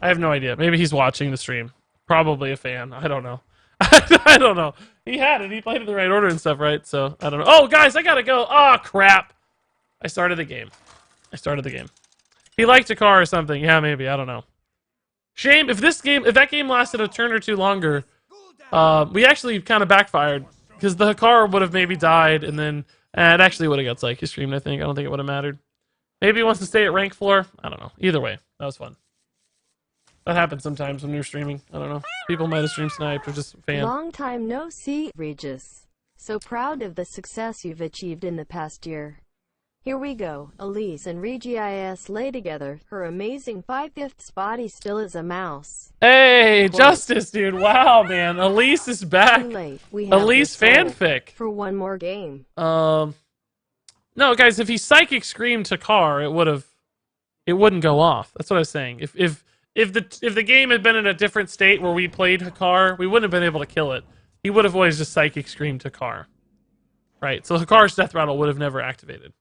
I have no idea. Maybe he's watching the stream. Probably a fan. I don't know. I don't know. He had it. He played in the right order and stuff, right? So, I don't know. Oh, guys, I gotta go. Oh, crap. I started the game. He liked a car or something. Yeah, maybe. I don't know. Shame. If that game lasted a turn or 2 longer, we actually kind of backfired. Because the car would have maybe died, and then... it actually would have got Psychic Streamed, I think. I don't think it would have mattered. Maybe he wants to stay at rank floor. I don't know. Either way, that was fun. That happens sometimes when you're streaming. I don't know. People might have stream sniped or just fan. Long time no see, Regis. So proud of the success you've achieved in the past year. Here we go. Elise and Regis lay together. Her amazing 5/5 body still is a mouse. Hey, quote. Justice, dude. Wow, man. Elise is back. Too late. We have Elise fanfic. For one more game. No, guys, if he Psychic Screamed Hakar, it wouldn't go off. That's what I was saying. If the game had been in a different state where we played Hakar, we wouldn't have been able to kill it. He would have always just Psychic Screamed Hakar. Right? So Hakar's Death Rattle would have never activated.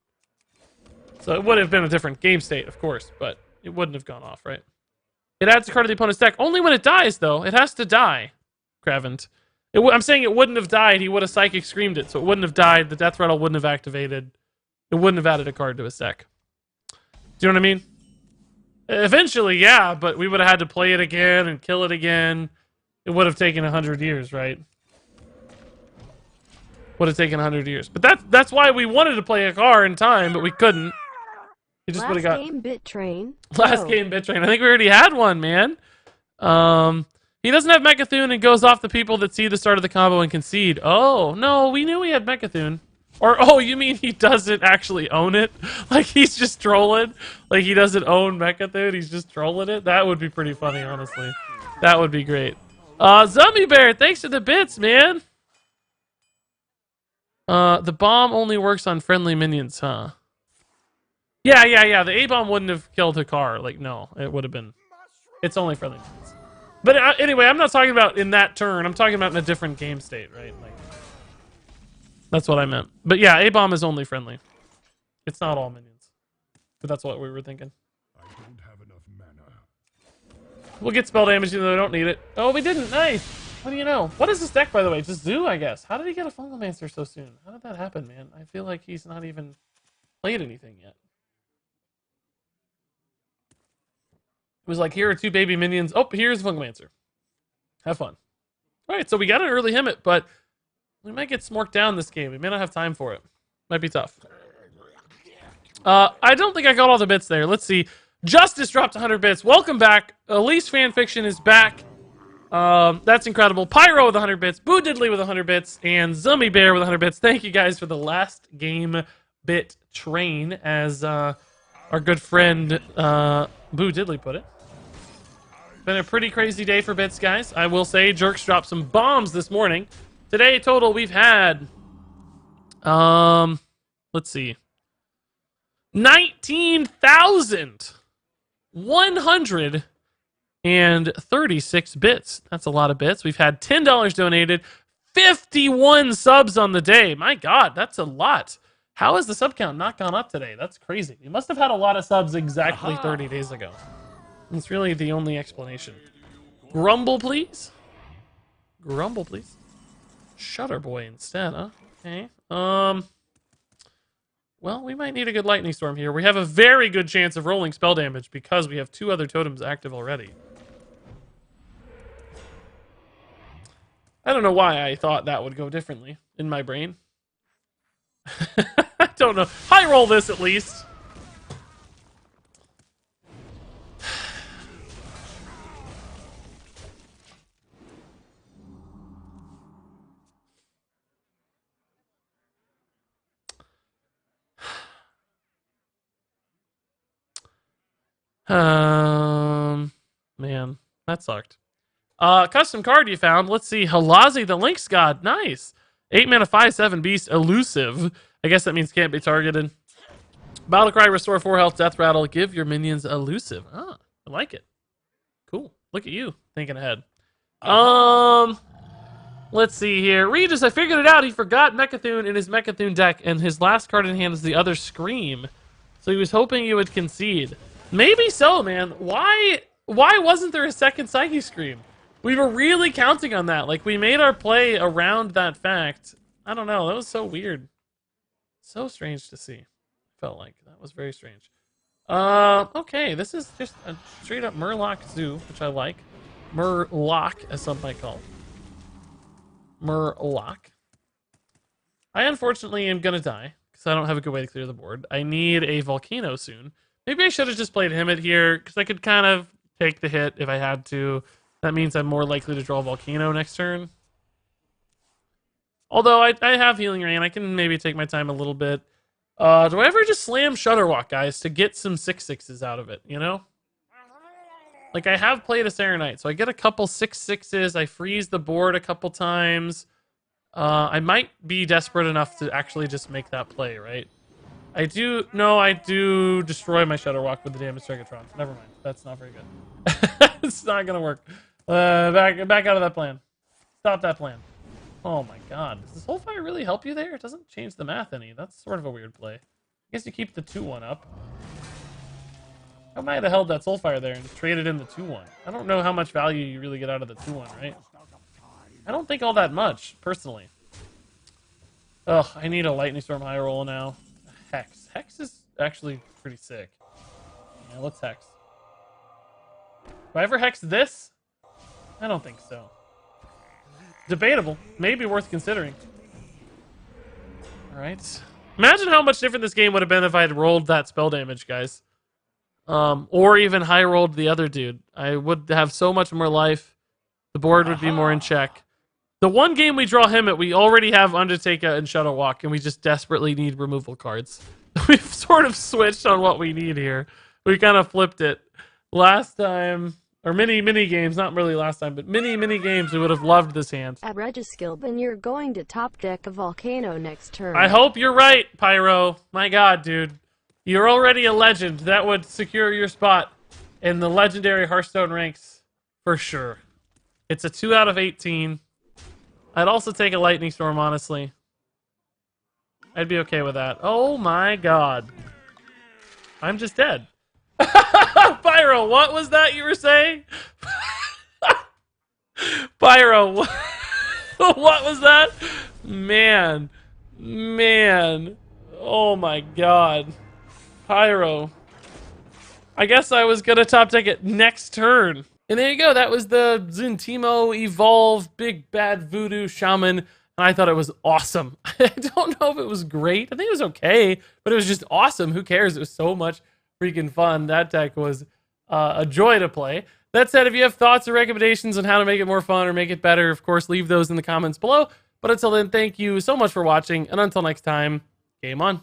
So it would have been a different game state, of course, but it wouldn't have gone off, right? It adds a card to the opponent's deck. Only when it dies, though. It has to die, Cravent. I'm saying it wouldn't have died. He would have Psychic Screamed it, so it wouldn't have died. The Death Rattle wouldn't have activated. It wouldn't have added a card to his deck. Do you know what I mean? Eventually, yeah, but we would have had to play it again and kill it again. It would have taken 100 years, right? would have taken 100 years. But that's why we wanted to play a car in time, but we couldn't. He just would have got Last game bit train. last No. game bit train. I think we already had one, man. He doesn't have Mechathune and goes off the people that see the start of the combo and concede. Oh, no, we knew he had Mechathune. Or, oh, you mean he doesn't actually own it? Like, he's just trolling? Like, he doesn't own Mechathune, he's just trolling it? That would be pretty funny, honestly. That would be great. Zombie Bear, thanks for the bits, man. The bomb only works on friendly minions, huh? Yeah. The A-bomb wouldn't have killed Hikar. Like, no, it would have been... It's only friendly minions. But anyway, I'm not talking about in that turn. I'm talking about in a different game state, right? Like, that's what I meant. But yeah, A-bomb is only friendly. It's not all minions. But that's what we were thinking. I don't have enough mana. We'll get spell damage even though we don't need it. Oh, we didn't. Nice. What do you know? What is this deck, by the way? Just Zoo, I guess. How did he get a Fungalmancer so soon? How did that happen, man? I feel like he's not even played anything yet. It was like, here are 2 baby minions. Oh, here's Fungalmancer. Have fun. All right, so we got an early Hemmet, but we might get smorked down this game. We may not have time for it. Might be tough. I don't think I got all the bits there. Let's see. Justice dropped 100 bits. Welcome back. Elise Fanfiction is back. That's incredible. Pyro with 100 bits. Boo Diddley with 100 bits. And Zombie Bear with 100 bits. Thank you guys for the last game bit train, as our good friend Boo Diddley put it. Been a pretty crazy day for bits, guys. I will say Jerks dropped some bombs this morning. Today, total, we've had... let's see. 19,136 bits. That's a lot of bits. We've had $10 donated. 51 subs on the day. My God, that's a lot. How has the sub count not gone up today? That's crazy. We must have had a lot of subs exactly 30 days ago. It's really the only explanation. Grumble, please. Grumble, please. Shutter Boy instead, huh? Okay. Well, we might need a good lightning storm here. We have a very good chance of rolling spell damage because we have 2 other totems active already. I don't know why I thought that would go differently in my brain. I don't know. High roll this at least. Man, that sucked. Custom card you found. Let's see. Halazi the Lynx God. Nice. 8 mana, 5/7 beast. Elusive. I guess that means can't be targeted. Battlecry, restore 4 health, death rattle. Give your minions elusive. Ah, I like it. Cool. Look at you thinking ahead. Let's see here. Regis, I figured it out. He forgot Mechathune in his Mechathune deck, and his last card in hand is the other Scream. So he was hoping you would concede. Maybe so, man. Why wasn't there a second Psyche Scream? We were really counting on that. Like, we made our play around that fact. I don't know. That was so weird. So strange to see. Felt like. That was very strange. Okay. This is just a straight up Murloc Zoo, which I like. Murloc, as some might call it. Murloc. I unfortunately am going to die, because I don't have a good way to clear the board. I need a Volcano soon. Maybe I should have just played Hemmet here, because I could kind of take the hit if I had to. That means I'm more likely to draw Volcano next turn. Although I have Healing Rain, I can maybe take my time a little bit. Do I ever just slam Shutterwalk, guys, to get some 6/6s out of it, you know? Like, I have played a Serenite, so I get a couple 6/6s, I freeze the board a couple times. I might be desperate enough to actually just make that play, right? I do destroy my Shutterwalk with the damage Trigatron. Never mind. That's not very good. It's not gonna work. Back out of that plan. Stop that plan. Oh my God. Does this whole fire really help you there? It doesn't change the math any. That's sort of a weird play. I guess you keep the 2/1 up. I might have held that Soulfire there and just traded in the 2/1. I don't know how much value you really get out of the 2/1, right? I don't think all that much, personally. Ugh, I need a Lightning Storm high roll now. Hex. Hex is actually pretty sick. Yeah, let's Hex. Do I ever Hex this? I don't think so. Debatable. Maybe worth considering. Alright. Imagine how much different this game would have been if I had rolled that spell damage, guys. Or even high rolled the other dude. I would have so much more life. The board would be more in check. The one game we draw him at, we already have Undertaker and Shadow Walk, and we just desperately need removal cards. We've sort of switched on what we need here. We kind of flipped it. Last time, or mini games, not really last time, but mini games, we would have loved this hand. At Regiskill, then you're going to top deck a Volcano next turn. I hope you're right, Pyro. My god, dude. You're already a legend. That would secure your spot in the legendary Hearthstone ranks for sure. It's a 2 out of 18. I'd also take a Lightning Storm, honestly. I'd be okay with that. Oh my god. I'm just dead. Pyro, what was that you were saying? Pyro, what was that? Man. Oh my god. Pyro. I guess I was gonna top deck it next turn. And there you go. That was the Zentimo Evolve Big Bad Voodoo Shaman. And I thought it was awesome. I don't know if it was great. I think it was okay, but it was just awesome. Who cares? It was so much freaking fun. That deck was a joy to play. That said, if you have thoughts or recommendations on how to make it more fun or make it better, of course, leave those in the comments below. But until then, thank you so much for watching. And until next time, game on.